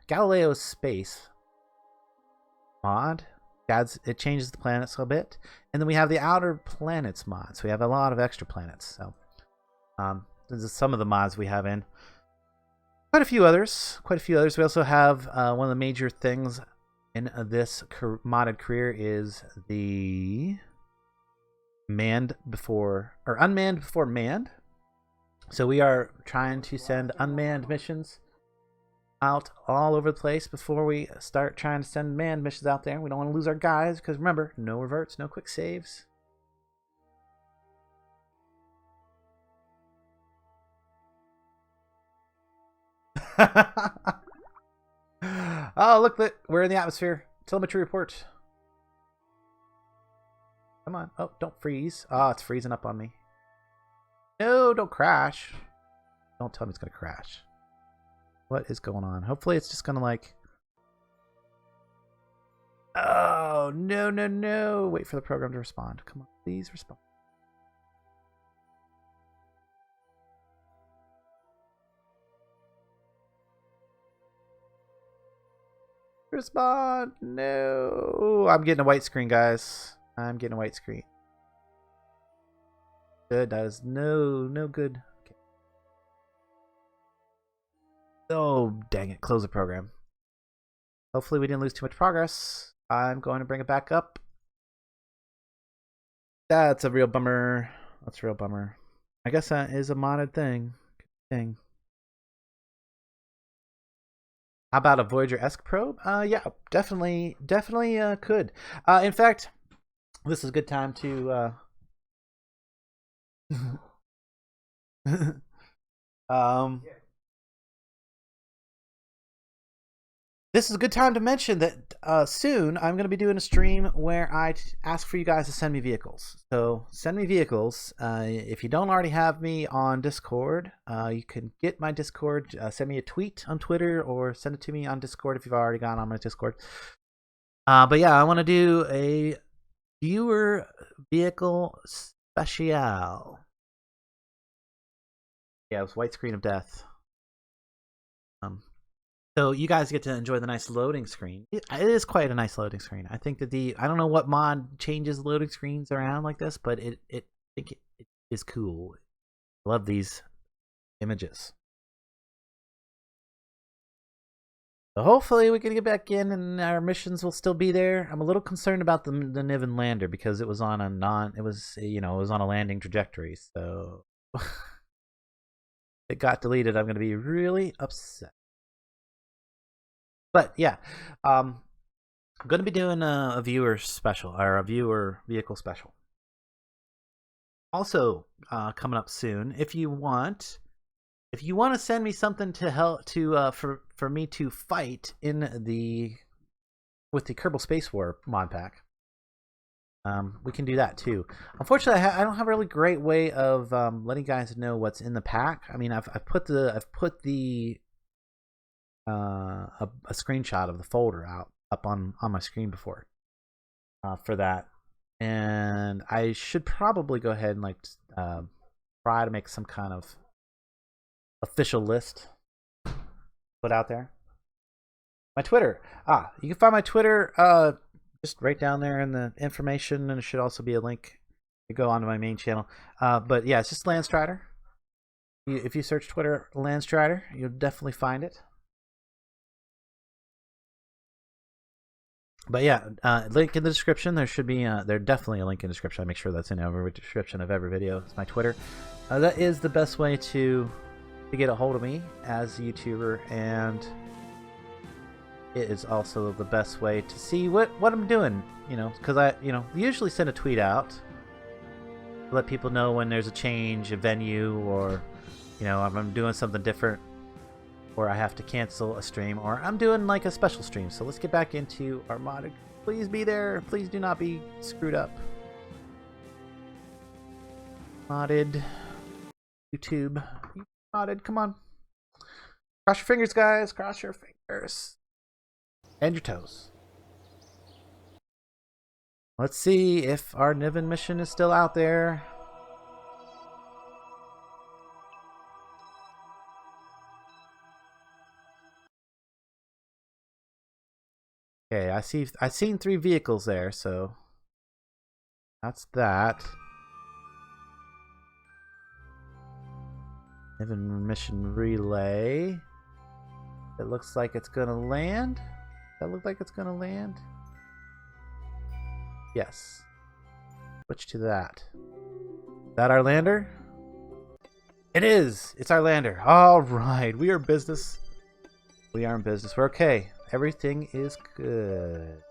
Galileo Space mod. It changes the planets a bit, and then we have the Outer Planets mod. So we have a lot of extra planets. So this is some of the mods we have in. Quite a few others. We also have one of the major things in this modded career is the unmanned before manned. So we are trying to send unmanned missions out all over the place before we start trying to send manned missions out there. We don't want to lose our guys because remember, no reverts, no quick saves. Oh, look, we're in the atmosphere. Telemetry report. Come on. Oh, don't freeze. Oh, it's freezing up on me. No, don't crash. Don't tell me it's going to crash. What is going on? Hopefully it's just going to like... Oh, no, no, no. Wait for the program to respond. Come on, please respond. Respond. No. I'm getting a white screen, guys. I'm getting a white screen. Good. That is no good. Okay. Oh, dang it. Close the program. Hopefully we didn't lose too much progress. I'm going to bring it back up. That's a real bummer. That's a real bummer. I guess that is a modded thing. How about a Voyager-esque probe? Yeah, definitely could. In fact, this is a good time to um this is a good time to mention that soon I'm going to be doing a stream where I ask for you guys to send me vehicles. So send me vehicles. If you don't already have me on Discord, you can get my Discord. Send me a tweet on Twitter or send it to me on Discord if you've already gone on my Discord. But yeah, I want to do a viewer vehicle special. Yeah, it was white screen of death. So you guys get to enjoy the nice loading screen. It is quite a nice loading screen. I think that I don't know what mod changes loading screens around like this, but I think it is cool. I love these images. So hopefully we can get back in and our missions will still be there. I'm a little concerned about the Niven lander because it was on a landing trajectory. So it got deleted. I'm going to be really upset. But yeah, I'm going to be doing a viewer special, or a viewer vehicle special. Also, coming up soon, if you want to send me something to help for me to fight with the Kerbal Space War mod pack, we can do that too. Unfortunately, I don't have a really great way of letting you guys know what's in the pack. I mean, I've put a screenshot of the folder up on my screen before for that, and I should probably go ahead and try to make some kind of official list put out there. My Twitter, you can find my Twitter just right down there in the information, and it should also be a link to go onto my main channel. But yeah, it's just Landstryder. If you search Twitter Landstryder, you'll definitely find it. But yeah, link in the description. There should be definitely a link in the description. I make sure that's in every description of every video. It's my Twitter. That is the best way to get a hold of me as a YouTuber, and it is also the best way to see what I'm doing. Because I usually send a tweet out to let people know when there's a change, a venue, or if I'm doing something different, or I have to cancel a stream, or I'm doing like a special stream. So let's get back into our modded. Please be there. Please do not be screwed up. Modded YouTube. Modded, come on. Cross your fingers, guys. Cross your fingers. And your toes. Let's see if our Niven mission is still out there. Okay, I've seen 3 vehicles there, so that's that. Niven mission relay. It looks like it's gonna land. Does that look like it's gonna land? Yes. Switch to that. Is that our lander? It is! It's our lander. Alright, we are in business. We are in business. We're okay. Everything is good.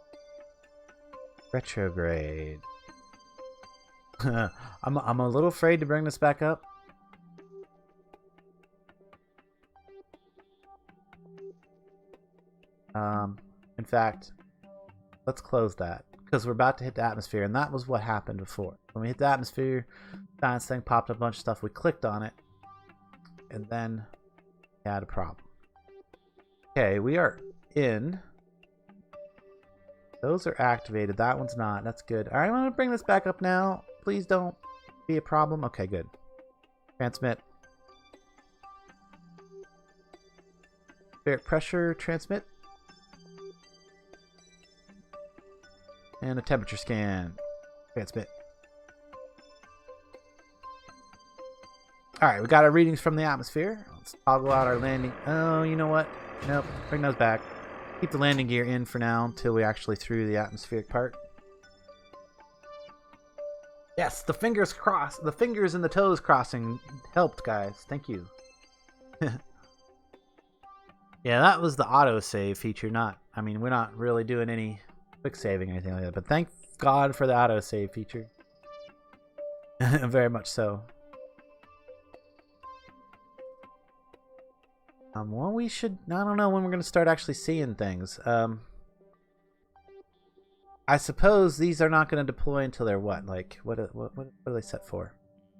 Retrograde. I'm a little afraid to bring this back up. In fact, let's close that because we're about to hit the atmosphere, and that was what happened before. When we hit the atmosphere, science thing popped up a bunch of stuff. We clicked on it, and then we had a problem. Okay, we are in Those are activated. That one's not. That's good. All right, I'm going to bring this back up now. Please don't be a problem. Okay, good. Transmit. Spirit pressure, transmit. And a temperature scan. Transmit. Alright, we got our readings from the atmosphere. Let's toggle out our landing. Oh, you know what? Nope. Bring those back. Keep the landing gear in for now until we actually through the atmospheric part. Yes, the fingers crossed. The fingers and the toes crossing helped, guys. Thank you. Yeah, that was the autosave feature, not... I mean, we're not really doing any quick saving or anything like that, but thank God for the autosave feature. Very much so. Well, we should... I don't know when we're going to start actually seeing things. I suppose these are not going to deploy until they're what? Like, what are they set for?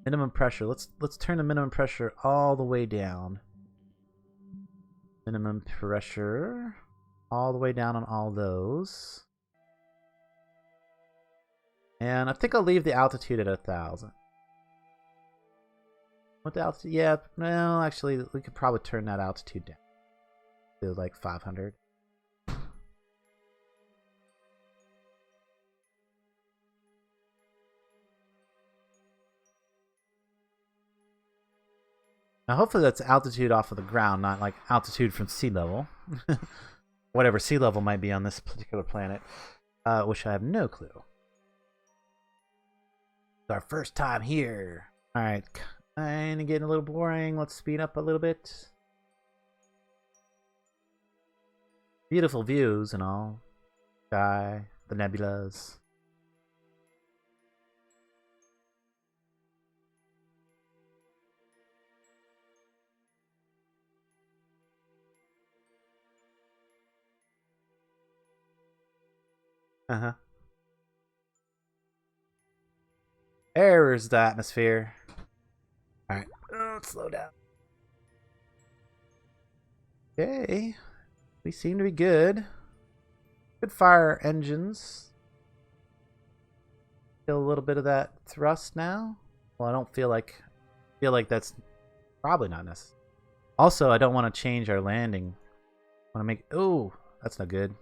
Minimum pressure. Let's turn the minimum pressure all the way down. Minimum pressure all the way down on all those. And I think I'll leave the altitude at 1,000. What the altitude? Yeah, no, actually, we could probably turn that altitude down to like 500. Now, hopefully that's altitude off of the ground, not like altitude from sea level. Whatever sea level might be on this particular planet, which I have no clue. It's our first time here. All right, kind of getting a little boring. Let's speed up a little bit. Beautiful views and all. Sky, the nebulas. Uh-huh. There's the atmosphere. Alright. Let's slow down. Okay. We seem to be good. Good fire engines. Feel a little bit of that thrust now. Well, I don't feel like that's probably not necessary. Also, I don't want to change our landing. I want to make... Oh, that's not good.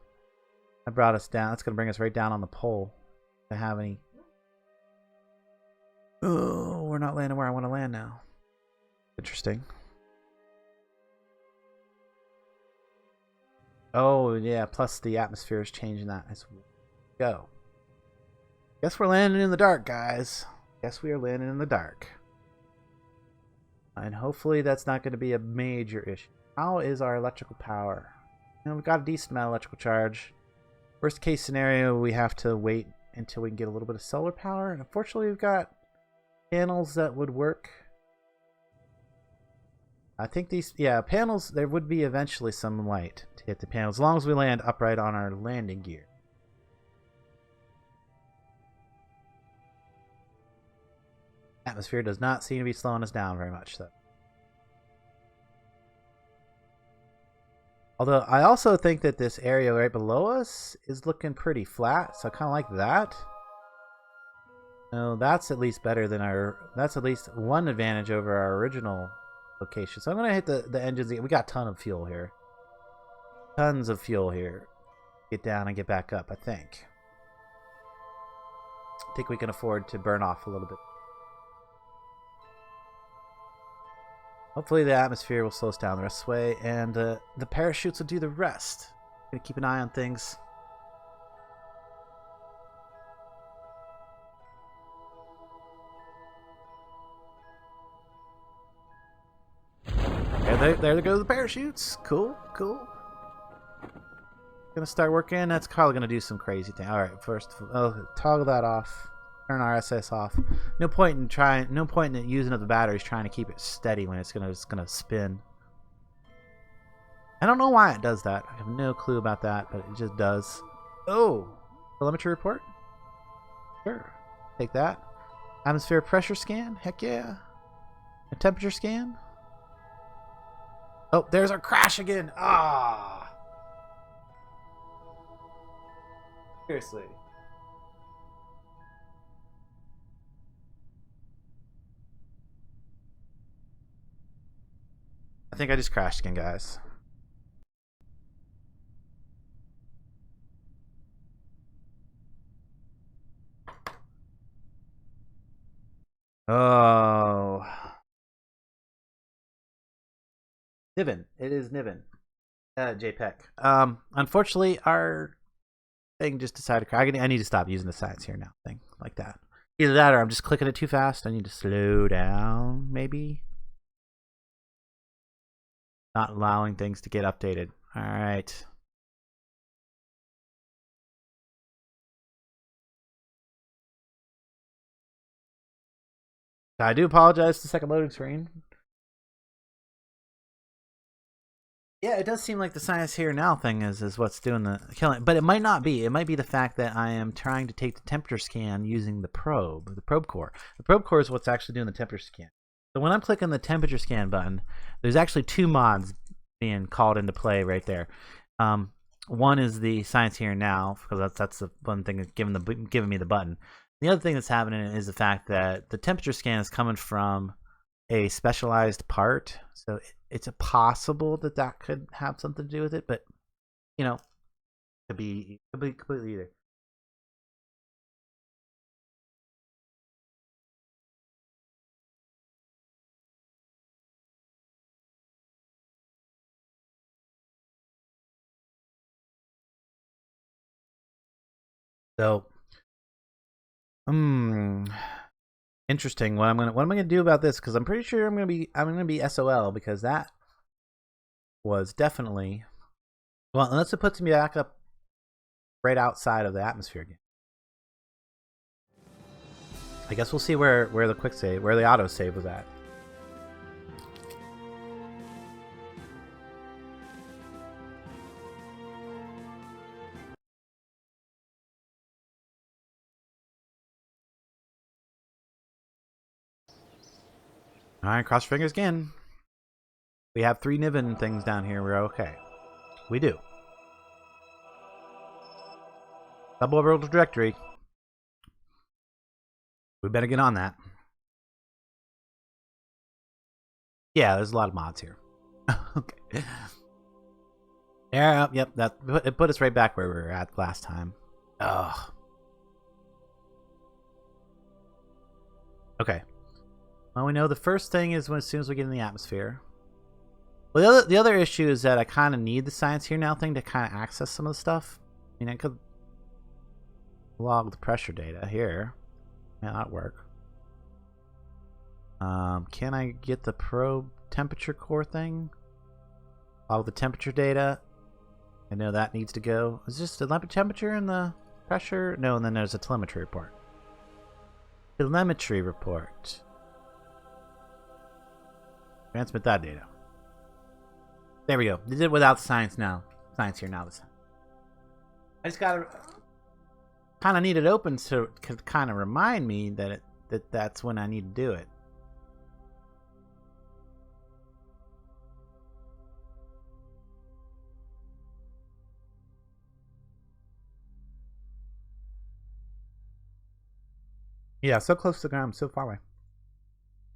That brought us down. That's going to bring us right down on the pole. To have any... Oh, we're not landing where I want to land now. Interesting. Oh, yeah. Plus the atmosphere is changing that as we go. Guess we're landing in the dark, guys. Guess we are landing in the dark. And hopefully that's not going to be a major issue. How is our electrical power? You know, we've got a decent amount of electrical charge. Worst case scenario, we have to wait until we can get a little bit of solar power. And unfortunately, we've got panels that would work. I think these, yeah, panels, there would be eventually some light to hit the panels, as long as we land upright on our landing gear. Atmosphere does not seem to be slowing us down very much, though. Although, I also think that this area right below us is looking pretty flat, so I kind of like that. No, that's at least better than our... That's at least one advantage over our original location. So I'm going to hit the engines. We got a ton of fuel here. Tons of fuel here. Get down and get back up, I think. I think we can afford to burn off a little bit. Hopefully the atmosphere will slow us down the rest of the way, and the parachutes will do the rest. Gonna keep an eye on things. There go the parachutes. Cool, cool. Gonna start working. That's probably gonna do some crazy thing. All right, first, toggle that off. Turn our SS off. No point in using up the batteries trying to keep it steady when it's gonna spin. I don't know why it does that. I have no clue about that, but it just does. Oh, telemetry report. Sure, take that. Atmosphere pressure scan. Heck yeah. A temperature scan. Oh, there's our crash again. Ah. Seriously. I think I just crashed again, guys. Oh. Niven. It is Niven. JPEG. Unfortunately, our thing just decided to crash. I need to stop using the science here now thing like that. Either that or I'm just clicking it too fast. I need to slow down, maybe. Not allowing things to get updated. All right. I do apologize for the second loading screen. Yeah, it does seem like the science here now thing is what's doing the killing. But it might not be. It might be the fact that I am trying to take the temperature scan using the probe core. The probe core is what's actually doing the temperature scan. So when I'm clicking the temperature scan button, there's actually two mods being called into play right there. One is the science here now, because that's the one thing that's giving me the button. The other thing that's happening is the fact that the temperature scan is coming from a specialized part, so it's possible that that could have something to do with it, but you know, could be completely either. So, interesting. What am I gonna do about this? Because I'm pretty sure I'm gonna be SOL, because that was definitely, well, unless it puts me back up right outside of the atmosphere again. I guess we'll see where the quick save, where the auto save was at. All right, cross fingers again. We have 3 Niven things down here. We're okay. We do. Double orbital trajectory. We better get on that. Yeah, there's a lot of mods here. Okay. Yeah, yep. That it put us right back where we were at last time. Ugh. Okay. Well, we know the first thing is as soon as we get in the atmosphere. Well, the other issue is that I kind of need the science here now thing to kind of access some of the stuff. I mean, I could log the pressure data here. Yeah, that'd work. Can I get the probe temperature core thing? Log the temperature data. I know that needs to go. Is this the temperature and the pressure? No, and then there's a telemetry report. Telemetry report. Transmit that data. There we go. Did it without science now. Science here now this time. I just gotta kind of need it open so it could kind of remind me that that's when I need to do it. Yeah, so close to the ground, so far away.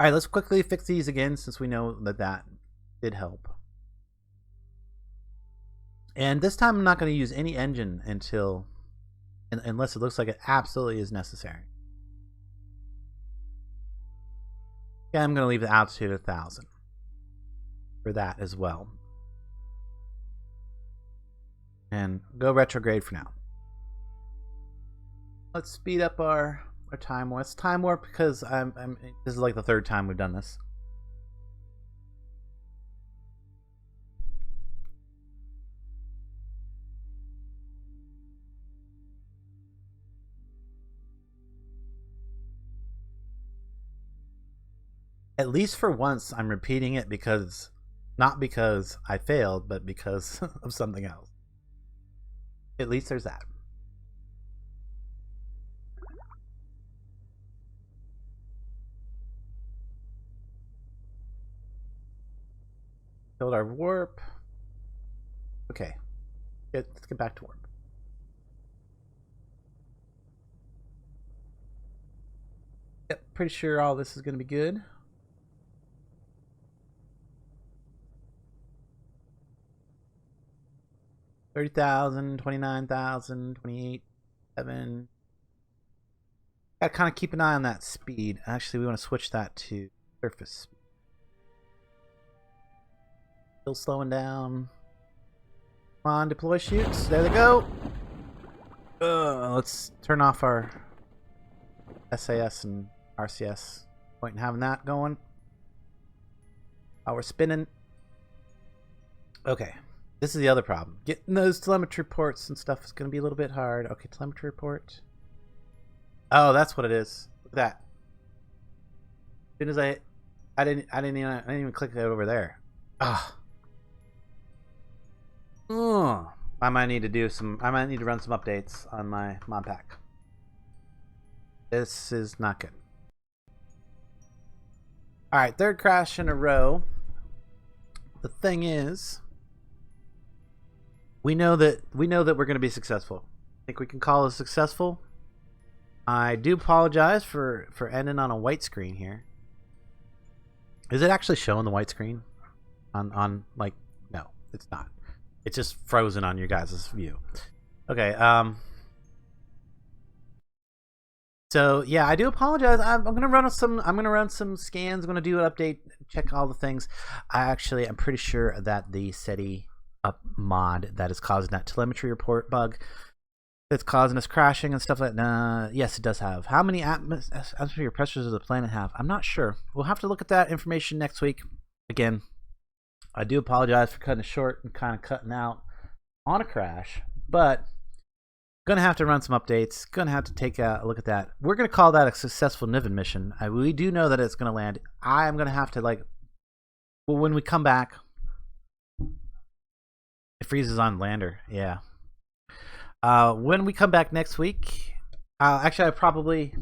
All right, let's quickly fix these again since we know that did help. And this time I'm not going to use any engine unless it looks like it absolutely is necessary. Yeah, I'm going to leave the altitude at 1,000 for that as well. And go retrograde for now. Let's speed up our time warp. It's time warp because this is like the 3rd time we've done this. At least for once, I'm repeating it because, not because I failed, but because of something else. At least there's that. Build our warp. Okay. Let's get back to warp. pretty sure all this is going to be good. $30,000, $29,000, $28,700. Gotta kind of keep an eye on that speed. Actually, we want to switch that to surface speed. Still slowing down. Come on, deploy chutes. There they go. Let's turn off our SAS and RCS. Point in having that going. While we're spinning. Okay. This is the other problem. Getting those telemetry reports and stuff is going to be a little bit hard. Okay, telemetry report. Oh, that's what it is. Look at that. As soon as I didn't even click it over there. Ah. I might need to run some updates on my mod pack. This is not good. All right, third crash in a row. The thing is, we know that we're going to be successful. I think we can call it successful. I do apologize for ending on a white screen here. Is it actually showing the white screen on like, no, it's not. It's just frozen on your guys' view. Okay, so yeah, I do apologize. I'm gonna run some scans. I'm gonna do an update, check all the things. I'm pretty sure that the SETI up mod that is causing that telemetry report bug that's causing us crashing and stuff like that. Yes, it does have. How many atmosphere pressures does the planet have? I'm not sure. We'll have to look at that information next week. Again, I do apologize for cutting it short and kind of cutting out on a crash, but gonna have to run some updates. Gonna have to take a look at that. We're gonna call that a successful Niven mission. We do know that it's gonna land. I am gonna have to when we come back, it freezes on lander. Yeah. When we come back next week, actually,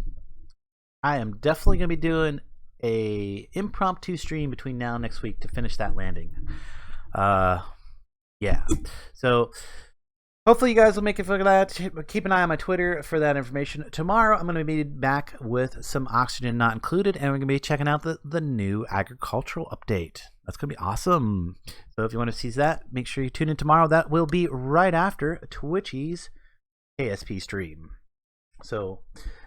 I am definitely gonna be doing a impromptu stream between now and next week to finish that landing. Yeah. So hopefully you guys will make it for that. Keep an eye on my Twitter for that information. Tomorrow I'm going to be back with some oxygen not included, and we're going to be checking out the new agricultural update. That's going to be awesome. So if you want to see that, make sure you tune in tomorrow. That will be right after Twitchy's KSP stream. So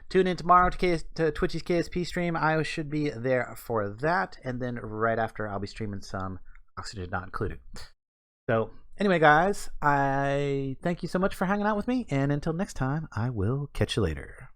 tune in tomorrow to Twitchy's KSP stream. I should be there for that, and then right after I'll be streaming some oxygen not included. So anyway, guys, I thank you so much for hanging out with me, and until next time, I will catch you later.